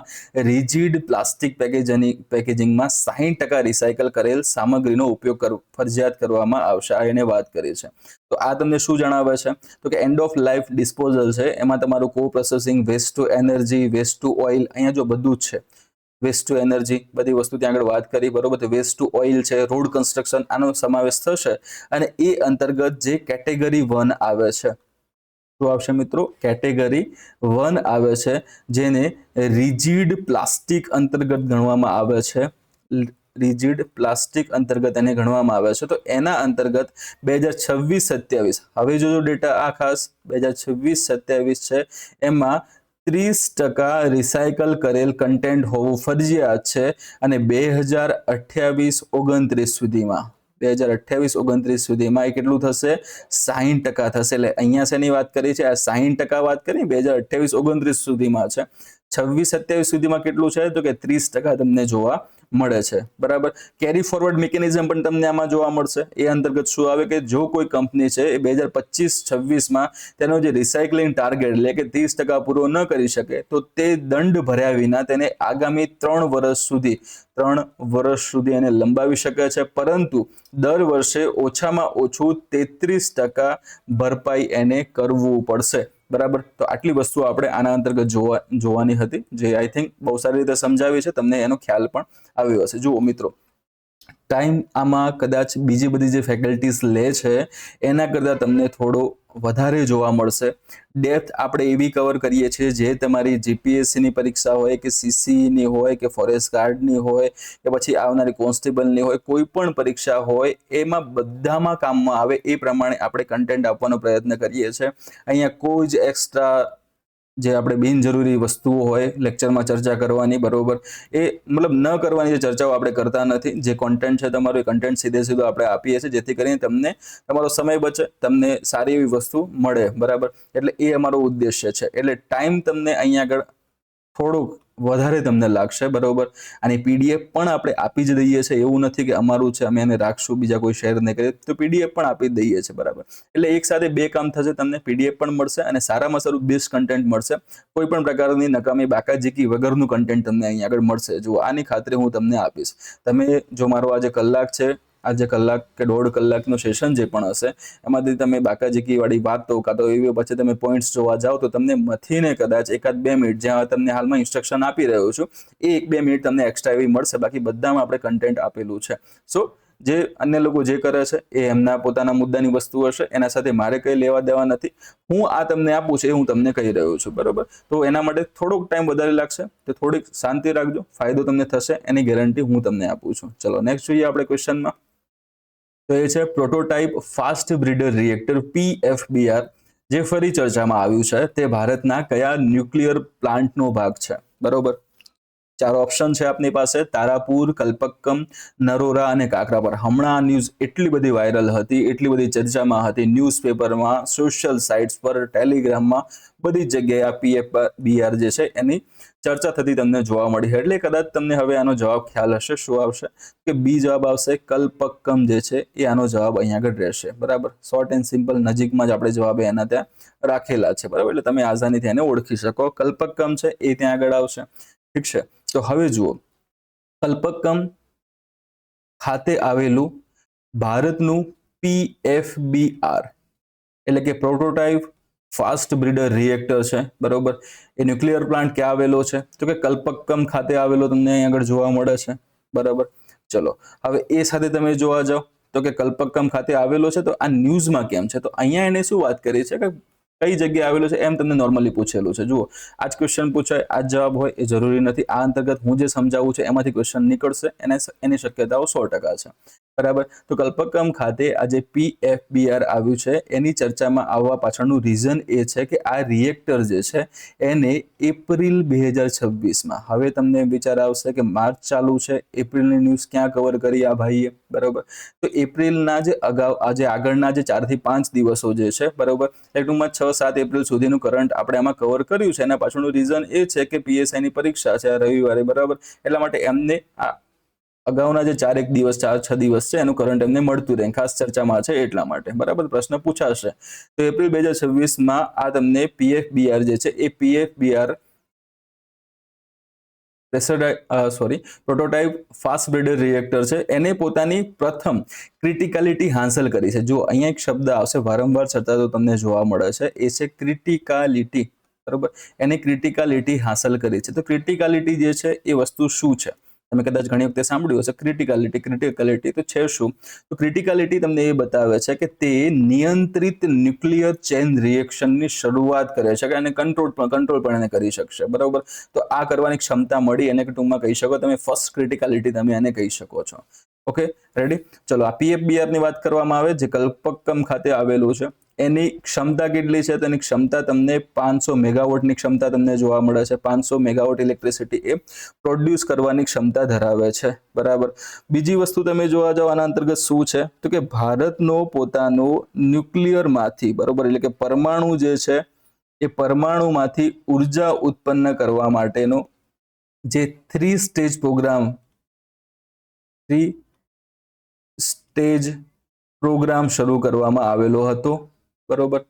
રિજિડ પ્લાસ્ટિક પેકેજિંગમાં 60% રિસાયકલ કરેલ સામગ્રીનો ઉપયોગ ફરજિયાત કરવામાં આવશે. આ એને વાત કરી છે. તો આ તમને શું જણાવે છે? તો કે એન્ડ ઓફ લાઈફ ડિસ્પોઝલ છે, એમાં તમારું co processing, waste to energy, waste to oil, અહીંયા જો બધું જ છે, વેસ્ટ ટુ એનર્જી બધી વસ્તુ ત્યાં આગળ વાત કરી, બરોબર. તો વેસ્ટ ટુ ઓઇલ છે, રોડ કન્સ્ટ્રક્શન, આનો સમાવેશ થશે. અને એ અંતર્ગત જે કેટેગરી 1 આવે છે, શું આવશે મિત્રો? કેટેગરી 1 આવે છે, જેને રિજિડ પ્લાસ્ટિક અંતર્ગત ગણવામાં આવે છે. રિજિડ પ્લાસ્ટિક અંતર્ગત એને ગણવામાં આવે છે. તો એના અંતર્ગત 2026-27 હવે જો ડેટા આ ખાસ 2026-27 છે, એમાં 30% રિસાયકલ કરેલ કન્ટેન્ટ હોવું ફરજિયાત છે. અને 2028-29 સુધીમાં 2028-29 સુધીમાં એ કેટલું થશે? 60% થશે. એટલે અહીંયા શેની વાત કરી છે? આ 60% વાત કરી 2028-29 સુધીમાં છે. 26-27 સુધીમાં કેટલું છે? તો કે 30% તમને જોવા મળે છે, બરાબર. કેરી ફોરવર્ડ મિકેનિઝમ પણ તમને આમાં જોવા મળશે. એ અંતર્ગત શું આવે કે જો કોઈ કંપની છે એ 2025-26માં તેનો જે રિસાયકલિંગ ટાર્ગેટ એટલે કે 30% પૂરો ન કરી શકે તો તે દંડ ભર્યા વિના તેને આગામી 3 વર્ષ સુધી એને લંબાવી શકે છે, પરંતુ દર વર્ષે ઓછામાં ઓછું 33% ભરપાઈ એને કરવું પડશે, બરાબર. તો આટલી વસ્તુ આપણે આના અંતર્ગત જોવાની હતી, જે આઈ થિંક બહુ સારી રીતે સમજાવી છે, તમને એનો ખ્યાલ પણ આવ્યો હશે. જુઓ મિત્રો, ટાઈમ આમાં કદાચ બીજી બધી જે ફેકલ્ટીઝ લે છે એના કરતાં તમને થોડો વધારે જોવા મળશે. ડેપ્થ આપણે એવી કવર કરીએ છીએ જે તમારી જીપીએસસીની પરીક્ષા હોય કે સીસીની હોય કે ફોરેસ્ટ ગાર્ડની હોય કે પછી આવનારી કોન્સ્ટેબલની હોય, કોઈ પણ પરીક્ષા હોય એમાં બધામાં કામમાં આવે એ પ્રમાણે આપણે કન્ટેન્ટ આપવાનો પ્રયત્ન કરીએ છીએ. અહીંયા કોઈ જ એક્સ્ટ્રા જે આપણે બિનજરૂરી વસ્તુઓ હોય લેક્ચરમાં ચર્ચા કરવાની, બરોબર, એ મતલબ ન કરવાની જે ચર્ચાઓ આપણે કરતા નથી. જે કોન્ટેન્ટ છે તમારું એ કન્ટેન્ટ સીધે આપણે આપીએ છીએ જેથી કરીને તમને તમારો સમય બચે, તમને સારી એવી વસ્તુ મળે, બરાબર. એટલે એ અમારો ઉદ્દેશ્ય છે. એટલે ટાઈમ તમને અહીંયા આગળ થોડુંક વધારે તમને લાગશે, બરોબર. અને પીડીએફ પણ આપણે આપી જ દઈએ છીએ, એવું નથી કે અમારું છે અમે એને રાખશું બીજા કોઈ શેર નહીં કરીએ, તો પીડીએફ પણ આપી જ દઈએ છીએ, બરાબર. એટલે એક સાથે બે કામ થશે, તમને પીડીએફ પણ મળશે અને સારામાં સારું બેસ્ટ કન્ટેન્ટ મળશે. કોઈ પણ પ્રકારની નકામી બાકાજીકી વગરનું કન્ટેન્ટ તમને અહીંયા આગળ મળશે. જુઓ, આની ખાતરી હું તમને આપીશ. તમે જો મારો આ જે કલાક છે, આ જે કલાક કે 1.5 કલાકનું સેશન જે પણ હશે એમાંથી તમે બાકાજીકી વાળી વાતો કાં તો એવી પછી તમે પોઈન્ટ્સ જોવા જાઓ તો તમને મથીને કદાચ 1-2 મિનિટ, જ્યાં તમને હાલમાં ઇન્સ્ટ્રક્શન આપી રહ્યો છું એ 1-2 મિનિટ તમને એક્સ્ટ્રા એવી મળશે. બાકી બધામાં આપણે કન્ટેન્ટ આપેલું છે. સો જે અન્ય લોકો જે કરે છે એ એમના પોતાના મુદ્દાની વસ્તુ હશે, એના સાથે મારે કંઈ લેવા દેવા નથી. હું આ તમને આપું છું એ હું તમને કહી રહ્યો છું, બરોબર. તો એના માટે થોડોક ટાઈમ વધારે લાગશે, તો થોડીક શાંતિ રાખજો, ફાયદો તમને થશે એની ગેરંટી હું તમને આપું છું. ચલો નેક્સ્ટ જોઈએ આપણે ક્વેશ્ચનમાં. તો એ છે prototype fast breeder reactor PFBR, જે ફરી ચર્ચામાં આવ્યું છે. તે ભારતના કયા ન્યુક્લિયર પ્લાન્ટનો ભાગ છે, બરોબર. 4 ઓપ્શન છે આપની પાસે: તારાપુર, કલ્પક્કમ, નરોરા અને કાકરાપર. હમણાં આ ન્યૂઝ એટલી બધી વાયરલ હતી, એટલી બધી ચર્ચામાં હતી, ન્યૂઝપેપરમાં, સોશિયલ સાઇટ્સ પર, ટેલિગ્રામમાં, બધી જગ્યાએ આ PFBR જે છે એની ચર્ચા થતી તમને જોવા મળી. એટલે કદાચ તમને હવે આનો જવાબ ખ્યાલ હશે. શું આવશે? કે બી જવાબ આવશે. કલ્પક્કમ જે છે એ આનો જવાબ અહીંયા આગળ રહેશે, બરાબર. શોર્ટ એન્ડ સિમ્પલ, નજીકમાં જ આપણે જવાબ એના ત્યાં રાખેલા છે, બરાબર. એટલે તમે આસાનીથી એને ઓળખી શકો. કલ્પક્કમ છે એ ત્યાં આગળ આવશે, ઠીક છે. તો હવે જુઓ, કલ્પક્કમ ખાતે આવેલું ભારતનું PFBR એટલે કે પ્રોટોટાઇપ ફાસ્ટ બ્રીડર રિએક્ટર છે, બરોબર. એ ન્યુક્લિયર પ્લાન્ટ ક્યાં આવેલો છે? તો કે કલ્પક્કમ ખાતે આવેલો તમને અહીં આગળ જોવા મળે છે, બરાબર. ચલો હવે એ સાથે તમે જોવા જાઓ તો કે કલ્પક્કમ ખાતે આવેલો છે, તો આ ન્યૂઝમાં કેમ છે? તો અહીંયા એને શું વાત કરી છે કે કઈ જગ્યાએ આવેલો છે એમ તમને નોર્મલી પૂછેલું છે. જુઓ, આ જ ક્વેશ્ચન પૂછાય, આ જવાબ હોય એ જરૂરી નથી. આ અંતર્ગત હું જે સમજાવું છું એમાંથી ક્વેશ્ચન નીકળશે, એની શક્યતાઓ 100% છે, બરાબર. તો કલ્પક્કમ ખાતે આ જે PFBR આવ્યું છે એની ચર્ચામાં આવવા પાછળનું રીઝન એ છે કે આ રિએક્ટર જે છે એને એપ્રિલ 2026માં, હવે તમને વિચાર આવશે કે માર્ચ ચાલુ છે, એપ્રિલની ન્યૂઝ ક્યાં કવર કરી આ ભાઈએ, બરાબર. તો એપ્રિલના જે આગળના જે 4 થી 5 દિવસો જે છે, બરાબર, ટૂંકમાં 6-7 એપ્રિલ સુધીનું કરંટ આપણે આમાં કવર કર્યું છે. એના પાછળનું રીઝન એ છે કે PSIની પરીક્ષા છે આ રવિવારે, બરાબર. એટલા માટે એમને આ અગાઉના જે 4-6 દિવસ છે એનું કરંટ એમને મળતું રહે, ખાસ ચર્ચામાં છે એટલા માટે, બરાબર. પ્રશ્ન પૂછાશે. તો એપ્રિલ 2026માં આ તમને PFBR જે છે એ PFBR prototype fast breeder reactor છે, એને પોતાની પ્રથમ ક્રિટિકાલિટી હાંસલ કરી છે. જો અહીંયા એક શબ્દ આવશે વારંવાર છતાં તો તમને જોવા મળે છે, એ છે ક્રિટિકાલિટી, બરોબર. એને ક્રિટિકાલિટી હાંસલ કરી છે. તો ક્રિટિકાલિટી જે છે એ વસ્તુ શું છે? તમે કદાચ ઘણી વખતે સાંભળ્યું હશે ક્રિટિકાલિટી તો છે શું? તો ક્રિટિકાલિટી તમને એ બતાવે છે કે તે નિયંત્રિત ન્યુક્લિયર ચેઇન રિએક્શનની શરૂઆત કરે છે અને કંટ્રોલ પણ એને કરી શકશે, બરાબર. તો આ કરવાની ક્ષમતા મળી એને ટૂંકમાં કહી શકો તમે ફર્સ્ટ ક્રિટિકાલિટી તમે એને કહી શકો છો. Okay, ready. ચલો, આ PFBR ની વાત કરવામાં આવે જે કલ્પક્કમ ખાતે આવેલું છે, એની ક્ષમતા કેટલી છે? તો એની ક્ષમતા તમને 500 મેગાવોટની ક્ષમતા તમને જોવા મળે છે. 500 મેગાવોટ ઇલેક્ટ્રિસિટી એ પ્રોડ્યુસ કરવાની ક્ષમતા ધરાવે છે, બરાબર. બીજી વસ્તુ તમે જોવા જાઓ આના અંતર્ગત શું છે તો કે ભારતનો પોતાનો ન્યુક્લિયરમાંથી, બરોબર, એટલે કે પરમાણુ જે છે એ પરમાણુમાંથી ઉર્જા ઉત્પન્ન કરવા માટેનો જે 3 સ્ટેજ પ્રોગ્રામ શરૂ કરવામાં આવેલો હતો, બરોબર.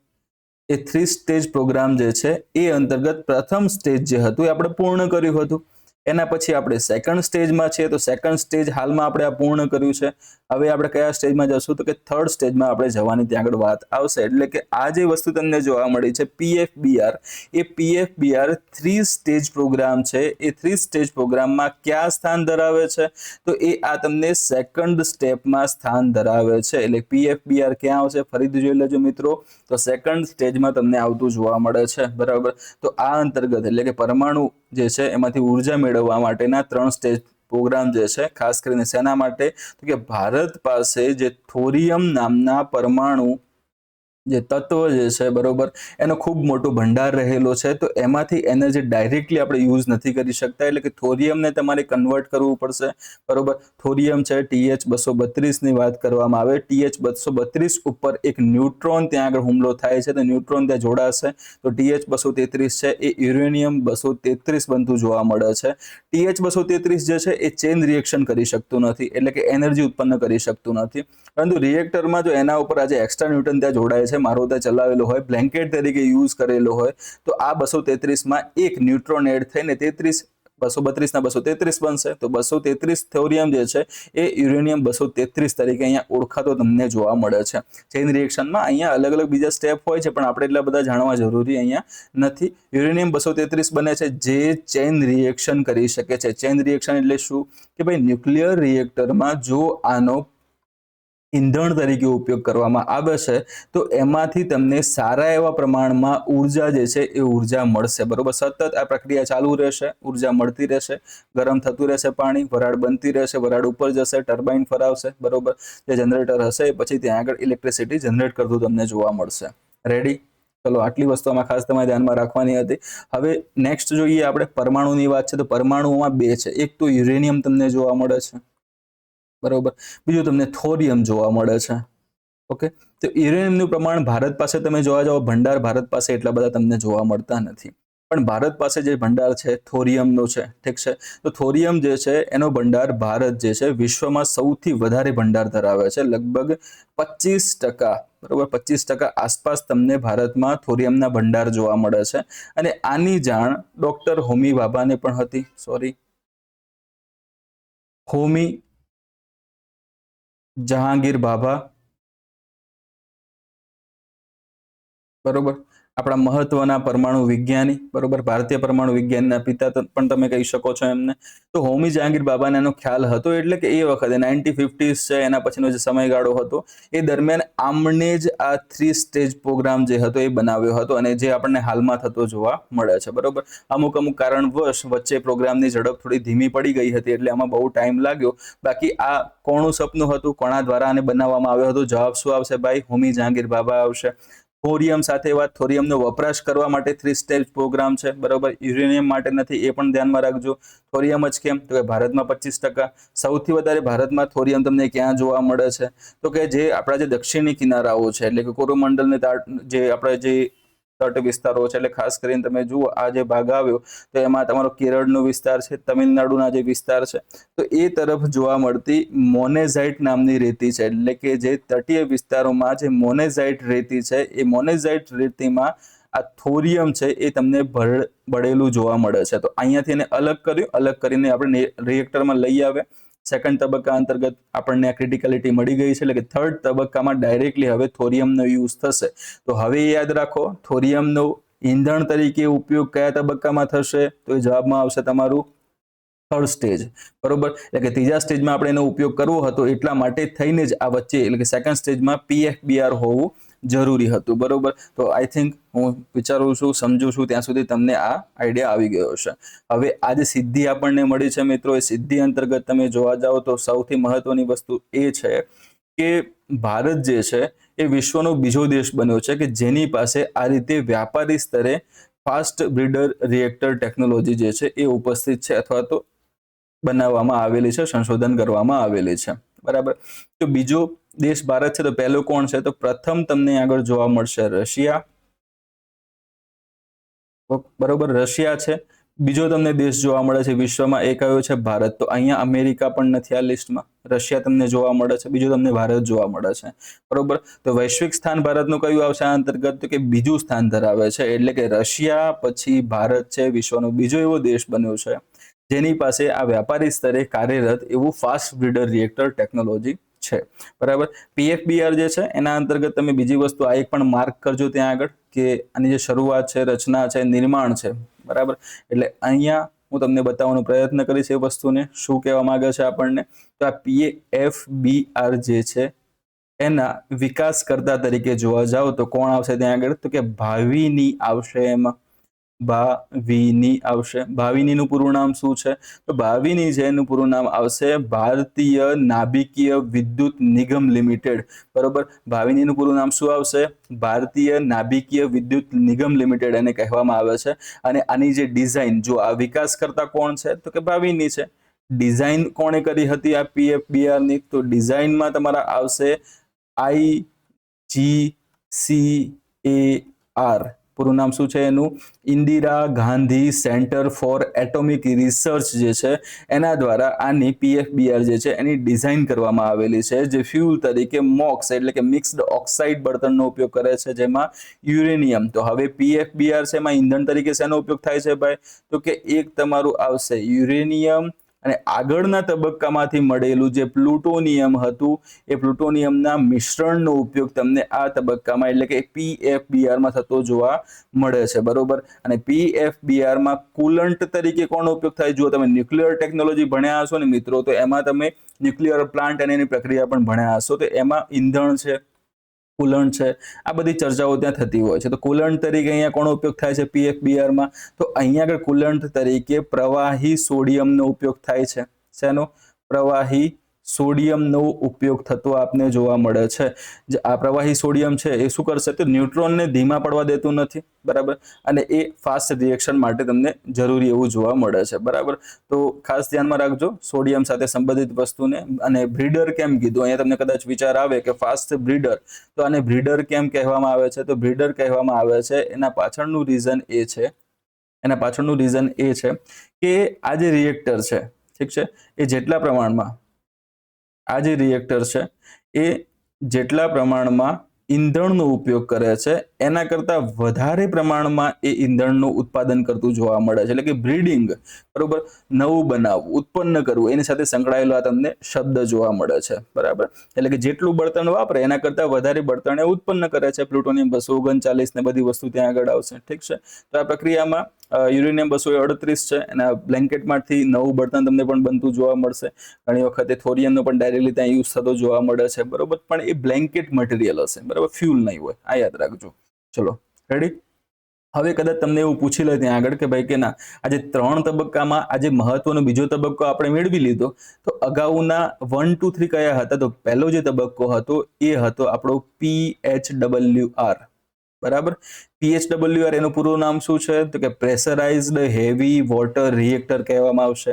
એ 3 સ્ટેજ પ્રોગ્રામ જે છે એ અંતર્ગત પ્રથમ સ્ટેજ જે હતું એ આપણે પૂર્ણ કર્યું હતું. એના પછી આપણે સેકન્ડ સ્ટેજમાં છીએ, તો સેકન્ડ સ્ટેજ હાલમાં આપણે આ પૂર્ણ કર્યું છે. હવે આપણે કયા સ્ટેજમાં જશું, તો કે થર્ડ સ્ટેજમાં આપણે જવાની ત્યાં આગળ વાત આવશે. એટલે કે આ જે વસ્તુ તમને જોવા મળી છે PFBR, એ PFBR 3 સ્ટેજ પ્રોગ્રામ છે. એ 3 સ્ટેજ પ્રોગ્રામમાં ક્યાં સ્થાન ધરાવે છે, તો એ આ તમને સેકન્ડ સ્ટેપમાં સ્થાન ધરાવે છે. એટલે PFBR ક્યાં આવશે, ફરીથી જોઈ લેજો મિત્રો, તો સેકન્ડ સ્ટેજમાં તમને આવતું જોવા મળે છે. બરાબર, તો આ અંતર્ગત એટલે કે પરમાણુ જે છે એમાંથી ઉર્જા મેળવવા માટેના 3 સ્ટેજ પ્રોગ્રામ જે છે, ખાસ કરીને શેના માટે, તો કે ભારત પાસે જે થોરિયમ નામના પરમાણુ જે તત્વ જે છે, બરોબર, એનો ખૂબ મોટો ભંડાર રહેલો છે. તો એમાંથી એનર્જી ડાયરેક્ટલી આપણે યુઝ નથી કરી શકતા, એટલે કે થોરિયમને તમારે કન્વર્ટ કરવું પડશે. બરોબર, થોરિયમ છે TH232 ની વાત કરવામાં આવે, TH232 ઉપર એક ન્યુટ્રોન ત્યાં આગળ હુમલો થાય છે, તો ન્યુટ્રોન ત્યાં જોડાશે, તો TH233 છે એ યુરેનિયમ 233 બનતું જોવા મળે છે. TH233 જે છે એ ચેન રિએક્શન કરી શકતું નથી, એટલે કે એનર્જી ઉત્પન્ન કરી શકતું નથી. પરંતુ રિએક્ટરમાં જો એના ઉપર આજે એક્સ્ટ્રા ન્યુટન ત્યાં જોડાય છે, મારો ત્યાં ચલાવેલો હોય, બ્લેન્કેટ તરીકે યુઝ કરેલો હોય, તો આ 233માં એક ન્યુટ્રોન એડ થઈને 33 232 ના 233 બનશે. તો 233 થોરિયમ જે છે એ યુરેનિયમ 233 તરીકે અહીંયા ઓળખાતો તમને જોવા મળે છે. ચેઇન રિએક્શનમાં અહીંયા અલગ અલગ બીજા સ્ટેપ હોય છે, પણ આપણે એટલા બધા જાણવા જરૂરી અહીંયા નથી. યુરેનિયમ 233 બને છે જે ચેઇન રિએક્શન કરી શકે છે. ચેઇન રિએક્શન એટલે શું, કે ભાઈ ન્યુક્લિયર રિએક્ટરમાં જો આનો ઈંધણ તરીકે ઉપયોગ કરવામાં આવે છે, તો એમાંથી તમને સારા એવા પ્રમાણમાં ઉર્જા જે છે એ ઉર્જા મળશે. બરોબર, સતત આ પ્રક્રિયા ચાલુ રહેશે, ઉર્જા મળતી રહેશે, ગરમ થતું રહેશે પાણી, વરાળ બનતી રહેશે, વરાળ ઉપર જશે, ટર્બાઇન ફરાવશે. બરોબર, જે જનરેટર હશે પછી ત્યાં આગળ ઇલેક્ટ્રિસિટી જનરેટ કરતું તમને જોવા મળશે. રેડી? ચલો, આટલી વસ્તુમાં ખાસ તમારે ધ્યાનમાં રાખવાની હતી. હવે નેક્સ્ટ જોઈએ આપણે પરમાણુની વાત છે, તો પરમાણુઓમાં 2 છે. એક તો યુરેનિયમ તમને જોવા મળે છે, બરોબર, બીજું તમને થોરિયમ જોવા મળે છે. ઓકે, તો યુરેનિયમનું પ્રમાણ ભારત પાસે તમે જોવા જાઓ, ભંડાર ભારત પાસે એટલા બધા તમને જોવા મળતા નથી, પણ ભારત પાસે જે ભંડાર છે થોરિયમનો છે. ઠીક છે, તો થોરિયમ જે છે એનો ભંડાર ભારત જે છે વિશ્વમાં સૌથી વધારે ભંડાર ધરાવે છે, લગભગ 25%, બરોબર, 25% આસપાસ તમને ભારતમાં થોરિયમના ભંડાર જોવા મળે છે. અને આની જાણ ડોક્ટર હોમી ભાભાને પણ હતી. હોમી જહાંગીર ભાભા, બરોબર, આપણા મહત્વના પરમાણુ વિજ્ઞાની, બરોબર, ભારતીય પરમાણુ વિજ્ઞાનના પિતા પણ તમે કહી શકો છો એમને. તો હોમી જહાંગીર ભાભાને એનો ખ્યાલ હતો, એટલે કે એ વખતે 1950s છે, એના પછીનો જે સમયગાળો હતો એ દરમિયાન આમણે જ આ 3 સ્ટેજ પ્રોગ્રામ જે હતો એ બનાવ્યો હતો, અને જે આપણને હાલમાં થતો જોવા મળે છે. બરોબર, અમુક કારણવશ વચ્ચે પ્રોગ્રામની ઝડપ થોડી ધીમી પડી ગઈ હતી, એટલે આમાં બહુ ટાઈમ લાગ્યો. બાકી આ કોનું સપનું હતું, કોના દ્વારા આને બનાવવામાં આવ્યો હતો? જવાબ શું આવશે ભાઈ? હોમી જહાંગીર ભાભા આવશે. થોરિયમ સાથે વાત, થોરિયમનો વપરાશ કરવા માટે 3 સ્ટેજ પ્રોગ્રામ છે, બરોબર, યુરેનિયમ માટે નથી, એ પણ ધ્યાનમાં રાખજો. થોરિયમ જ કેમ, તો કે ભારતમાં 25%. સૌથી વધારે ભારતમાં થોરિયમ તમને ક્યાં જોવા મળે છે, તો કે જે આપણા જે દક્ષિણી કિનારાઓ છે, એટલે કે કોરોમંડલને જે આપણે જે તટ વિસ્તારો છે, એટલે ખાસ કરીને તમે જુઓ આ જે ભાગ આવ્યો, તો એમાં તમારો કેરળનો વિસ્તાર છે, તમિલનાડુના જે વિસ્તાર છે, તો એ તરફ જોવા મળતી મોનેઝાઇટ નામની રેતી છે. એટલે કે જે તટીય વિસ્તારોમાં જે મોનેઝાઇટ રેતી છે, એ મોનેઝાઇટ રેતીમાં આ થોરિયમ છે એ તમને ભળેલું જોવા મળે છે. તો અહીંયાથી એને અલગ કર્યું, અલગ કરીને આપણે રિએક્ટરમાં લઈ આવ્યા. સેકન્ડ તબક્કા અંતર્ગત આપણને આ ક્રિટિકલિટી મળી ગઈ છે, એટલે કે થર્ડ તબક્કામાં ડાયરેક્ટલી હવે થોરિયમનો યુઝ થશે. તો હવે યાદ રાખો, થોરિયમનો ઈંધણ તરીકે ઉપયોગ કયા તબક્કામાં થશે, તો એ જવાબમાં આવશે તમારું થર્ડ સ્ટેજ. બરોબર, એટલે કે ત્રીજા સ્ટેજમાં આપણે એનો ઉપયોગ કરવો હતો, એટલા માટે થઈને જ આ વચ્ચે એટલે કે સેકન્ડ સ્ટેજમાં PFBR હોવું જરૂરી હતું. બરોબર, તો આઈ થિંક હું વિચારું છું, સમજુ છું ત્યાં સુધી તમને આ આઈડિયા આવી ગયો હશે. હવે આ જે સિદ્ધિ આપણને મળી છે મિત્રો, એ સિદ્ધિ અંતર્ગત તમે જોવા જાઓ તો સૌથી મહત્વની વસ્તુ એ છે કે ભારત જે છે એ વિશ્વનો બીજો દેશ બન્યો છે કે જેની પાસે આ રીતે વ્યાપારી સ્તરે ફાસ્ટ બ્રીડર રિએક્ટર ટેકનોલોજી જે છે એ ઉપસ્થિત છે, અથવા તો બનાવવામાં આવેલી છે, સંશોધન કરવામાં આવેલી છે. બરાબર, તો બીજો દેશ ભારત છે, તો પહેલો કોણ છે, તો પ્રથમ તમને આગળ જોવા મળશે રશિયા. બરોબર, રશિયા છે. બીજો તમને દેશ જોવા મળે છે વિશ્વમાં, એ કયો છે? ભારત. તો અહીંયા અમેરિકા પણ નથી આ લિસ્ટમાં, રશિયા તમને જોવા મળે છે, બીજું તમને ભારત જોવા મળે છે. બરોબર, તો વૈશ્વિક સ્થાન ભારતનું કયું આવશે આ અંતર્ગત? તો કે બીજું સ્થાન ધરાવે છે, એટલે કે રશિયા પછી ભારત છે વિશ્વનો બીજો એવો દેશ બન્યો છે જેની પાસે આ વ્યાપારી સ્તરે કાર્યરત એવું ફાસ્ટ બ્રીડર રિએક્ટર ટેકનોલોજી છે, બરાબર. પીએફબીઆર જે છે એના અંતર્ગત તમે બીજી વસ્તુ આ એક પણ માર્ક કરજો ત્યાં આગળ કે આની જે શરૂઆત છે, રચના છે, નિર્માણ છે, બરાબર. એટલે અહીંયા હું તમને બતાવવાનો પ્રયત્ન કરીશ એ વસ્તુને શું કહેવા માંગે છે આપણને. તો આ પીએફબીઆર જે છે એના વિકાસકર્તા તરીકે જોવા જાવ તો કોણ આવશે ત્યાં આગળ, તો કે ભાવિની આવશે. એમાં ભાવિની આવશે. ભાવિનીનું પૂરું નામ શું છે, તો ભાવિની છે એનું પૂરું નામ આવશે ભારતીય નાભિકીય વિદ્યુત નિગમ લિમિટેડ, બરોબર. ભાવિનીનું પૂરું નામ શું આવશે, ભારતીય નાભિકીય વિદ્યુત નિગમ લિમિટેડ એને કહેવામાં આવે છે. અને આની જે ડિઝાઇન, જો આ વિકાસકર્તા કોણ છે, તો કે ભાવિની છે. ડિઝાઇન કોણે કરી હતી આ પીએફબીઆર ની, તો ડિઝાઇનમાં તમારા આવશે IGCAR. પૂરું નામ શું છે એનું, Indira Gandhi centre for atomic research જે છે એના દ્વારા આની પીએફબીઆર જે છે એની ડિઝાઇન કરવામાં આવેલી છે, જે ફ્યુલ તરીકે મોક્સ એટલે કે મિક્સ્ડ ઓક્સાઇડ બળતણનો ઉપયોગ કરે છે, જેમાં યુરેનિયમ. તો હવે પીએફબીઆર છે એમાં ઈંધણ તરીકે શેનો ઉપયોગ થાય છે ભાઈ, તો કે એક તમારું આવશે યુરેનિયમ અને આગળના તબક્કામાંથી મળેલું જે પ્લુટોનિયમ હતું એ પ્લુટોનિયમના મિશ્રણનો ઉપયોગ તમને આ તબક્કામાં એટલે કે પીએફબીઆરમાં થતો જોવા મળે છે, બરોબર. અને પીએફબીઆરમાં કુલન્ટ તરીકે કોનો ઉપયોગ થાય, જો તમે ન્યુક્લિયર ટેકનોલોજી ભણ્યા હશો ને મિત્રો, તો એમાં તમે ન્યુક્લિયર પ્લાન્ટ અને એની પ્રક્રિયા પણ ભણ્યા હશો, તો એમાં ઈંધણ છે, કુલન્ટ છે, આ બધી ચર્ચાઓ ત્યાં થતી હોય છે. તો કુલન્ટ તરીકે અહીંયા કોનો ઉપયોગ થાય છે પીએફબીઆરમાં, તો અહીંયા આગળ કુલન્ટ તરીકે પ્રવાહી સોડિયમનો ઉપયોગ થાય છે. શેનો, પ્રવાહી સોડિયમનો ઉપયોગ થતો આપને જોવા મળે છે. જે આ પ્રવાહી સોડિયમ છે એ શું કરશે, તો ન્યુટ્રોનને ધીમા પડવા દેતું નથી, બરાબર. અને એ ફાસ્ટ રિએક્શન માટે તમને જરૂરી એવું જોવા મળે છે, બરાબર. તો ખાસ ધ્યાનમાં રાખજો સોડિયમ સાથે સંબંધિત વસ્તુને. અને બ્રીડર કેમ કીધું, અહીંયા તમને કદાચ વિચાર આવે કે ફાસ્ટ બ્રીડર, તો આને બ્રીડર કેમ કહેવામાં આવે છે, તો બ્રીડર કહેવામાં આવે છે એના પાછળનું રીઝન એ છે કે આ જે રિએક્ટર છે, ઠીક છે, એ જેટલા પ્રમાણમાં આ જે રિએક્ટર છે એ જેટલા પ્રમાણમાં ઈંધણનો ઉપયોગ કરે છે એના કરતાં વધારે પ્રમાણમાં એ ઈંધણનું ઉત્પાદન કરતું જોવા મળે છે. એટલે કે બ્રીડિંગ, બરોબર, નવું બનાવવું, ઉત્પન્ન કરવું, એની સાથે સંકળાયેલો આ તમને શબ્દ જોવા મળે છે, બરાબર. એટલે કે જેટલું બળતણ વાપરે એના કરતાં વધારે બળતણ એ ઉત્પન્ન કરે છે. પ્લુટોનિયમ 239 ને બધી વસ્તુ ત્યાં આગળ આવશે, ઠીક છે. તો આ પ્રક્રિયામાં યુરેનિયમ 238 છે એના બ્લેન્કેટમાંથી નવું બળતણ તમને પણ બનતું જોવા મળશે. ઘણી વખતે થોરિયમનો પણ ડાયરેક્ટલી ત્યાં યુઝ થતો જોવા મળે છે, બરોબર. પણ એ બ્લેન્કેટ મટીરિયલ હશે, બરાબર, ફ્યુલ નહીં હોય, આ યાદ રાખજો. ચલો રેડી. હવે કદાચ તમને એવું પૂછી લે ત્યાં આગળ કે ભાઈ કે ના, આજે 3 તબક્કામાં આજે મહત્વનો બીજો તબક્કો આપણે મેળવી લીધો, તો અગાઉના 1, 2, 3 કયા હતા, તો પહેલો જે તબક્કો હતો એ હતો આપણો PHWR, બરાબર. PHWR એનું પૂરું નામ શું છે, તો કે પ્રેશરાઇઝ્ડ હેવી વોટર રિએક્ટર કહેવામાં આવશે.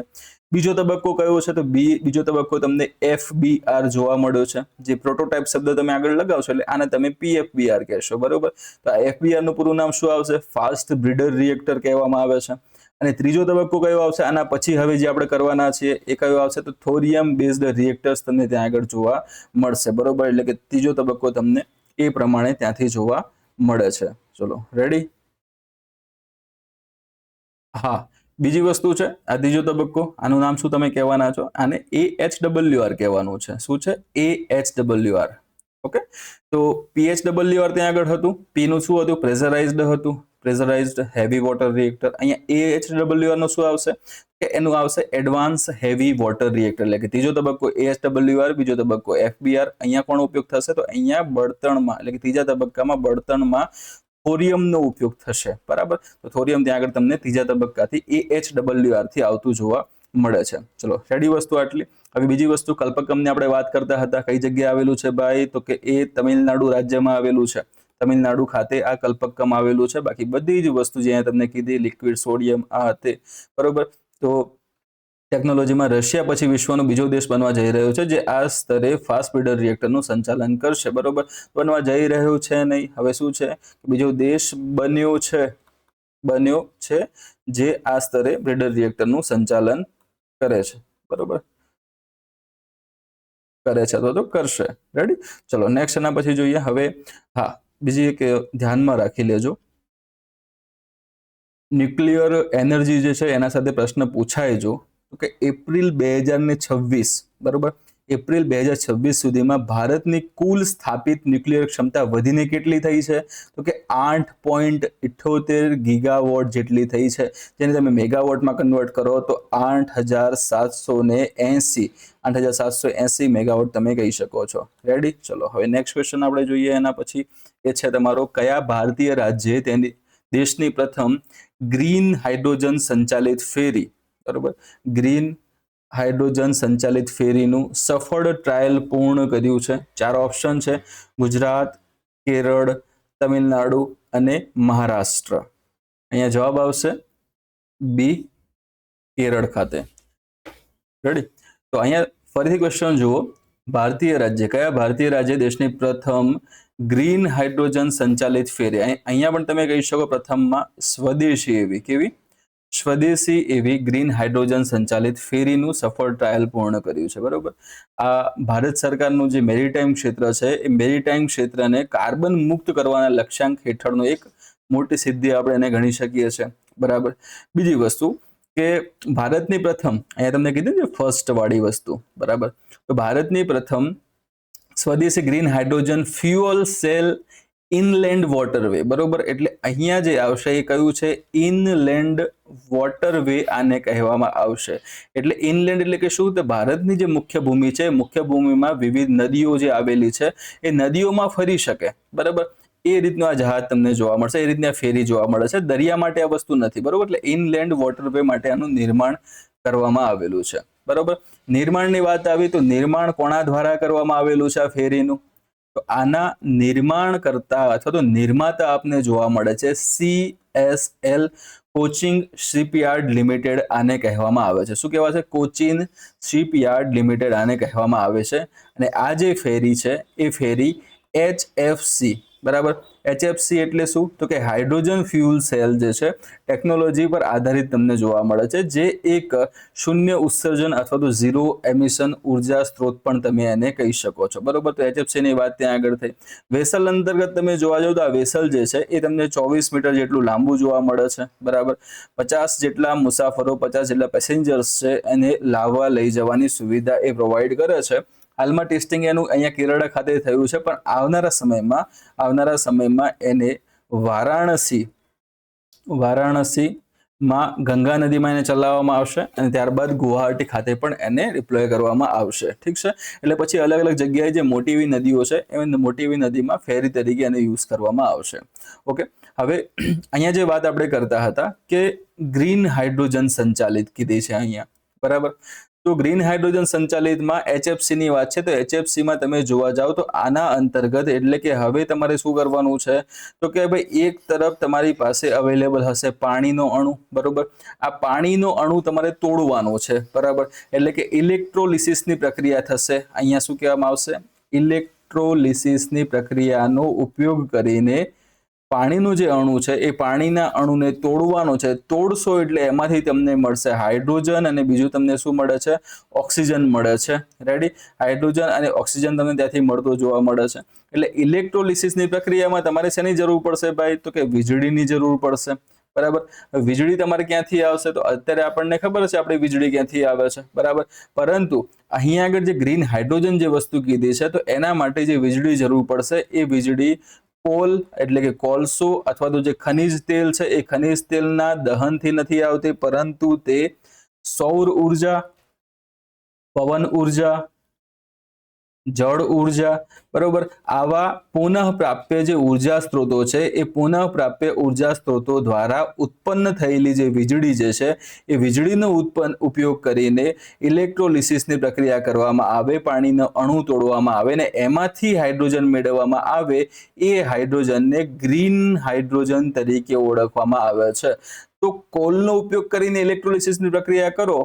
બીજો તબક્કો કયો છે, તો બીજો તબક્કો તમને FBR જોવા મળ્યો છે. જે પ્રોટોટાઇપ શબ્દ તમે આગળ લગાવશો એટલે આને તમે PFBR કહેશો, બરોબર. તો આ FBR નું પૂરું નામ શું આવશે, ફાસ્ટ બ્રીડર રિએક્ટર કહેવામાં આવે છે. અને ત્રીજો તબક્કો કયો આવશે, આના પછી હવે જે આપણે કરવાના છીએ એ કયો આવશે, તો થોરિયમ બેઝડ રિએક્ટર્સ તમને ત્યાં આગળ જોવા મળશે, બરોબર. એટલે કે ત્રીજો તબક્કો તમને એ પ્રમાણે ત્યાંથી જોવા મળે છે. ચલો રેડી. હા, બીજી વસ્તુ છે આ ત્રીજો તબક્કો, આનું નામ શું તમે કહેવાના છો, આને AHWR કહેવાનું છે. શું છે, AHWR. ઓકે. તો PHWR ત્યાં આગળ હતું, P નું શું હતું, પ્રેશરાઇઝ્ડ હતું, પ્રેશરાઇઝ્ડ હેવી વોટર રિએક્ટર. અહીંયા AHWR નું શું આવશે, કે એનું આવશે એડવાન્સ હેવી વોટર રિએક્ટર. એટલે કે ત્રીજો તબક્કો AHWR, બીજો તબક્કો FBR. અહીંયા કોનો ઉપયોગ થશે, તો અહીંયા બળતણમાં એટલે કે ત્રીજા તબક્કામાં બળતણમાં થોરિયમનો ઉપયોગ થશે, બરાબર. તો થોરિયમ ત્યાં આગળ તમને ત્રીજા તબક્કાથી AHWR થી આવતું જોવા મળે છે. ચલો રેડી, વસ્તુ આટલી. હવે બીજી વસ્તુ, કલ્પકમની આપણે વાત કરતા હતા, કઈ જગ્યાએ આવેલું છે ભાઈ, તો કે એ તમિલનાડુ રાજ્યમાં આવેલું છે. તમિલનાડુ ખાતે આ કલ્પકમ આવેલું છે. બાકી બધી જ વસ્તુ જે તમને કીધી, લિક્વિડ સોડિયમ આ તે, બરોબર. તો ટેકનોલોજીમાં રશિયા પછી વિશ્વનો બીજો દેશ બનવા જઈ રહ્યો છે જે આ સ્તરે ફાસ્ટ બ્રીડર રિએક્ટરનું સંચાલન કરશે, બરોબર. બનવા જઈ રહ્યું છે નહીં, હવે શું છે, બીજો દેશ બન્યો છે જે આ સ્તરે બ્રીડર રિએક્ટરનું સંચાલન કરે છે, બરોબર, કરે છે તો કરશે. રેડી. ચલો નેક્સ્ટ એના પછી જોઈએ. હવે હા, બીજી એક ધ્યાનમાં રાખી લેજો, ન્યુક્લિયર એનર્જી જે છે એના સાથે પ્રશ્ન પૂછાય જો તો કે એપ્રિલ 2026, બરોબર, એપ્રિલ 2026 સુધીમાં ભારતની કુલ સ્થાપિત ન્યુક્લિયર ક્ષમતા વધીને કેટલી થઈ છે તો કે 8.78 ગીગાવોટ જેટલી થઈ છે, જેને તમે મેગાવોટમાં કન્વર્ટ કરો તો 8780 મેગાવોટ તમે કહી શકો છો. રેડી? ચલો હવે નેક્સ્ટ ક્વેશ્ચન આપણે જોઈએ. એના પછી એ છે તમારો, કયા ભારતીય રાજ્યે તેની દેશની પ્રથમ ગ્રીન હાઇડ્રોજન સંચાલિત ફેરી, બરોબર, ગ્રીન હાઇડ્રોજન સંચાલિત ફેરીનું સફળ ટ્રાયલ પૂર્ણ કર્યું છે? 4 ઓપ્શન છે: ગુજરાત, કેરળ, તમિલનાડુ અને મહારાષ્ટ્ર. અહીંયા જવાબ આવશે બી, કેરળ ખાતે. રેડી? તો અહીંયા ફરીથી ક્વેશ્ચન જુઓ, ભારતીય રાજ્ય, કયા ભારતીય રાજ્ય દેશની પ્રથમ ગ્રીન હાઇડ્રોજન સંચાલિત ફેરી, અહીંયા પણ તમે કહી શકો પ્રથમમાં સ્વદેશી એવી, કેવી? સ્વદેશી એવી ગ્રીન હાઇડ્રોજન સંચાલિત ફેરીનું સફળ ટ્રાયલ પૂર્ણ કર્યું છે, બરોબર. આ ભારત સરકારનું જે મેરીટાઈમ ક્ષેત્ર છે એ મેરીટાઈમ ક્ષેત્રને કાર્બન મુક્ત કરવાના લક્ષ્યાંક હેઠળનો એક મોટી સિદ્ધિ આપણે એને ગણી શકીએ છીએ, બરાબર. બીજી વસ્તુ કે ભારતની પ્રથમ, અહીંયા તમને કીધું ને ફર્સ્ટ વાળી વસ્તુ, બરાબર, તો ભારતની પ્રથમ સ્વદેશી green hydrogen fuel cell inland waterway, બરોબર, એટલે અહીંયા જે આવશે એ કયું છે? ઇનલેન્ડ વોટરવે આને કહેવામાં આવશે. એટલે ઇનલેન્ડ એટલે કે શું? તો ભારતની જે મુખ્ય ભૂમિ છે, મુખ્ય ભૂમિમાં વિવિધ નદીઓ જે આવેલી છે એ નદીઓમાં ફરી શકે, બરાબર, એ રીતનું આ જહાજ તમને જોવા મળશે, એ રીતની આ ફેરી જોવા મળે છે. દરિયા માટે આ વસ્તુ નથી, બરોબર, એટલે ઇનલેન્ડ વોટરવે માટે આનું નિર્માણ કરવામાં આવેલું છે, બરોબર. નિર્માણની વાત આવી તો નિર્માણ કોના દ્વારા કરવામાં આવેલું છે આ ફેરીનું? તો આના નિર્માણ કરતા અથવા તો નિર્માતા આપને જોવા મળે છે CSL, કોચિન શિપયાર્ડ લિમિટેડ આને કહેવામાં આવે છે. શું કહેવાય છે? કોચિન શિપયાર્ડ લિમિટેડ આને કહેવામાં આવે છે. અને આ જે ફેરી છે એ ફેરી HFC, બરાબર, HFC એટલે શું? તો કે હાઇડ્રોજન ફ્યુઅલ સેલ જે છે ટેકનોલોજી પર આધારિત તમને જોવા મળે છે, જે એક શૂન્ય ઉત્સર્જન અથવા તો ઝીરો એમિશન ઉર્જા સ્ત્રોત પણ તમે એને કહી શકો છો, બરોબર. તો HFC ની વાત ત્યાં આગળ થઈ. વેસલ અંતર્ગત તમે જોવા જાવ તો આ વેસલ જે છે એ તમને 24 મીટર જેટલું લાંબુ જોવા મળે છે, બરાબર. 50 જેટલા મુસાફરો, 50 જેટલા પેસેન્જર્સ છે એને લાવવા લઈ જવાની સુવિધા એ પ્રોવાઈડ કરે છે. હાલમાં ટેસ્ટિંગ એનું અહીંયા કેરળ ખાતે થયું છે, પણ આવનારા સમયમાં એને વારાણસીમાં ગંગા નદીમાં એને ચલાવવામાં આવશે અને ત્યારબાદ ગુવાહાટી ખાતે પણ એને ડિપ્લોય કરવામાં આવશે, ઠીક છે. એટલે પછી અલગ અલગ જગ્યાએ જે મોટી એવી નદીઓ છે એ મોટી એવી નદીમાં ફેરી તરીકે એને યુઝ કરવામાં આવશે. ઓકે, હવે અહીંયા જે વાત આપણે કરતા હતા કે ગ્રીન હાઇડ્રોજન સંચાલિત કીધી છે અહીંયા, બરાબર. તો ગ્રીન હાઇડ્રોજન સંચાલિતમાં HFC ની વાત છે. તો HFC માં તમે જોવા જાવ તો આના અંતર્ગત એટલે કે હવે તમારે શું કરવાનું છે તો કે ભાઈ એક તરફ તમારી પાસે અવેલેબલ હશે પાણીનો અણુ, બરોબર. આ પાણીનો અણુ તમારે તોડવાનો છે, બરાબર, એટલે કે ઇલેક્ટ્રોલિસિસની પ્રક્રિયા થશે. અહીંયા શું કહેવામાં આવશે? ઇલેક્ટ્રોલિસિસની પ્રક્રિયાનો ઉપયોગ કરીને પાણીનો જે અણુ છે એ પાણીના અણુને તોડવાનો છે. તોડશો એટલે એમાંથી તમને મળશે હાઇડ્રોજન અને બીજું તમને શું મળે છે? ઓક્સિજન મળે છે. રેડી? હાઇડ્રોજન અને ઓક્સિજન તમને ત્યાંથી મળતો જોવા મળે છે. એટલે ઇલેક્ટ્રોલિસિસની પ્રક્રિયામાં તમારે શેની જરૂર પડશે ભાઈ? તો કે વીજળીની જરૂર પડશે, બરાબર. વીજળી તમારે ક્યાંથી આવશે? તો અત્યારે આપણને ખબર છે આપણે વીજળી ક્યાંથી આવે છે, બરાબર. પરંતુ અહીંયા આગળ જે ગ્રીન હાઇડ્રોજન જે વસ્તુ કીધી છે તો એના માટે જે વીજળી જરૂર પડશે એ વીજળી કોલ એટલે કે કોલસો અથવા તો જે ખનિજ તેલ છે એ ખનિજ તેલના દહનથી નથી આવતી, પરંતુ તે સૌર ઉર્જા, પવન ઉર્જા, જળ ઉર્જા, બરોબર, આવા પુનઃપ્રાપ્ય જે ઉર્જા સ્ત્રોતો છે એ પુનઃપ્રાપ્ય ઉર્જા સ્ત્રોતો દ્વારા ઉત્પન્ન થયેલી જે વીજળી જે છે એ વીજળીનો ઉપયોગ કરીને ઇલેક્ટ્રોલિસિસની પ્રક્રિયા કરવામાં આવે, પાણીનો અણુ તોડવામાં આવે ને એમાંથી હાઇડ્રોજન મેળવવામાં આવે. એ હાઇડ્રોજનને ગ્રીન હાઇડ્રોજન તરીકે ઓળખવામાં આવે છે. તો કોલનો ઉપયોગ કરીને ઇલેક્ટ્રોલિસિસની પ્રક્રિયા કરો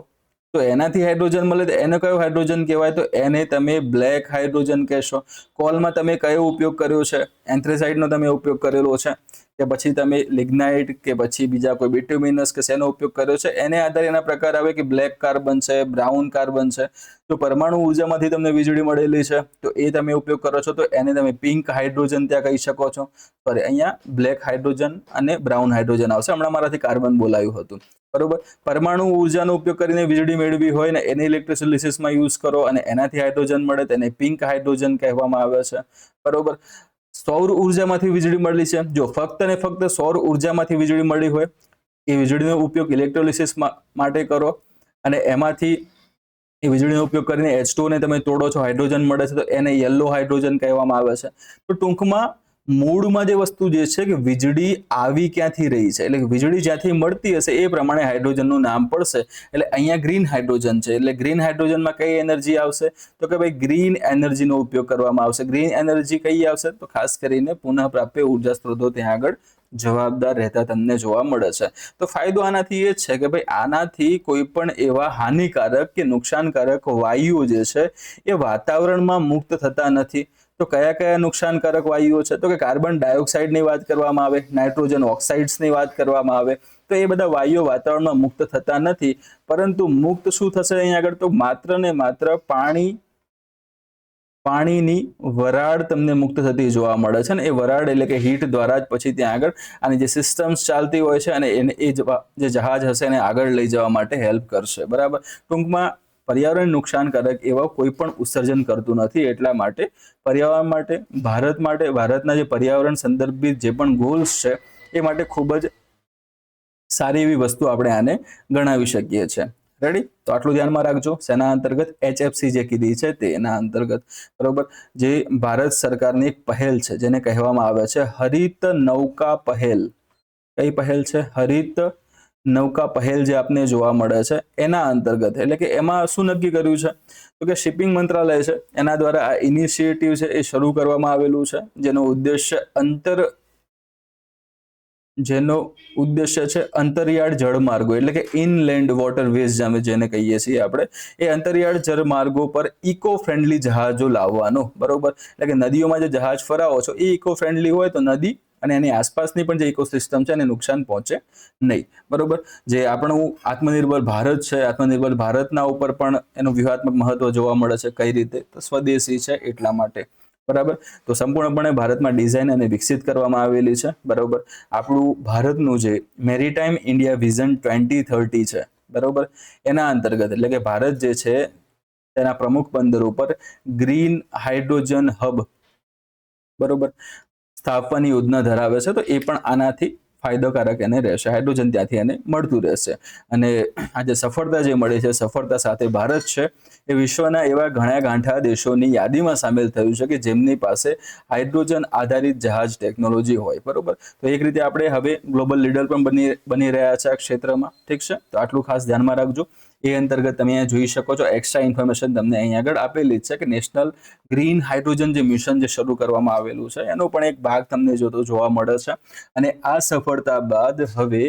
તો એનાથી હાઇડ્રોજન મળે તો એને કયો હાઇડ્રોજન કહેવાય? તો એને તમે બ્લેક હાઇડ્રોજન કહેશો. કોલમાં તમે કયો ઉપયોગ કર્યો છે? એન્થ્રેસાઇટનો તમે ઉપયોગ કરેલો છે. કે પછી તમે લિગ્નાઇટ કે પછી બીજા કોઈ બિટ્યુમિનસ કે શેનો ઉપયોગ કર્યો છે, એને આધારે એના પ્રકાર આવે કે બ્લેક કાર્બન છે, બ્રાઉન કાર્બન છે. તો પરમાણુ ઉર્જામાંથી તમને વીજળી મળેલી છે તો એ તમે ઉપયોગ કરો છો તો એને તમે પિંક હાઇડ્રોજન ત્યાં કહી શકો છો. સોરી, અહીંયા બ્લેક હાઇડ્રોજન અને બ્રાઉન હાઇડ્રોજન આવશે. હમણાં મારાથી કાર્બન બોલાયું હતું, બરોબર. પરમાણુ ઉર્જાનો ઉપયોગ કરીને વીજળી મેળવી હોય ને એને ઇલેક્ટ્રોલિસિસમાં યુઝ કરો અને એનાથી હાઇડ્રોજન મળે તેને પિંક હાઇડ્રોજન કહેવામાં આવે છે, બરોબર. સૌર ઉર્જામાંથી વીજળી મળી છે. જો ફક્ત ને ફક્ત સૌર ઉર્જામાંથી વીજળી મળી હોય એ વીજળીનો ઉપયોગ ઇલેક્ટ્રોલિસિસ માટે કરો અને એમાંથી એ વીજળીનો ઉપયોગ કરીને H2 ને તમે તોડો છો, હાઇડ્રોજન મળે છે તો એને યલો હાઇડ્રોજન કહેવામાં આવે છે. તો ટૂંકમાં મૂળમાં જે વસ્તુ જે છે કે વીજળી આવી ક્યાંથી રહી છે, એટલે વીજળી જ્યાંથી મળતી હશે એ પ્રમાણે હાઇડ્રોજનનું નામ પડશે. એટલે અહીંયા ગ્રીન હાઇડ્રોજન છે, એટલે ગ્રીન હાઇડ્રોજનમાં કઈ એનર્જી આવશે તો કે ભાઈ ગ્રીન એનર્જીનો ઉપયોગ કરવામાં આવશે. ગ્રીન એનર્જી કઈ આવશે તો ખાસ કરીને પુનઃપ્રાપ્ય ઉર્જા સ્ત્રોતો ત્યાં આગળ જવાબદાર રહેતા તમને જોવા મળે છે. તો ફાયદો આનાથી એ છે કે ભાઈ આનાથી કોઈ પણ એવા હાનિકારક કે નુકસાનકારક વાયુઓ જે છે એ વાતાવરણમાં મુક્ત થતા નથી. તો કયા કયા નુકસાનકારક વાયુઓ છે તો કે કાર્બન ડાયોક્સાઇડની વાત કરવામાં આવે, નાઇટ્રોજન ઓક્સાઇડ્સની વાત કરવામાં આવે તો એ બધા વાયુઓ વાતાવરણમાં મુક્ત થતા નથી. પરંતુ મુક્ત શું થશે અહીંયા આગળ તો માત્ર ને માત્ર પાણીની વરાળ તમને મુક્ત થતી જોવા મળે છે ને એ વરાળ એટલે કે હીટ દ્વારા જ પછી ત્યાં આગળ આની જે સિસ્ટમ્સ ચાલતી હોય છે અને એને એ જે જહાજ હશે એને આગળ લઈ જવા માટે હેલ્પ કરશે, બરાબર. ટૂંકમાં પર્યાવરણ નુકસાનકારક એવા કોઈ પણ ઉત્સર્જન કરતું નથી. એટલા માટે પર્યાવરણ માટે ભારતના જે પર્યાવરણ સંદર્ભિત જે પણ ગોલ્સ છે એ માટે ખૂબ જ સારી એવી વસ્તુ આપણે આને ગણાવી શકીએ છીએ. રેડી? તો આટલું ધ્યાનમાં રાખજો. શેના અંતર્ગત? HFC જે કીધી છે તેના અંતર્ગત, બરોબર. જે ભારત સરકારની એક પહેલ છે જેને કહેવામાં આવે છે હરિત નૌકા પહેલ. કઈ પહેલ છે? હરિત નૌકા પહેલ જે આપને જોવા મળે છે એના અંતર્ગત, એટલે કે એમાં શું નક્કી કર્યું છે તો કે શિપિંગ મંત્રાલય છે એના દ્વારા આ ઇનિશિયેટિવ છે એ શરૂ કરવામાં આવેલું છે જેનો ઉદ્દેશ્ય છે અંતરિયાળ જળમાર્ગો એટલે કે ઇનલેન્ડ વોટરવેઝ જેને કહીએ છીએ આપણે, એ અંતરિયાળ જળમાર્ગો પર ઇકો ફ્રેન્ડલી જહાજો લાવવાનો, બરોબર. એટલે કે નદીઓમાં જે જહાજ ફરાવો છો એ ઇકો ફ્રેન્ડલી હોય તો નદી અને એની આસપાસની પણ જે ઇકોસિસ્ટમ છે એને નુકસાન પહોંચે નહીં, બરોબર. જે આપણું આત્મનિર્ભર ભારત છે, આત્મનિર્ભર ભારતના ઉપર પણ એનું વ્યૂહાત્મક મહત્વ જોવા મળે છે. કઈ રીતે? તો સ્વદેશી છે એટલા માટે, બરાબર. તો સંપૂર્ણપણે ભારતમાં ડિઝાઇન અને વિકસિત કરવામાં આવેલી છે, બરોબર. આપણું ભારતનું જે મેરીટાઈમ ઇન્ડિયા વિઝન 2030 છે, બરોબર, એના અંતર્ગત એટલે કે ભારત જે છે તેના પ્રમુખ બંદર ઉપર ગ્રીન હાઇડ્રોજન હબ, બરોબર, સ્થાપવાની યોજના ધરાવે છે. તો એ પણ આનાથી ફાયદાકારક એને રહેશે, હાઇડ્રોજન ત્યાંથી એને મળતું રહેશે. અને આ જે સફળતા જે મળી છે, સફળતા સાથે ભારત છે એ વિશ્વના એવા ઘણા ગાંઠા દેશોની યાદીમાં સામેલ થયું છે કે જેમની પાસે હાઇડ્રોજન આધારિત જહાજ ટેકનોલોજી હોય, બરોબર. તો એક રીતે આપણે હવે ગ્લોબલ લીડર પણ બની રહ્યા છે આ ક્ષેત્રમાં, ઠીક છે. તો આટલું ખાસ ધ્યાનમાં રાખજો. એ અંતર્ગત તમે અહીંયા જોઈ શકો છો એક્સ્ટ્રા ઇન્ફોર્મેશન તમને અહીંયા આગળ આપેલી જ છે કે નેશનલ ગ્રીન હાઇડ્રોજન જે મિશન જે શરૂ કરવામાં આવેલું છે એનો પણ એક ભાગ તમને જોવા મળે છે. અને આ સફળતા બાદ હવે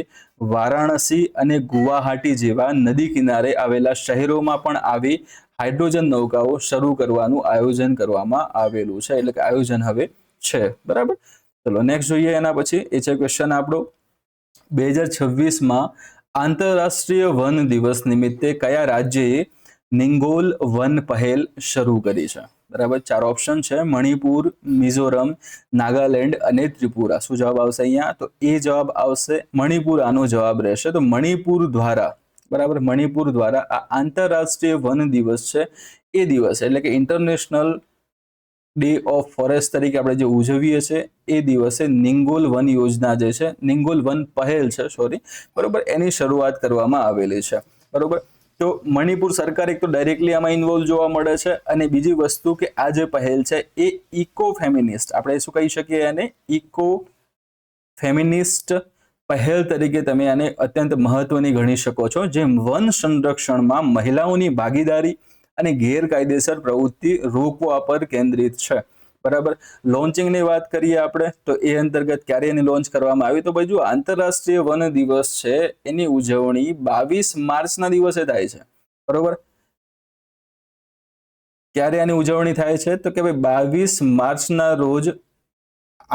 વારાણસી અને ગુવાહાટી જેવા નદી કિનારે આવેલા શહેરોમાં પણ આવી હાઇડ્રોજન નૌકાઓ શરૂ કરવાનું આયોજન કરવામાં આવેલું છે, એટલે કે આયોજન હવે છે, બરાબર. ચલો નેક્સ્ટ જોઈએ. એના પછી એ છે ક્વેશ્ચન આપણો 2026માં આંતરરાષ્ટ્રીય વન દિવસ નિમિત્તે કયા રાજ્યએ નિંગોલ વન પહેલ શરૂ કરી છે? બરાબર. 4 ઓપ્શન છે: મણિપુર, મિઝોરમ, નાગાલેન્ડ અને ત્રિપુરા. શું જવાબ આવશે અહીંયા? તો એ જવાબ આવશે મણિપુર. આનો જવાબ રહેશે. તો મણિપુર દ્વારા, બરાબર, મણિપુર દ્વારા આ આંતરરાષ્ટ્રીય વન દિવસ છે એ દિવસ એટલે કે ઇન્ટરનેશનલ ડે ઓફ ફોરેસ્ટ તરીકે આપણે જે ઉજવીએ છીએ એ દિવસે નિંગોલ વન યોજના જે છે, નિંગોલ વન પહેલ છે, સોરી, બરોબર, એની શરૂઆત કરવામાં આવેલી છે, બરોબર. તો મણિપુર સરકાર એક તો ડાયરેક્ટલી આમાં ઇન્વોલ્વ જોવા મળે છે અને બીજી વસ્તુ કે આ જે પહેલ છે એ ઇકો ફેમિનિસ્ટ, આપણે શું કહી શકીએ એને? ઇકો ફેમિનિસ્ટ પહેલ તરીકે તમે આને અત્યંત મહત્વની ગણી શકો છો, જે વન સંરક્ષણમાં મહિલાઓની ભાગીદારી અને ગેરકાયદેસર પ્રવૃત્તિ રોકવા પર કેન્દ્રિત છે, બરાબર. લોન્ચિંગની વાત કરીએ આપણે તો એ અંતર્ગત ક્યારે એની લોન્ચ કરવામાં આવી? તો ભાઈ જો આંતરરાષ્ટ્રીય વન દિવસ છે એની ઉજવણી 22 માર્ચના દિવસે થાય છે, બરોબર. ક્યારે આની ઉજવણી થાય છે? તો કે ભાઈ 22 માર્ચના રોજ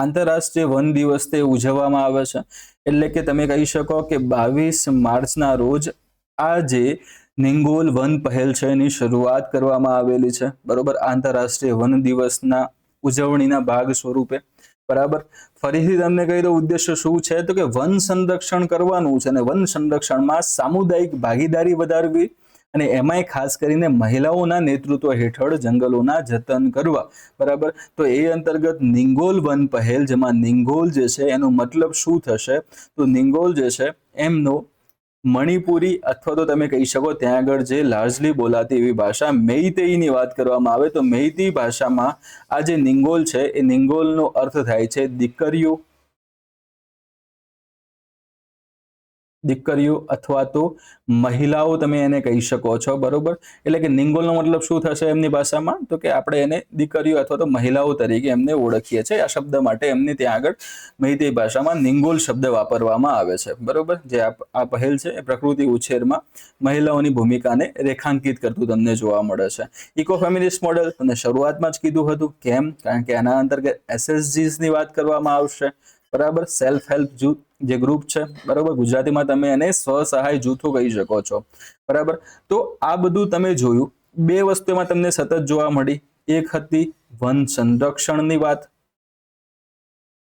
આંતરરાષ્ટ્રીય વન દિવસ તે ઉજવવામાં આવે છે. એટલે કે તમે કહી શકો કે 22 માર્ચના રોજ આ જે નિંગોલ વન પહેલ છે એની શરૂઆત કરવામાં આવેલી છે. બરોબર, આંતરરાષ્ટ્રીય વન દિવસના ઉજવણીના ભાગ સ્વરૂપે. બરાબર, ફરીથી તમને કહી દઉં ઉદ્દેશ્ય શું છે, તો કે વન સંરક્ષણ કરવાનું છે અને વન સંરક્ષણમાં સામુદાયિક ભાગીદારી વધારવી અને એમાંય ખાસ કરીને મહિલાઓના નેતૃત્વ હેઠળ જંગલોના જતન કરવા. બરાબર, તો એ અંતર્ગત નિંગોલ વન પહેલ, જેમાં નિંગોલ જે છે એનો મતલબ શું થશે, તો નિંગોલ જે છે એમનો મણિપુરી અથવા તો તમે કહી શકો ત્યાં આગળ જે લાર્જલી બોલાતી એવી ભાષા મેઈતેઈની વાત કરવામાં આવે તો મેઈતેઈ ભાષામાં આ જે નિંગોલ છે એ નિંગોલનો અર્થ થાય છે દીકરીઓ, દીકરીઓ અથવા તો મહિલાઓ તમે એને કહી શકો છો. બરોબર, એટલે કે નિંગોલનો મતલબ શું થશે એમની ભાષામાં, તો કે આપણે એને દીકરીઓ અથવા તો મહિલાઓ તરીકે એમને ઓળખીએ છીએ. આ શબ્દ માટે એમને ત્યાં આગળ મેઈતેઈ ભાષામાં નિંગોલ શબ્દ વાપરવામાં આવે છે. બરોબર, જે આ પહેલ છે એ પ્રકૃતિ ઉછેરમાં મહિલાઓની ભૂમિકાને રેખાંકિત કરતું તમને જોવા મળે છે. ઇકો ફેમિનિસ્ટ મોડેલ તમને શરૂઆતમાં જ કીધું હતું. કેમ? કારણ કે આના અંતર્ગત SSGsની વાત કરવામાં આવશે. બરાબર, સેલ્ફ હેલ્પ જૂથ જે ગ્રુપ છે, બરાબર, ગુજરાતીમાં તમે એને સ્વસહાય જૂથો કહી શકો છો. બરાબર, તો આ બધું તમે જોયું. બે વસ્તુમાં તમને સતત જોવા મળી. એક હતી વન સંરક્ષણની વાત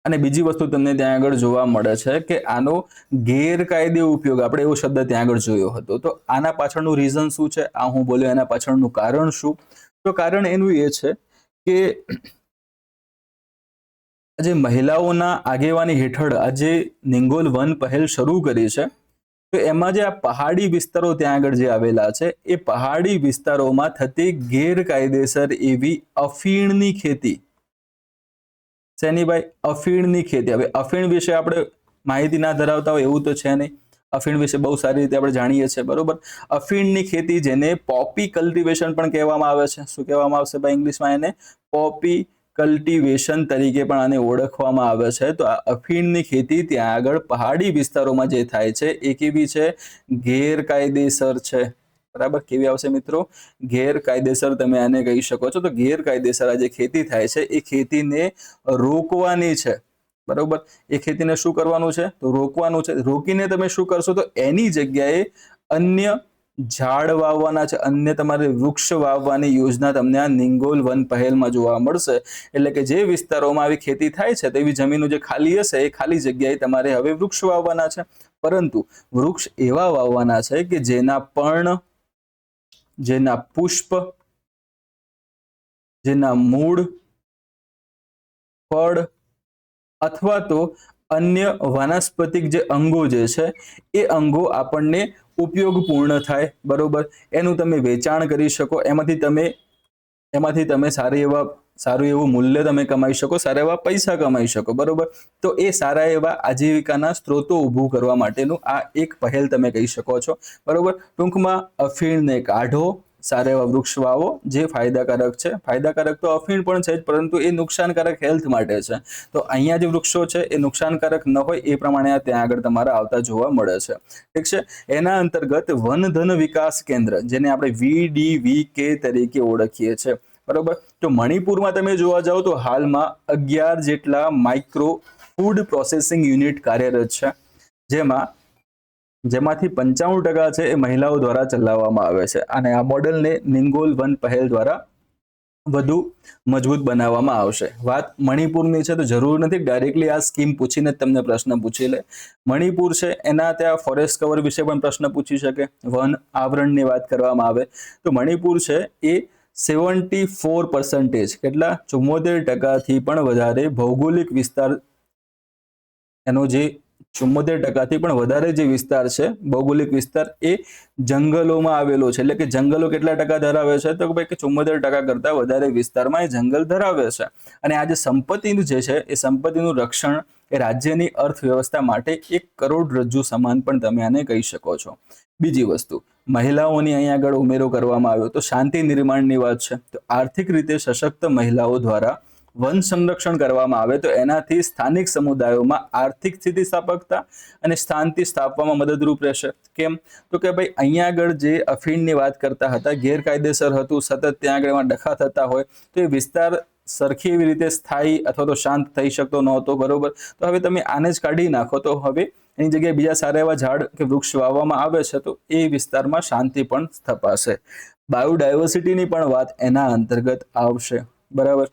અને બીજી વસ્તુ તમને ત્યાં આગળ જોવા મળે છે કે આનો ગેરકાયદે ઉપયોગ, આપણે એવો શબ્દ ત્યાં આગળ જોયો હતો. તો આના પાછળનું રીઝન શું છે, આ હું બોલ્યો એના પાછળનું કારણ શું, તો કારણ એનું એ છે કે જે મહિલાઓના આગેવાની હેઠળ આજે નિંગોલ વન પહેલ શરૂ કરી છે, તો એમાં જે આ પહાડી વિસ્તારો ત્યાં આગળ જે આવેલા છે એ પહાડી વિસ્તારોમાં થતી ગેરકાયદેસર એવી અફીણની ખેતી. શેની ભાઈ? અફીણની ખેતી. હવે અફીણ વિશે આપણે માહિતી ના ધરાવતા હોય એવું તો છે નહીં. અફીણ વિશે બહુ સારી રીતે આપણે જાણીએ છીએ. બરોબર, અફીણની ખેતી જેને પોપી કલ્ટિવેશન પણ કહેવામાં આવે છે. શું કહેવામાં આવશે ભાઈ ઇંગ્લિશમાં? એને પોપી કલ્ટિવેશન તરીકે પણ આને ઓળખવામાં આવે છે. તો આ અફીણની ખેતી ત્યાં આગળ પહાડી વિસ્તારોમાં જે થાય છે એ કેવી છે? ગેરકાયદેસર છે. બરાબર, કેવી આવશે મિત્રો? ગેરકાયદેસર તમે આને કહી શકો છો. તો ગેરકાયદેસર આ જે ખેતી થાય છે એ ખેતીને રોકવાની છે. બરોબર, એ ખેતીને શું કરવાનું છે? તો રોકવાનું છે. રોકીને તમે શું કરશો? તો એની જગ્યાએ અન્ય ઝાડ વાવવાના છે, અન્ય તમારે વૃક્ષ વાવવાની યોજના તમને આ નિંગોલ વન પહેલમાં જોવા મળશે. એટલે કે જે વિસ્તારોમાં આવી ખેતી થાય છે તેવી જમીનો જે ખાલી હશે એ ખાલી જગ્યાએ તમારે હવે વૃક્ષ વાવવાના છે. પરંતુ વૃક્ષ એવા વાવવાના છે કે જેના પર્ણ, જેના પુષ્પ, જેના મૂળ, ફળ અથવા તો અન્ય વાનસ્પતિક જે અંગો જે છે એ અંગો આપણને ઉપયોગપૂર્ણ થાય. બરોબર, એનું તમે વેચાણ કરી શકો, એમાંથી તમે સારું એવું મૂલ્ય તમે કમાઈ શકો, સારા એવા પૈસા કમાઈ શકો. બરોબર, તો એ સારા એવા આજીવિકાના સ્ત્રોતો ઊભું કરવા માટેનું આ એક પહેલ તમે કહી શકો છો. બરોબર, ટૂંકમાં અફીણને કાઢો, સારા એવા વૃક્ષ વાવો જે ફાયદાકારક છે. ફાયદાકારક તો અફીણ પણ છે જ, પરંતુ એ નુકસાનકારક હેલ્થ માટે છે. તો અહીંયા જે વૃક્ષો છે એ નુકસાનકારક ન હોય એ પ્રમાણે ત્યાં આગળ તમારા આવતા જોવા મળે છે. ઠીક છે, એના અંતર્ગત વનધન વિકાસ કેન્દ્ર, જેને આપણે VDVK તરીકે ઓળખીએ છીએ. બરોબર, તો મણિપુરમાં તમે જોવા જાઓ તો હાલમાં 11 જેટલા માઇક્રો ફૂડ પ્રોસેસિંગ યુનિટ કાર્યરત છે, જેમાંથી 95% છે એ મહિલાઓ દ્વારા ચલાવવામાં આવે છે. અને આ મોડેલને નિંગોલ વન પહેલ દ્વારા વધુ મજબૂત બનાવવામાં આવશે. વાત મણિપુરની છે તો જરૂર નથી ડાયરેક્ટલી આ સ્કીમ પૂછીને જ તમને પ્રશ્ન પૂછી લે. મણિપુર છે એના ત્યાં ફોરેસ્ટ કવર વિશે પણ પ્રશ્ન પૂછી શકે. વન આવરણની વાત કરવામાં આવે તો મણિપુર છે એ 74%, કેટલા? 74%થી પણ વધારે ભૌગોલિક વિસ્તાર, એનો જે 74%થી પણ વધારે જે વિસ્તાર છે ભૌગોલિક વિસ્તાર એ જંગલોમાં આવેલો છે. એટલે કે જંગલો કેટલા ટકા ધરાવે છે? તો ભાઈ 74% કરતા વધારે વિસ્તારમાં એ જંગલ ધરાવે છે. અને આ જે સંપત્તિનું જે છે એ સંપત્તિનું રક્ષણ એ રાજ્યની અર્થવ્યવસ્થા માટે એક કરોડરજ્જુ સમાન પણ તમે આને કહી શકો છો. બીજી વસ્તુ, મહિલાઓની અહીંયા આગળ ઉમેરો કરવામાં આવ્યો તો શાંતિ નિર્માણની વાત છે. તો આર્થિક રીતે સશક્ત મહિલાઓ દ્વારા વન સંરક્ષણ કરવામાં આવે તો એનાથી સ્થાનિક સમુદાયોમાં આર્થિક સ્થિતિસ્થાપકતા અને શાંતિ સ્થાપવામાં મદદરૂપ રહેશે. કેમ? તો કે ભાઈ અહીંયા આગળ જે અફીણની વાત કરતા હતા, ગેરકાયદેસર હતું, સતત ત્યાં આગળ એમાં ડખા થતા હોય તો એ વિસ્તાર સરખી એવી રીતે સ્થાયી અથવા તો શાંત થઈ શકતો નહોતો, બરોબર. તો હવે તમે આને જ કાઢી નાખો તો હવે એની જગ્યાએ બીજા સારા એવા ઝાડ કે વૃક્ષ વાવવામાં આવે છે તો એ વિસ્તારમાં શાંતિ પણ સ્થપાશે. બાયોડાયવર્સિટીની પણ વાત એના અંતર્ગત આવશે, બરાબર.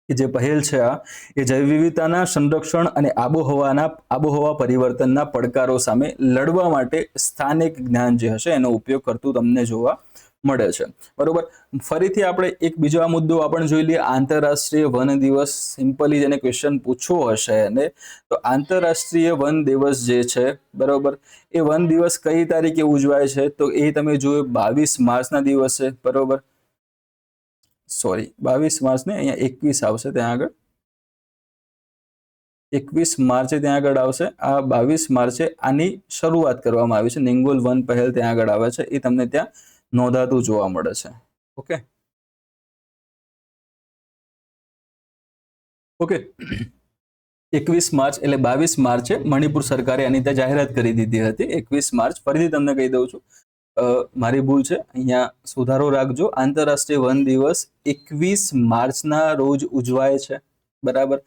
કે જે પહેલ છે આ એ જૈવ વિવિધતાના સંરક્ષણ અને આબોહવા પરિવર્તનના પડકારો સામે લડવા માટે સ્થાનિક જ્ઞાન જે હશે એનો ઉપયોગ કરતું તમને જોવા મળે છે, બરોબર. ફરીથી આપણે એક બીજો આ મુદ્દો આપણે જોઈ લઈએ, આંતરરાષ્ટ્રીય વન દિવસ. સિમ્પલી જેને ક્વેશ્ચન પૂછવો હશે એને તો આંતરરાષ્ટ્રીય વન દિવસ જે છે, બરોબર, એ વન દિવસ કઈ તારીખે ઉજવાય છે તો એ તમે જોયું 22 માર્ચના દિવસે, બરોબર. સોરી 22 માર્ચ ને અહીંયા 21 આવશે, ત્યાં આગળ 21 માર્ચે ત્યાં આગળ આવશે. આ 22 માર્ચે આની શરૂઆત કરવામાં આવી છે. નિંગોલ વન પહેલ ત્યાં આગળ આવે છે, એ તમને ત્યાં નોંધાતું જોવા મળે છે. ઓકે ઓકે 21 માર્ચ એટલે 22 માર્ચે મણિપુર સરકારે આની ત્યાં જાહેરાત કરી દીધી હતી. 21 માર્ચ ફરીથી તમને કહી દઉં છું, મારી ભૂલ છે, અહીંયા સુધારો રાખજો. આંતરરાષ્ટ્રીય વન દિવસ 21 માર્ચના રોજ ઉજવાય છે, બરાબર.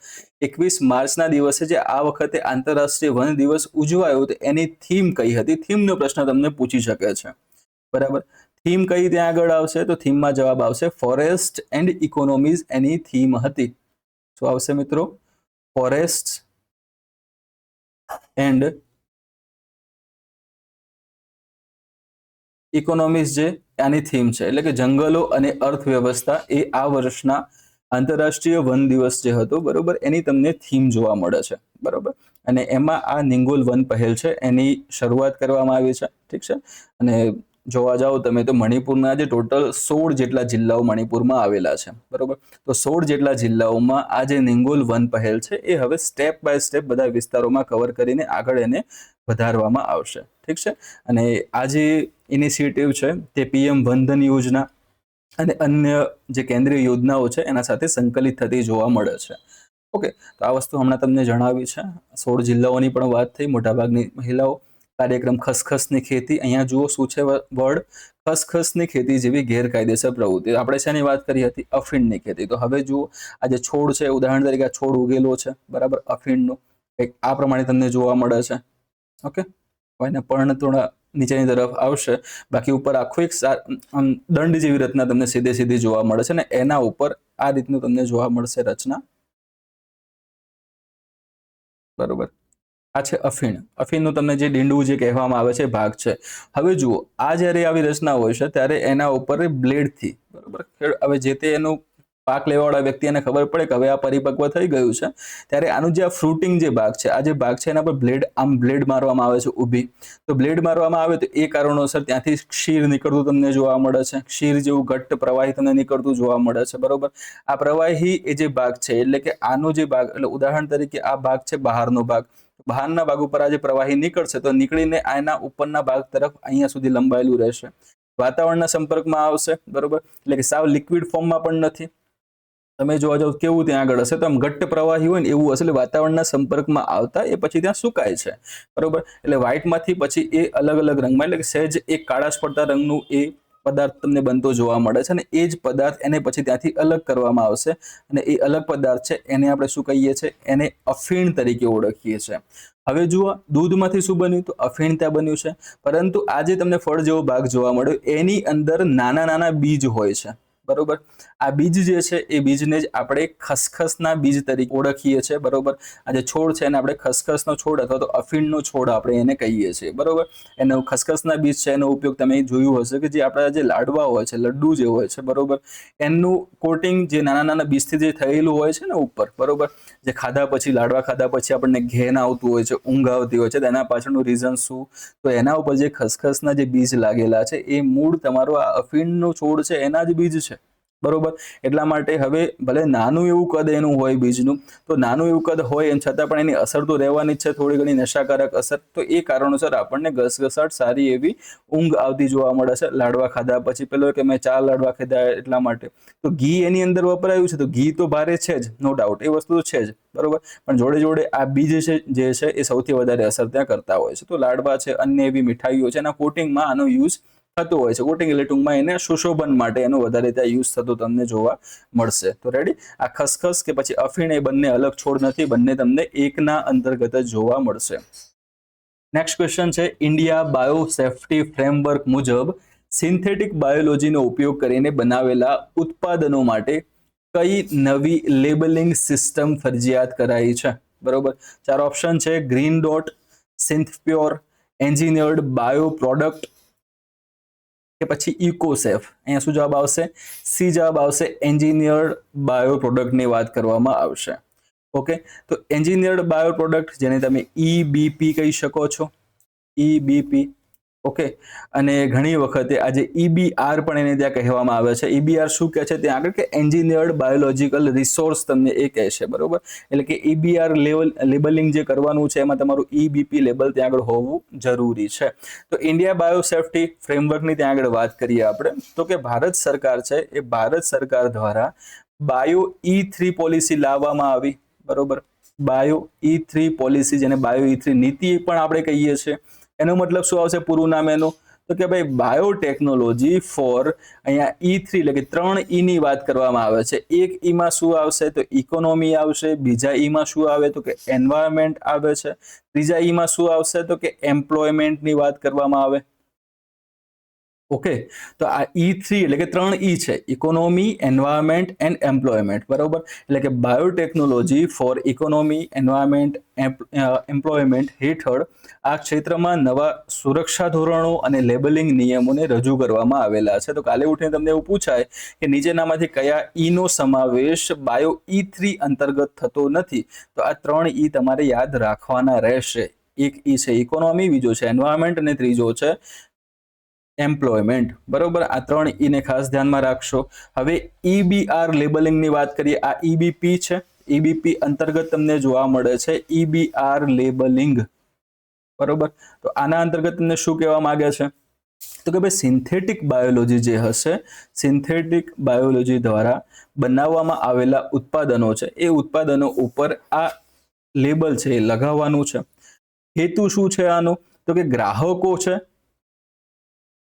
21 માર્ચના દિવસે જે આ વખતે આંતરરાષ્ટ્રીય વન દિવસ ઉજવાયો તો એની થીમ કઈ હતી? થીમનો પ્રશ્ન તમને પૂછી શકે છે, બરાબર. થીમ કઈ ત્યાં આગળ આવશે તો થીમમાં જવાબ આવશે forest and economies. Any theme હતી, શું આવશે મિત્રો? ફોરેસ્ટ એન્ડ ઇકોનોમીઝ જે આની થીમ છે, એટલે કે જંગલો અને અર્થવ્યવસ્થા એ આ વર્ષના આંતરરાષ્ટ્રીય વન દિવસ જે હતો, બરોબર, એની તમને થીમ જોવા મળે છે, બરોબર. અને એમાં આ નિંગોલ વન પહેલ છે એની શરૂઆત કરવામાં આવી છે, ઠીક છે. અને જોવા જાઓ તમે તો મણિપુરના જે ટોટલ 16 જેટલા જિલ્લાઓ મણિપુરમાં આવેલા છે, બરોબર. તો 16 જેટલા જિલ્લાઓમાં આ જે નિંગોલ વન પહેલ છે એ હવે સ્ટેપ બાય સ્ટેપ બધા વિસ્તારોમાં કવર કરીને આગળ એને વધારવામાં આવશે, ઠીક છે. અને આ જે ઇનિશિયેટિવ છે તે PM વનધન યોજના અને અન્ય જે કેન્દ્રીય યોજનાઓ છે એના સાથે સંકલિત થતી જોવા મળે છે. ઓકે, તો આ વસ્તુ હમણાં તમને જણાવી છે. 16 જિલ્લાઓની પણ વાત થઈ. મોટાભાગની મહિલાઓ કાર્યક્રમ ખસખસની ખેતી, અહીંયા જુઓ શું છે વર્ડ, ખસખસની ખેતી જેવી ગેરકાયદેસર પ્રવૃત્તિ. આપણે શેની વાત કરી હતી? અફીણની ખેતી. તો હવે જુઓ આ જે છોડ છે, ઉદાહરણ તરીકે આ છોડ ઉગેલો છે, બરાબર, અફીણનો કંઈક આ પ્રમાણે તમને જોવા મળે છે. ઓકે, એને પર્ણ થોડા નીચેની તરફ આવશે, બાકી ઉપર આખું એક દંડ જેવી રચના તમને સીધી જોવા મળે છે, ને એના ઉપર આ રીતનું તમને જોવા મળશે રચના, બરોબર. આ છે અફીણ. અફીણનું તમને જે ડીંડું જે કહેવામાં આવે છે ભાગ છે. હવે જુઓ આ જ્યારે આવી રચના હોય છે ત્યારે એના ઉપર બ્લેડથી, બરોબર, હવે જે તે એનું પાક લેવાવાળા વ્યક્તિ એને ખબર પડે કે હવે આ પરિપક્વ થઈ ગયું છે ત્યારે આનું જે આ ફ્રૂટિંગ જે ભાગ છે, આ જે ભાગ છે એના પર બ્લેડ મારવામાં આવે છે ઊભી. તો બ્લેડ મારવામાં આવે તો એ કારણોસર ત્યાંથી ક્ષીર નીકળતું તમને જોવા મળે છે. ક્ષીર જેવું ઘટ્ટ પ્રવાહી તમને નીકળતું જોવા મળે છે, બરોબર. આ પ્રવાહી એ જે ભાગ છે, એટલે કે આનો જે ભાગ, એટલે ઉદાહરણ તરીકે આ ભાગ છે બહારનો ભાગ, બહારના ભાગ ઉપર આ જે પ્રવાહી નીકળશે તો નીકળીને આના ઉપરના ભાગ તરફ અહીંયા સુધી લંબાયેલું રહેશે, વાતાવરણના સંપર્કમાં આવશે, બરોબર. એટલે કે સાવ લિક્વિડ ફોર્મમાં પણ નથી. તમે જોવા જાવ કેવું ત્યાં આગળ હશે તો આમ ઘટ્ટ પ્રવાહી હોય ને એવું હશે, એટલે વાતાવરણના સંપર્કમાં આવતા એ પછી ત્યાં સુકાય છે, બરોબર. એટલે વ્હાઇટમાંથી પછી એ અલગ અલગ રંગમાં, એટલે કે સહેજ એક કાળાશ પડતા રંગનું એ પદાર્થ તમને બનતો જોવા મળે છે, અને એ જ પદાર્થ એને પછી ત્યાંથી અલગ કરવામાં આવશે, અને એ અલગ પદાર્થ છે એને આપણે શું કહીએ છીએ? એને અફીણ તરીકે ઓળખીએ છીએ. હવે જુઓ દૂધમાંથી શું બન્યું? તો અફીણ ત્યાં બન્યું છે. પરંતુ આ જે તમને ફળ જેવો ભાગ જોવા મળ્યો એની અંદર નાના નાના બીજ હોય છે, બરોબર. આ બીજ જે છે એ બીજને જ આપણે ખસખસના બીજ તરીકે ઓળખીએ છીએ, બરોબર. આ જે છોડ છે એને આપણે ખસખસનો છોડ અથવા તો અફીણનો છોડ આપણે એને કહીએ છીએ, બરોબર. એનો ખસખસના બીજ છે એનો ઉપયોગ તમે જોયું હશે કે જે આપણા જે લાડવા હોય છે, લડ્ડુ જે હોય છે, બરોબર, એનું કોટિંગ જે નાના નાના બીજથી જે થયેલું હોય છે ને ઉપર, બરોબર, જે ખાધા પછી લાડવા ખાધા પછી આપણને ઘેન આવતું હોય છે, ઊંઘ આવતી હોય છે, તેના પાછળનું રીઝન શું? તો એના ઉપર જે ખસખસના જે બીજ લાગેલા છે એ મૂળ તમારો આ અફીણનો છોડ છે એના જ બીજ છે, બરોબર. એટલા માટે હવે ભલે નાનું એવું કદ એનું હોય બીજનું, તો નાનું એવું કદ હોય એમ છતાં પણ એની અસર તો રહેવાની જ છે, થોડી ઘણી નશાકારક અસર. તો એ કારણોસર આપણને ઘસઘસાટ સારી એવી ઊંઘ આવતી જોવા મળે છે લાડવા ખાધા પછી. પેલો કે મેં 4 લાડવા ખાધા એટલા માટે. તો ઘી એની અંદર વપરાયું છે તો ઘી તો ભારે છે જ, નો ડાઉટ, એ વસ્તુ તો છે જ, બરોબર. પણ જોડે જોડે આ બીજ છે જે છે એ સૌથી વધારે અસર ત્યાં કરતા હોય છે. તો લાડવા છે, અન્ય એવી મીઠાઈઓ છે, એના કોટિંગમાં આનો યુઝ થતું હોય છે, કોટિંગ એટલે ટૂંકમાં એને સુશોભન માટે એનો વધારે ત્યાં યુઝ થતો તમને જોવા મળશે. તો રેડી, આ ખસખસ કે પછી અફીણ એ બંને અલગ છોડ નથી, બંને તમને એકના અંતર્ગત જ જોવા મળશે. નેક્સ્ટ ક્વેશ્ચન છે, ઇન્ડિયા બાયોસેફ્ટી ફ્રેમવર્ક મુજબ સિન્થેટિક બાયોલોજીનો ઉપયોગ કરીને બનાવેલા ઉત્પાદનો માટે કઈ નવી લેબલિંગ સિસ્ટમ ફરજિયાત કરાઈ છે? બરોબર, 4 ઓપ્શન છે, green dot, Synthpure, engineered bio product કે પછી ઇકોસેફ. અહીંયા શું જવાબ આવશે? સી જવાબ આવશે, એન્જિનિયર્ડ બાયો પ્રોડક્ટની વાત કરવામાં આવશે. ઓકે, તો એન્જિનિયર્ડ બાયો પ્રોડક્ટ જેને તમે EBP કહી શકો છો, EBP. ઓકે, અને ઘણી વખતે આજે EBR પણ એને ત્યાં કહેવામાં આવે છે. EBR શું કહે છે ત્યાં આગળ કે એન્જિનિયર્ડ બાયોલોજીકલ રિસોર્સ તમને એ કહે છે. બરોબર, એટલે કે EBR લેબલિંગ જે કરવાનું છે એમાં તમારું EBP લેબલ ત્યાં આગળ હોવું જરૂરી છે. તો ઇન્ડિયા બાયોસેફ્ટી ફ્રેમવર્કની ત્યાં આગળ વાત કરીએ આપણે, તો કે ભારત સરકાર છે એ ભારત સરકાર દ્વારા બાયો E3 પોલિસી લાવવામાં આવી. બરોબર, બાયો E3 પોલિસી, જેને બાયો E3 નીતિ પણ આપણે કહીએ છીએ. એનો મતલબ શું આવશે, પૂરું નામ એનું? તો કે ભાઈ બાયોટેકનોલોજી ફોર, અહીંયા E3 એટલે કે 3E ની વાત કરવામાં આવે છે. એક ઈમાં શું આવશે તો ઇકોનોમી આવશે, બીજા ઈમાં શું આવે તો કે એન્વાયરમેન્ટ આવે છે, ત્રીજા ઈમાં શું આવશે તો કે એમ્પ્લોયમેન્ટની વાત કરવામાં આવે. ઓકે, તો આ E3 એટલે કે 3E છે, ઇકોનોમી, એન્વાયરમેન્ટ એન્ડ એમ્પ્લોયમેન્ટ. બરોબર, એટલે કે biotechnology for economy, environment, employment હેઠળ આ ક્ષેત્રમાં નવા સુરક્ષા ધોરણો અને લેબલિંગ નિયમોને રજૂ કરવામાં આવેલા છે. તો કાલે ઉઠીને તમને એવું પૂછાય કે નીચેનામાંથી કયા ઈનો સમાવેશ બાયો E3 અંતર્ગત થતો નથી, તો આ 3E તમારે યાદ રાખવાના રહેશે. એક ઈ છે ઇકોનોમી, બીજો છે એન્વાયરમેન્ટ અને ત્રીજો છે એમ્પ્લોયમેન્ટ. બરોબર, આ 3E ને ખાસ ધ્યાનમાં રાખશો. હવે EBR લેબલિંગની વાત કરીએ. આ EBP છે, EBP અંતર્ગત તમને જોવા મળે છે EBR લેબલિંગ. બરોબર, તો આના અંતર્ગત તમને શું કહેવા માંગે છે તો કે ભાઈ સિન્થેટિક બાયોલોજી જે હશે, સિન્થેટિક બાયોલોજી દ્વારા બનાવવામાં આવેલા ઉત્પાદનો છે એ ઉત્પાદનો ઉપર આ લેબલ છે એ લગાવવાનું છે. હેતુ શું છે આનો તો કે ગ્રાહકો છે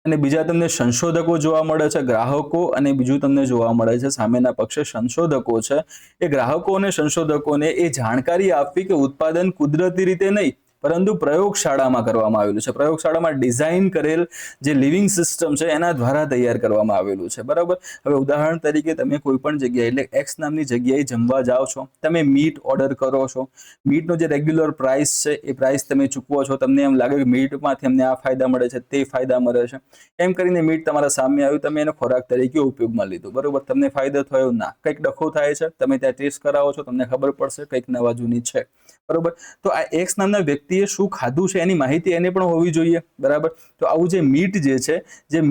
અને બીજા તમને સંશોધકો જોવા મળે છે. ગ્રાહકો અને બીજું તમને જોવા મળે છે સામેના પક્ષે સંશોધકો છે. એ ગ્રાહકો અને સંશોધકોને એ જાણકારી આપવી કે ઉત્પાદન કુદરતી રીતે નહીં પરંતુ પ્રયોગશાળામાં કરવામાં આવેલું છે. પ્રયોગશાળામાં ડિઝાઇન કરેલ જે લિવિંગ સિસ્ટમ છે એના દ્વારા તૈયાર કરવામાં આવેલું છે. બરાબર, હવે ઉદાહરણ તરીકે તમે કોઈ પણ જગ્યાએ એટલે એક્સ નામની જગ્યાએ જમવા જાઓ છો, તમે મીટ ઓર્ડર કરો છો, મીટનો જે રેગ્યુલર પ્રાઇસ છે એ પ્રાઇસ તમે ચૂકવો છો, તમને એમ લાગે કે મીટમાંથી અમને આ ફાયદા મળે છે, તે ફાયદા મળે છે, એમ કરીને મીટ તમારા સામે આવ્યું, તમે એને ખોરાક તરીકે ઉપયોગમાં લીધું. બરોબર, તમને ફાયદો થયો ના, કંઈક ડખો થાય છે, તમે ત્યાં ટેસ્ટ કરાવો છો, તમને ખબર પડશે કંઈક નવા જૂની છે. બરોબર, તો આ એક્સ નામના વ્યક્તિએ શું ખાધું છે એની માહિતી એને પણ હોવી જોઈએ. બરાબર, તો આવું જે મીટ જે છે, જે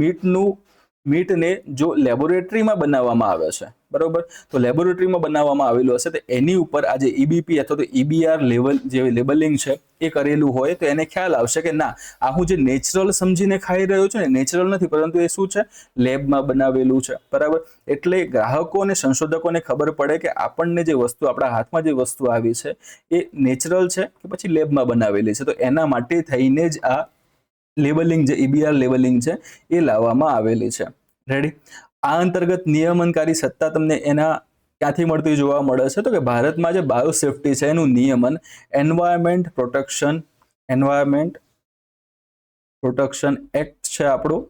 મીટને જો લેબોરેટરીમાં બનાવવામાં આવે છે, બરોબર, તો લેબોરેટરીમાં બનાવવામાં આવેલું હશે તો એની ઉપર આ જે EBP અથવા તો EBR લેવલ જે લેબલિંગ છે એ કરેલું હોય તો એને ખ્યાલ આવશે કે ના, આ હું જે નેચરલ સમજીને ખાઈ રહ્યો છું ને, નેચરલ નથી પરંતુ એ શું છે, લેબમાં બનાવેલું છે. બરાબર, એટલે ગ્રાહકો અને સંશોધકોને ખબર પડે કે આપણને જે વસ્તુ, આપણા હાથમાં જે વસ્તુ આવી છે એ નેચરલ છે કે પછી લેબમાં બનાવેલી છે. તો એના માટે થઈને જ આ લેબલિંગ જે EBR લેબલિંગ છે એ લાવવામાં આવેલી છે. રેડી, આ અંતર્ગત નિયમનકારી સત્તા તમને એના ક્યાંથી મળતી જોવા મળે છે તો કે ભારતમાં જે બાયોસેફ્ટી છે એનું નિયમન એન્વાયરમેન્ટ પ્રોટેક્શન એક્ટ છે આપણો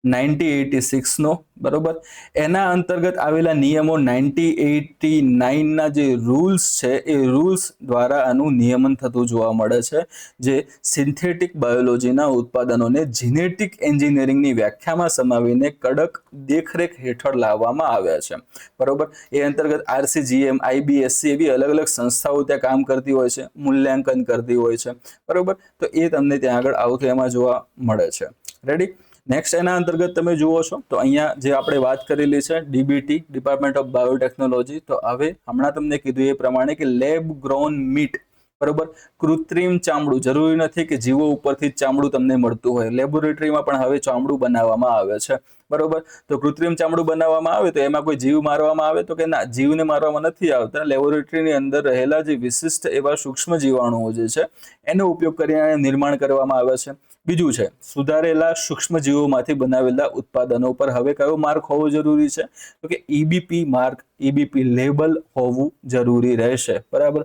1986 નો. બરોબર, એના અંતર્ગત આવેલા નિયમો 1989 ના જે રૂલ્સ છે એ રૂલ્સ દ્વારા આનું નિયમન થતું જોવા મળે છે, જે સિન્થેટિક બાયોલોજીના ઉત્પાદનોને જીનેટિક એન્જિનિયરિંગની વ્યાખ્યામાં સમાવીને કડક દેખરેખ હેઠળ લાવવામાં આવ્યા છે. બરોબર, એ અંતર્ગત RCGM, IBSC એવી અલગ અલગ સંસ્થાઓ ત્યાં કામ કરતી હોય છે, મૂલ્યાંકન કરતી હોય છે. બરોબર, તો એ તમને ત્યાં આગળ આવતું એમાં જોવા મળે છે. રેડી, નેક્સ્ટ એના અંતર્ગત તમે જુઓ છો તો અહીંયા જે આપણે વાત કરેલી છે DBT, ડિપાર્ટમેન્ટ ઓફ બાયોટેકનોલોજી. તો હવે હમણાં તમને કીધું એ પ્રમાણે કે લેબ ગ્રોન મીટ, બરોબર, કૃત્રિમ ચામડું, જરૂરી નથી કે જીવો ઉપરથી જ ચામડું તમને મળતું હોય, લેબોરેટરીમાં પણ હવે ચામડું બનાવવામાં આવે છે. બરોબર. તો કૃત્રિમ ચામડું બનાવવામાં આવે તો એમાં કોઈ જીવ મારવામાં આવે તો કે ના, જીવને મારવામાં નથી આવતા. લેબોરેટરીની અંદર રહેલા જે વિશિષ્ટ એવા સૂક્ષ્મ જીવાણુઓ જે છે એનો ઉપયોગ કરીને નિર્માણ કરવામાં આવે છે. બીજું છે સુધારેલા સૂક્ષ્મ જીવોમાંથી બનાવેલા ઉત્પાદનો પર હવે કયો માર્ક હોવો જરૂરી છે તો કે EBP માર્ક, EBP લેબલ હોવું જરૂરી રહેશે. બરાબર.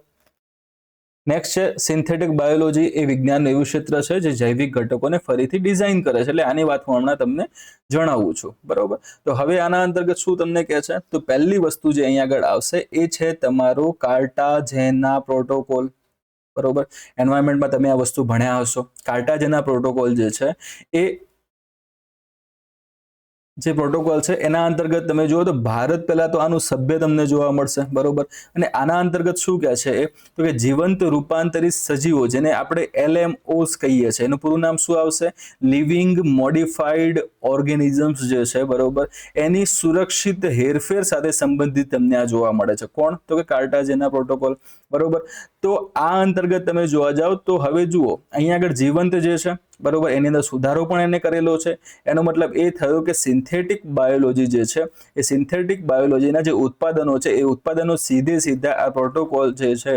નેક્સ્ટ છે સિન્થેટિક બાયોલોજી. એ વિજ્ઞાનનું એવું ક્ષેત્ર છે જે જૈવિક ઘટકોને ફરીથી ડિઝાઇન કરે છે. એટલે આની વાત હું હમણાં તમને જણાવું છું. બરોબર. તો હવે આના અંતર્ગત શું તમને કહે છે તો પહેલી વસ્તુ જે અહીંયા આગળ આવશે એ છે તમારો કાર્ટાજેના પ્રોટોકોલ. બરોબર. એન્વાયરમેન્ટમાં તમે આ વસ્તુ ભણ્યા હશો. કાર્ટાજેના પ્રોટોકોલ જે છે એ જે પ્રોટોકોલ છે એના અંતર્ગત તમે જુઓ તો ભારત પહેલા તો આનું સભ્ય તમને જોવા મળશે. બરોબર. અને આના અંતર્ગત શું કહે છે તો કે જીવંત રૂપાંતરિત સજીવો, જેને આપણે LMOs કહીએ છીએ, એનું પૂરું નામ શું આવશે? લિવિંગ મોડિફાઈડ ઓર્ગેનિઝમ્સ જે છે, બરોબર, એની સુરક્ષિત હેરફેર સાથે સંબંધિત તમને આ જોવા મળે છે. કોણ? તો કે કાર્ટાજેના પ્રોટોકોલ. બરોબર. તો આ અંતર્ગત તમે જોવા જાઓ તો હવે જુઓ અહીંયા આગળ જીવંત જે છે, બરોબર, એની અંદર સુધારો પણ એને કરેલો છે. એનો મતલબ એ થયો કે સિન્થેટિક બાયોલોજી જે છે એ સિન્થેટિક બાયોલોજીના જે ઉત્પાદનો છે એ ઉત્પાદનો સીધા આ પ્રોટોકોલ જે છે,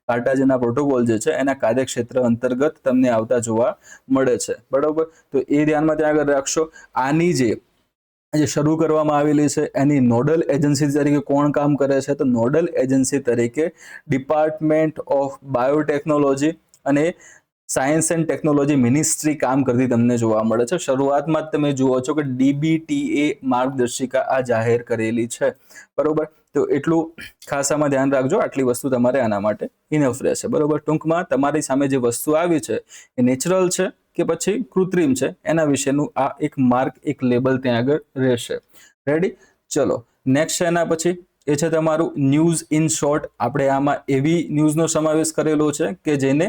કાર્ટાજેના પ્રોટોકોલ જે છે એના કાર્યક્ષેત્ર અંતર્ગત તમને આવતા જોવા મળે છે. બરોબર. તો એ ધ્યાનમાં ત્યાં આગળ રાખશો. આની જે શરૂ કરવામાં આવેલી છે એની નોડલ એજન્સી તરીકે કોણ કામ કરે છે? તો નોડલ એજન્સી તરીકે ડિપાર્ટમેન્ટ ઓફ બાયોટેકનોલોજી અને સાયન્સ એન્ડ ટેકનોલોજી મિનિસ્ટ્રી કામ કરતી તમને જોવા મળે છે. શરૂઆતમાં જ તમે જુઓ છો કે DBTA માર્ગદર્શિકા આ જાહેર કરેલી છે. બરોબર. તો એટલું ખાસ આમાં ધ્યાન રાખજો. આટલી વસ્તુ તમારે આના માટે ઇનફ રહેશે. બરોબર. ટૂંકમાં તમારી સામે જે વસ્તુ આવી છે એ નેચરલ છે કે પછી કૃત્રિમ છે એના વિશેનું આ એક માર્ક, એક લેબલ ત્યાં આગળ રહેશે. રેડી? ચલો નેક્સ્ટ છે એના પછી એ છે તમારું ન્યૂઝ ઇન શોર્ટ. આપણે આમાં એવી ન્યૂઝનો સમાવેશ કરેલો છે કે જેને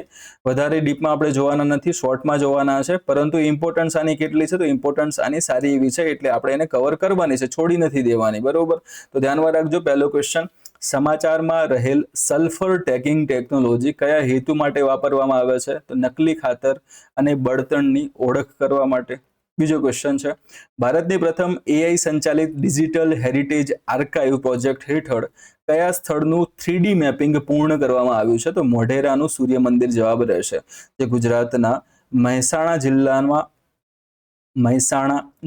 વધારે ડીપમાં આપણે જોવાના નથી, શોર્ટમાં જોવાના છે. પરંતુ ઇમ્પોર્ટન્સ આની કેટલી છે? તો ઇમ્પોર્ટન્સ આની સારી એવી છે એટલે આપણે એને કવર કરવાની છે, છોડી નથી દેવાની. બરોબર. તો ધ્યાનમાં રાખજો. પહેલો ક્વેશ્ચન, સમાચારમાં રહેલ સલ્ફર ટેગિંગ ટેકનોલોજી કયા હેતુ માટે વાપરવામાં આવે છે? તો નકલી ખાતર અને બળતણની ઓળખ કરવા માટે. બીજો ક્વેશ્ચન છે, ભારતની પ્રથમ AI સંચાલિત ડિજિટલ હેરિટેજ આર્કાઇવ પ્રોજેક્ટ હેઠળ કયા સ્થળનું 3D મેપિંગ પૂર્ણ કરવામાં આવ્યું છે? તો મોઢેરાનું સૂર્ય મંદિર જવાબ રહેશે, જે ગુજરાતના મહેસાણા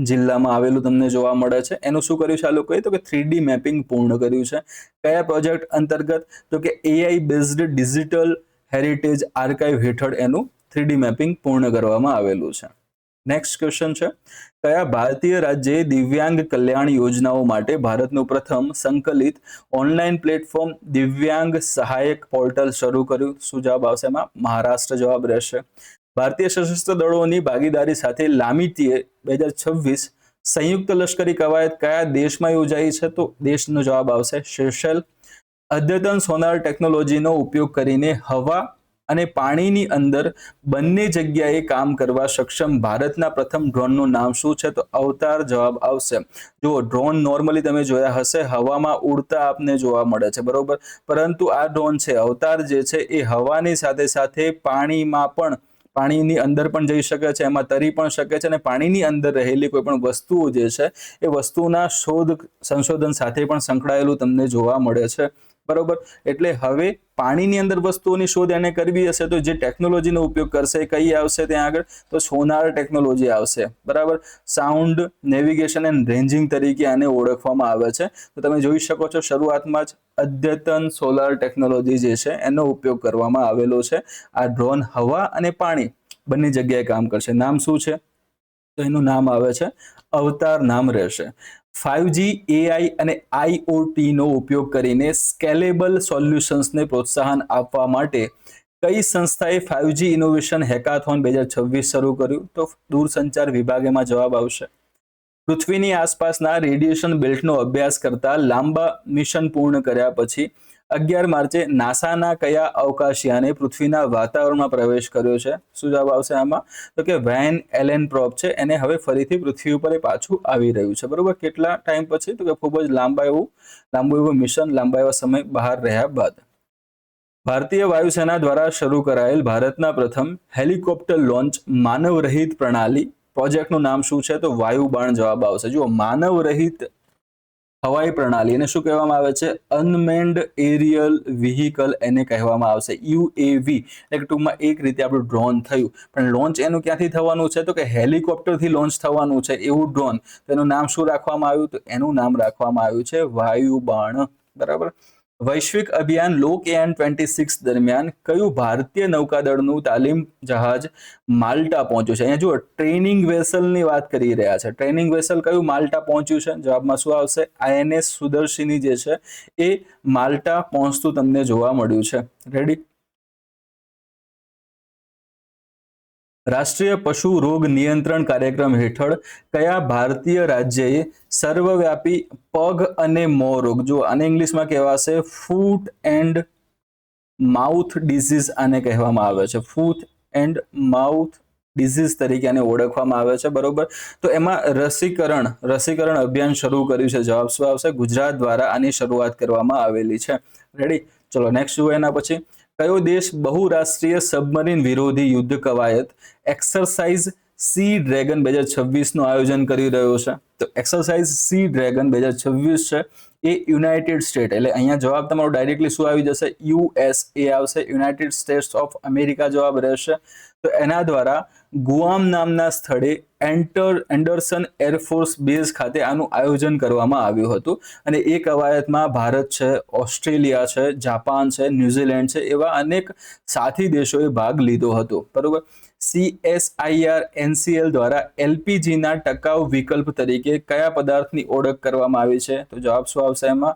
જિલ્લામાં આવેલું તમને જોવા મળે છે. એનું શું કર્યું છે આ લોકોએ? તો કે 3D મેપિંગ પૂર્ણ કર્યું છે. કયા પ્રોજેક્ટ અંતર્ગત? તો કે AI based digital heritage archive હેઠળ એનું 3D મેપિંગ પૂર્ણ કરવામાં આવેલું છે. નેક્સ્ટ ક્વેશ્ચન છે, કયા ભારતીય રાજ્યે દિવ્યાંગ કલ્યાણ યોજનાઓ માટે ભારતનું પ્રથમ સંકલિત ઓનલાઈન પ્લેટફોર્મ દિવ્યાંગ સહાયક પોર્ટલ શરૂ કર્યું? શું જવાબ આવશે એમાં? મહારાષ્ટ્ર જવાબ રહેશે. ભારતીય સશસ્ત્ર દળોની ભાગીદારી સાથે લામીતીએ 2026 સંયુક્ત લશ્કરી કવાયત કયા દેશમાં યોજાઈ છે? તો દેશનો જવાબ આવશે સેશેલ. અદ્યતન સોનાર ટેકનોલોજીનો ઉપયોગ કરીને હવા અને પાણીની અંદર બંને જગ્યાએ કામ કરવા સક્ષમ ભારતના પ્રથમ ડ્રોનનું નામ શું છે? તો અવતાર જવાબ આવશે. જો ડ્રોન નોર્મલી તમે જોયા હશે હવામાં ઉડતા આપને જોવા મળે છે, બરોબર, પરંતુ આ ડ્રોન છે અવતાર જે છે એ હવાની સાથે સાથે પાણીની અંદર પણ જઈ શકે છે, એમાં તરી પણ શકે છે અને પાણીની અંદર રહેલી કોઈ પણ વસ્તુઓ જે છે એ વસ્તુના સંશોધન સાથે પણ સંકળાયેલું તમને જોવા મળે છે. બરોબર. એટલે હવે પાણીની અંદર વસ્તુઓની શોધ એને કરવી હશે તો જે ટેકનોલોજીનો ઉપયોગ કરશે કઈ આવશે ત્યાં આગળ? તો સોનાર ટેકનોલોજી આવશે. બરાબર. સાઉન્ડ નેવિગેશન એન્ડ રેન્જિંગ તરીકે આને ઓળખવામાં આવે છે. તો તમે જોઈ શકો છો શરૂઆતમાં જ અદ્યતન સોલાર ટેકનોલોજી જે છે એનો ઉપયોગ કરવામાં આવેલો છે. આ ડ્રોન હવા અને પાણી બંને જગ્યાએ કામ કરશે. નામ શું છે? તો એનું નામ આવે છે અવતાર નામ રહેશે. 5G, AI અને IoT નો ઉપયોગ કરીને સ્કેલેબલ સોલ્યુશન્સને પ્રોત્સાહન આપવા માટે કઈ સંસ્થાએ 5G ઇનોવેશન હેકાથોન 2026 શરૂ કર્યું? તો દૂરસંચાર વિભાગ એમાં જવાબ આવશે. પૃથ્વીની આસપાસના રેડિયેશન બેલ્ટનો અભ્યાસ કરતા લાંબા મિશન પૂર્ણ કર્યા પછી 11 માર્ચે નાસાના કયા અવકાશયાને પૃથ્વીના વાતાવરણમાં પ્રવેશ કર્યો છે? શું જવાબ આવશે આમાં? તો કે વેન એલેન પ્રોબ છે એને હવે ફરીથી પૃથ્વી ઉપર પાછું આવી રહ્યું છે. બરોબર. કેટલા ટાઈમ પછી? તો કે ખૂબ જ લાંબુ એવું મિશન, લાંબા એવા સમય બહાર રહ્યા બાદ. ભારતીય વાયુસેના દ્વારા શરૂ કરાયેલ ભારતના પ્રથમ હેલિકોપ્ટર લોન્ચ માનવ રહિત પ્રણાલી પ્રોજેક્ટનું નામ શું છે? તો વાયુબાણ જવાબ આવશે. જુઓ, માનવ રહિત હવાઈ પ્રણાલી એને શું કહેવામાં આવે છે? અનમેન્ડ એરિયલ વ્હીકલ એને કહેવામાં આવશે, UAV. એટલે ટૂંકમાં એક રીતે આપણું ડ્રોન થયું, પણ લોન્ચ એનું ક્યાંથી થવાનું છે? તો કે હેલિકોપ્ટરથી લોન્ચ થવાનું છે એવું ડ્રોન. તો એનું નામ શું રાખવામાં આવ્યું? તો એનું નામ રાખવામાં આવ્યું છે વાયુબાણ. બરાબર. વૈશ્વિક અભિયાન લોકયાન 26 દરમિયાન કયું ભારતીય નૌકાદળનું તાલીમ જહાજ માલ્ટા પહોંચ્યું છે? અહીંયા જુઓ, ટ્રેનિંગ વેસલની વાત કરી રહ્યા છે. ટ્રેનિંગ વેસલ કયું માલ્ટા પહોંચ્યું છે? જવાબમાં શું આવશે? INS સુદર્શિની જે છે એ માલ્ટા પહોંચતું તમને જોવા મળ્યું છે. રેડી? રાષ્ટ્રીય પશુ રોગ નિયંત્રણ કાર્યક્રમ હેઠળ કયા ભારતીય રાજ્યએ સર્વવ્યાપી પગ અને મોં રોગ, જો આને ઇંગ્લિશમાં કહેવાશે ફૂટ એન્ડ માઉથ ડિઝીઝ આને કહેવામાં આવે છે, ફૂટ એન્ડ માઉથ ડિઝીઝ તરીકે આને ઓળખવામાં આવે છે. બરોબર. તો એમાં રસીકરણ અભિયાન શરૂ કર્યું છે. જવાબ શું આવશે? ગુજરાત દ્વારા આની શરૂઆત કરવામાં આવેલી છે. રેડી? ચલો નેક્સ્ટ જુઓ. એના પછી કયો દેશ બહુરાષ્ટ્રીય સબમરીન વિરોધી યુદ્ધ કવાયત એક્સરસાઇઝ સી ડ્રેગન 2026 નું આયોજન કરી રહ્યો છે? તો એક્સરસાઇઝ સી ડ્રેગન 2026 છે એ યુનાઇટેડ સ્ટેટ, એટલે અહીંયા જવાબ તમારો ડાયરેક્ટલી શું આવી જશે? USA આવશે, યુનાઇટેડ સ્ટેટ્સ ઓફ અમેરિકા જવાબ રહેશે. તો એના દ્વારા ગુઆમ નામના સ્થળે એન્ડરસન એરફોર્સ બેઝ ખાતે આનું આયોજન કરવામાં આવ્યું હતું. અને એ કવાયતમાં ભારત છે, ઓસ્ટ્રેલિયા છે, જાપાન છે, ન્યુઝીલેન્ડ છે, એવા અનેક સાથી દેશોએ ભાગ લીધો હતો. બરોબર. CSIR NCL દ્વારા LPGના ટકાઉ વિકલ્પ તરીકે કયા પદાર્થની ઓળખ કરવામાં આવી છે? તો જવાબ શું આવશે? એમાં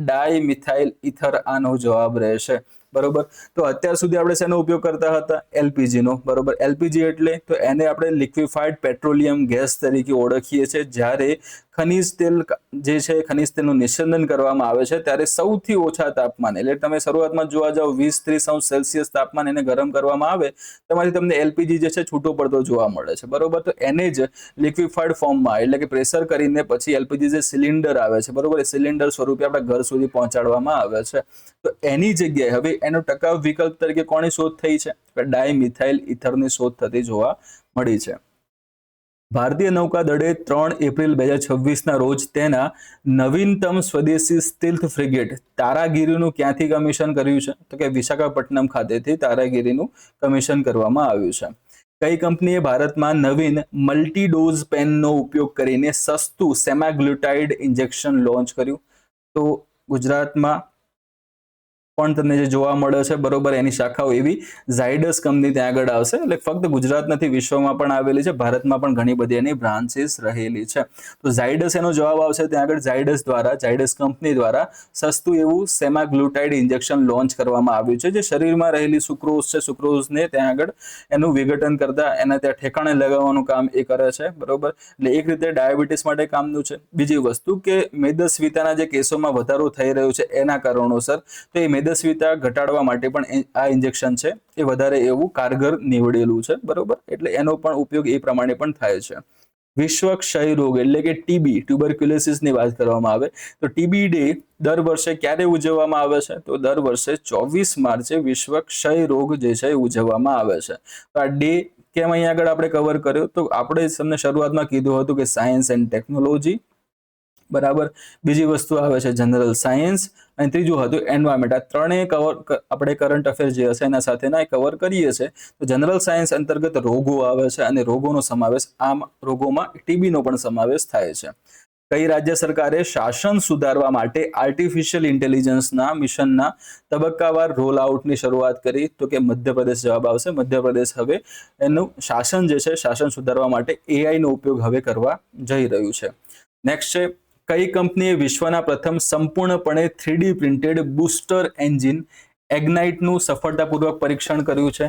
ડાયમિથાઇલ ઇથર આનો જવાબ રહેશે. બરોબર. તો અત્યાર સુધી આપણે શેનો ઉપયોગ કરતા હતા? LPG નો. બરોબર. LPG એટલે તો એને આપણે લિક્વિફાઈડ પેટ્રોલિયમ ગેસ તરીકે ઓળખીએ છીએ. જ્યારે ખનિજ તેલ જે છે, ખનિજ તેલનું નિસ્યંદન કરવામાં આવે છે ત્યારે સૌથી ઓછા તાપમાન, એટલે તમે શરૂઆતમાં જોવા જાઓ 20-30° તાપમાન એને ગરમ કરવામાં આવે, તેમાંથી તમને LPG જે છે છૂટો પડતો જોવા મળે છે. બરોબર. તો એને જ લિક્વિફાઈડ ફોર્મમાં, એટલે કે પ્રેશર કરીને પછી LPG જે સિલિન્ડર આવે છે, બરોબર, એ સિલિન્ડર સ્વરૂપે આપણા ઘર સુધી પહોંચાડવામાં આવે છે. તો એની જગ્યાએ હવે એનો ટકાઉ વિકલ્પ તરીકે કોની શોધ થઈ છે? ડાયમિથાઇલ ઇથરની શોધ થતી જોવા મળી છે. ભારતીય નૌકાદળે 3 એપ્રિલ 2026 રોજ તેના નવીનતમ સ્વદેશી સ્ટીલ્થ ફ્રિગેટ તારાગીરીનું ક્યાંથી કમિશન કર્યું છે? તો કે વિશાખાપટ્ટનમ ખાતેથી તારાગીરીનું કમિશન કરવામાં આવ્યું છે. કઈ કંપનીએ ભારતમાં નવીન મલ્ટીડોઝ પેનનો ઉપયોગ કરીને સસ્તું સેમાગ્લુટાઇડ ઇન્જેક્શન લોન્ચ કર્યું? તો ગુજરાતમાં પણ તમને જે જોવા મળે છે, બરોબર, એની શાખાઓ એવી ઝાયડસ કંપની ત્યાં આગળ આવશે. એટલે ફક્ત ગુજરાત નથી, વિશ્વમાં પણ આવેલી છે, ભારતમાં પણ ઘણી બધી એની બ્રાન્ચીસ રહેલી છે. તો ઝાયડસ એનો જવાબ આવશે ત્યાં આગળ. ઝાયડસ કંપની દ્વારા સસ્તું એવું સેમાગ્લુટાઇડ ઇન્જેક્શન લોન્ચ કરવામાં આવ્યું છે, જે શરીરમાં રહેલી સુક્રોઝ છે, સુક્રોઝને ત્યાં આગળ એનું વિઘટન કરતા એને ત્યાં ઠેકાણે લગાવવાનું કામ એ કરે છે. બરોબર. એટલે એક રીતે ડાયાબિટીસ માટે કામનું છે. બીજી વસ્તુ કે મેદસ્વીતાના જે કેસોમાં વધારો થઈ રહ્યો છે એના કારણોસર, તો એ મેદસ્વીતા ઘટાડવા માટે પણ આ ઇન્જેક્શન છે એ વધારે એવું કારગર નીવડેલું છે. બરોબર. એટલે એનો પણ ઉપયોગ એ પ્રમાણે પણ થાય છે. વિશ્વ ક્ષય રોગ એટલે કે TB, ટ્યુબરક્યુલોસિસની વાત કરવામાં આવે તો TB ડે દર વર્ષે ક્યારે ઉજવવામાં આવે છે? તો દર વર્ષે 24 માર્ચે વિશ્વ ક્ષય રોગ જે છે એ ઉજવવામાં આવે છે. તો આ ડે કેમ અહીંયા આગળ આપણે કવર કર્યો? તો આપણે તમને શરૂઆતમાં કીધું હતું કે સાયન્સ એન્ડ ટેકનોલોજી, બરાબર, બીજી વસ્તુ આવે છે જનરલ સાયન્સ, અને ત્રીજું હતું એન્વાયરમેન્ટ. આ ત્રણેય કવર આપણે કરંટ અફેર જે હશે એના સાથેના કવર કરીએ છીએ. તો જનરલ સાયન્સ અંતર્ગત રોગો આવે છે અને રોગોનો સમાવેશ, આમ રોગોમાં TB નો પણ સમાવેશ થાય છે. કઈ રાજ્ય સરકારે શાસન સુધારવા માટે આર્ટિફિશિયલ ઇન્ટેલિજન્સના મિશનના તબક્કાવાર રોલ આઉટની શરૂઆત કરી? તો કે મધ્યપ્રદેશ જવાબ આવશે. મધ્યપ્રદેશ હવે એનું શાસન જે છે, શાસન સુધારવા માટે AI નો ઉપયોગ હવે કરવા જઈ રહ્યું છે. નેક્સ્ટ છે, કઈ કંપનીએ વિશ્વના પ્રથમ સંપૂર્ણપણે 3D પ્રિન્ટેડ બૂસ્ટર એન્જિન એગ્નાઇટનું સફળતાપૂર્વક પરીક્ષણ કર્યું છે?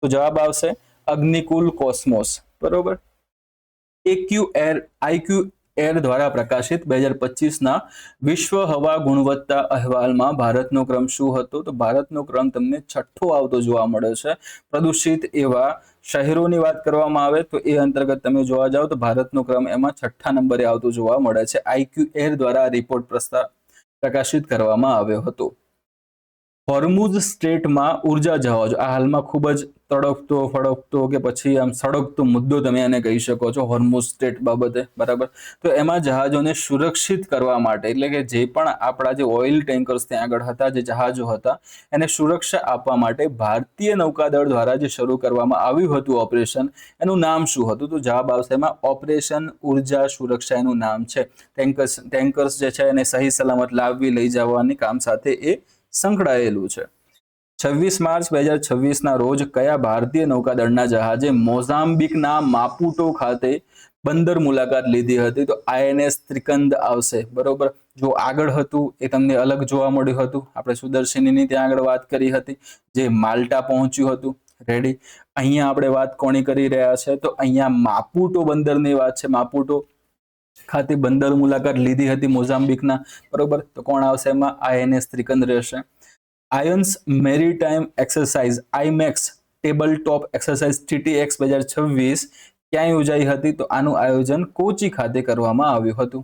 તો જવાબ આવશે અગ્નિકુલ કોસ્મોસ. બરોબર. IQ એર દ્વારા પ્રકાશિત 2025ના વિશ્વ હવા ગુણવત્તા અહેવાલમાં ભારતનો ક્રમ શું હતો? તો ભારતનો ક્રમ તમને 6થો આવતો જોવા મળે છે. પ્રદૂષિત એવા શહેરોની વાત કરવામાં આવે તો એ અંતર્ગત તમે જોવા જાઓ તો ભારતનો ક્રમ એમાં 6થા નંબરે આવતો જોવા મળે છે. IQ એર દ્વારા રિપોર્ટ પ્રકાશિત કરવામાં આવ્યો હતો. હોર્મુઝ સ્ટ્રેટમાં ઉર્જા જહાજો, આ હાલમાં ખૂબ જ તડકતો ફડકતો કે પછી આમ સળગતો મુદ્દો તમે આને કહી શકો છો હોર્મુઝ સ્ટ્રેટ બાબતે, બરાબર. તો એમાં જહાજોને સુરક્ષિત કરવા માટે, એટલે કે જે પણ આપણા જે ઓઇલ ટેન્કર્સ ત્યાં આગળ હતા, જે જહાજો હતા, એને સુરક્ષા આપવા માટે ભારતીય નૌકાદળ દ્વારા જે શરૂ કરવામાં આવ્યું હતું ઓપરેશન, એનું નામ શું હતું? તો જવાબ આવશે એમાં ઓપરેશન ઉર્જા સુરક્ષા એનું નામ છે. ટેન્કર્સ જે છે એને સહી સલામત લાવવી લઈ જવાની કામ સાથે એ સંકળાયેલું છે. 26 માર્ચ 2026ના રોજ કયા ભારતીય નૌકાદળના જહાજે મોઝામ્બિકના માપુટો ખાતે બંદર મુલાકાત લીધી હતી? તો INS ત્રિકંદ આવશે, બરોબર. જો આગળ હતું એ તમને અલગ જોવા મળ્યું હતું, આપણે સુદર્શિનીની ત્યાં આગળ વાત કરી હતી, જે માલ્ટા પહોંચ્યું હતું. રેડી. અહીંયા આપણે વાત કોની કરી રહ્યા છે? તો અહીંયા માપુટો બંદરની વાત છે. માપુટો ખાતે બંદર મુલાકાત લીધી હતી મોઝામ્બિકના, બરોબર. તો કોણ આવશે એમાં? INS ત્રિકંદ રહેશે. Ions maritime exercise IMEX table top exercise TTX 2026 ક્યાં યોજાઈ હતી? તો આનું આયોજન કોચી ખાતે કરવામાં આવ્યું હતું.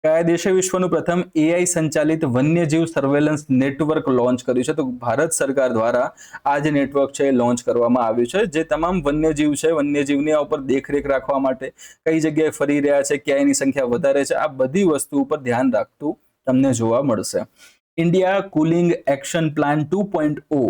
કયા દેશે વિશ્વનું પ્રથમ AI સંચાલિત વન્યજીવ સર્વેલન્સ નેટવર્ક લોન્ચ કર્યું છે? તો ભારત સરકાર દ્વારા આ જે નેટવર્ક છે એ લોન્ચ કરવામાં આવ્યું છે, જે તમામ વન્યજીવ છે, વન્યજીવની ઉપર દેખરેખ રાખવા માટે કઈ જગ્યાએ ફરી રહ્યા છે, ક્યાં એની સંખ્યા વધારે છે, આ બધી વસ્તુ ઉપર ધ્યાન રાખતું તમને જોવા મળશે. ઇન્ડિયા કુલિંગ એક્શન પ્લાન 2.0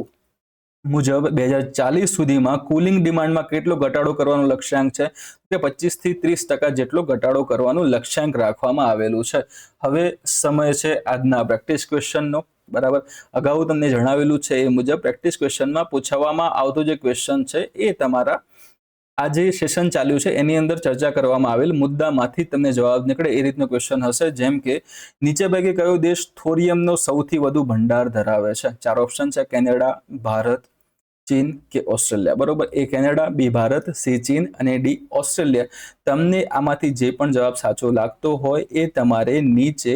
મુજબ 2040 સુધીમાં કુલિંગ ડિમાન્ડમાં કેટલો ઘટાડો કરવાનો લક્ષ્યાંક છે? કે 25 થી 30% જેટલો ઘટાડો કરવાનું લક્ષ્યાંક રાખવામાં આવેલું છે. હવે સમય છે આજના પ્રેક્ટિસ ક્વેશ્ચનનો, બરાબર. અગાઉ તમને જણાવેલું છે એ મુજબ પ્રેક્ટિસ ક્વેશ્ચનમાં પૂછવામાં આવતો જે ક્વેશ્ચન છે એ તમારા આ જે સેશન ચાલ્યું છે એની અંદર ચર્ચા કરવામાં આવેલ મુદ્દામાંથી તમને જવાબ નીકળે એ રીતનો ક્વેશ્ચન હશે. જેમ કે નીચે પૈકી કયો દેશ થોરિયમનો સૌથી વધુ ભંડાર ધરાવે છે? 4 ઓપ્શન છે: કેનેડા, ભારત, ચીન કે ઓસ્ટ્રેલિયા, બરોબર. એ કેનેડા, બી ભારત, સી ચીન અને ડી ઓસ્ટ્રેલિયા. તમને આમાંથી જે પણ જવાબ સાચો લાગતો હોય એ તમારે નીચે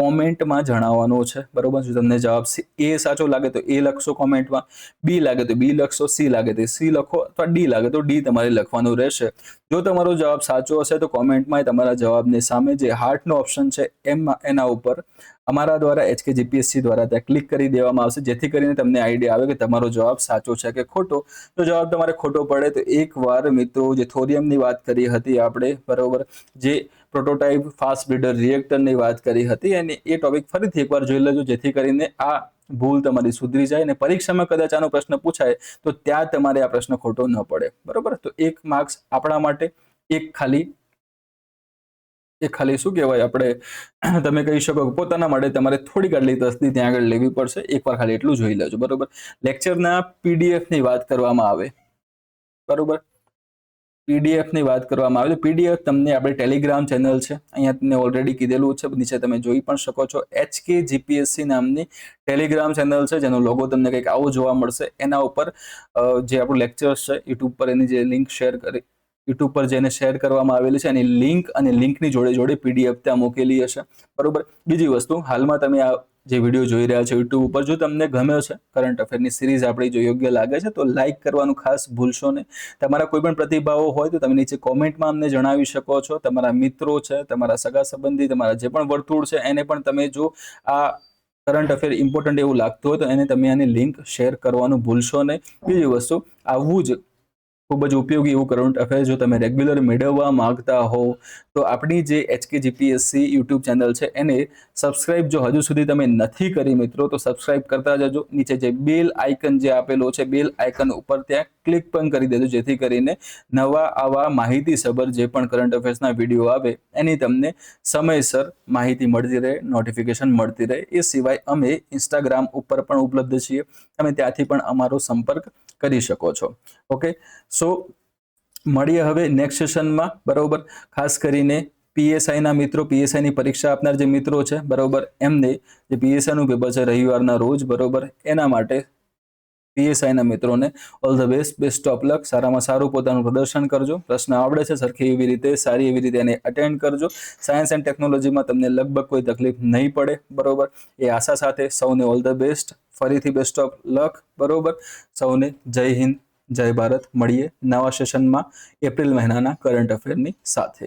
કોમેન્ટમાં જણાવવાનો છે, બરોબર. જો તમને જવાબ એ સાચો લાગે તો એ લખશો કોમેન્ટમાં, બી લાગે તો બી લખશો, સી લાગે તો સી લખો, અથવા ડી લાગે તો ડી તમારે લખવાનું રહેશે. જો તમારો જવાબ સાચો હશે તો કોમેન્ટમાં તમારા જવાબની સામે જે હાર્ટનો ઓપ્શન છે એના ઉપર અમારા દ્વારા HKGPSC દ્વારા ત્યાં ક્લિક કરી દેવામાં આવશે, જેથી કરીને તમને આઈડિયા આવે કે તમારો જવાબ સાચો છે કે ખોટો. જો જવાબ તમારે ખોટો પડે તો એકવાર મિત્રો જે થોરિયમની વાત કરી હતી આપણે, બરોબર, જે પ્રોટોટાઇપ ફાસ્ટ બ્રીડર રિએક્ટરની વાત કરી હતી, અને એ ટોપિક ફરીથી એકવાર જોઈ લેજો, જેથી કરીને આ ભૂલ તમારી સુધરી જાય અને પરીક્ષામાં કદાચ આનો પ્રશ્ન પૂછાય તો ત્યાં તમારે આ પ્રશ્ન ખોટો ન પડે, બરોબર. તો 1 માર્ક્સ આપણા માટે, એક ખાલી શું કહેવાય, આપણે તમે કહી શકો કે પોતાના માટે તમારે થોડીક આટલી તસ્દી ત્યાં આગળ લેવી પડશે. એકવાર ખાલી એટલું જોઈ લેજો, બરોબર. લેક્ચરના PDF ની વાત કરવામાં આવે, બરોબર. PDF ની વાત કરવામાં આવે તો PDF તમને આપણી ટેલિગ્રામ ચેનલ છે, અહીંયા તમને ઓલરેડી કીધેલું છે, નીચે તમે જોઈ પણ શકો છો. HKGPSC નામની ટેલિગ્રામ ચેનલ છે, જેનો લોગો તમને કંઈક આવો જોવા મળશે. એના ઉપર જે આપણું લેક્ચર્સ છે યુટ્યુબ પર એની જે લિંક યુટ્યુબ પર જેને શેર કરવામાં આવેલી છે એની લિંક અને લિંકની જોડે PDF ત્યાં મૂકેલી હશે, બરોબર. બીજી વસ્તુ, હાલમાં તમે આ જે વિડીયો જોઈ રહ્યા છો યુટ્યુબ ઉપર, જો તમને ગમ્યો છે કરંટ અફેરની સિરીઝ આપણી જો યોગ્ય લાગે છે તો લાઇક કરવાનું ખાસ ભૂલશો નહીં. તમારા કોઈ પણ પ્રતિભાવો હોય તો તમે નીચે કોમેન્ટમાં અમને જણાવી શકો છો. તમારા મિત્રો છે, તમારા સગા સંબંધી, તમારા જે પણ વર્તુળ છે એને પણ તમે જો આ કરંટ અફેર ઇમ્પોર્ટન્ટ એવું લાગતું હોય તો એને તમે આની લિંક શેર કરવાનું ભૂલશો નહીં. બીજી વસ્તુ, આવું જ ખૂબ જ ઉપયોગી એવું કરંટ અફેર જો તમે રેગ્યુલર મેળવવા માંગતા હો તો આપણી જે HKGPSC યુટ્યુબ ચેનલ છે એને સબસ્ક્રાઇબ જો હજુ સુધી તમે નથી કરી મિત્રો તો સબસ્ક્રાઇબ કરતા જજો. નીચે જે બેલ આઇકન જે આપેલો છે, બેલ આઇકન ઉપર ત્યાં ક્લિક પણ કરી દેજો, જેથી કરીને નવા આવા માહિતીસભર જે પણ કરંટ અફેર્સના વિડીયો આવે એની તમને સમયસર માહિતી મળતી રહે, નોટિફિકેશન મળતી રહે. એ સિવાય અમે ઇન્સ્ટાગ્રામ ઉપર પણ ઉપલબ્ધ છીએ, તમે ત્યાંથી પણ અમારો સંપર્ક કરી શકો છો. ઓકે, સો મળીએ હવે નેક્સ્ટ સેશનમાં, બરોબર. ખાસ કરીને PSI ના મિત્રો, PSI ની પરીક્ષા આપનાર જે મિત્રો છે, બરોબર, એમને જે PSI નું પેપર છે રવિવારના રોજ, બરોબર, એના માટે PSI ના મિત્રોને all the best of luck. સારામાં સારું પોતાનું પ્રદર્શન કરજો. પ્રશ્ન આવડે છે સરખી એવી રીતે, સારી એવી રીતે એને અટેન્ડ કરજો. સાયન્સ એન્ડ ટેકનોલોજીમાં તમને લગભગ કોઈ તકલીફ નહીં પડે, બરોબર. એ આશા સાથે સૌને ઓલ ધ બેસ્ટ, ફરીથી બેસ્ટ ઓફ લક, બરોબર. સૌને જય હિન્દ, જય ભારત. મળીએ નવા સેશનમાં એપ્રિલ મહિનાના કરંટ અફેરની સાથે.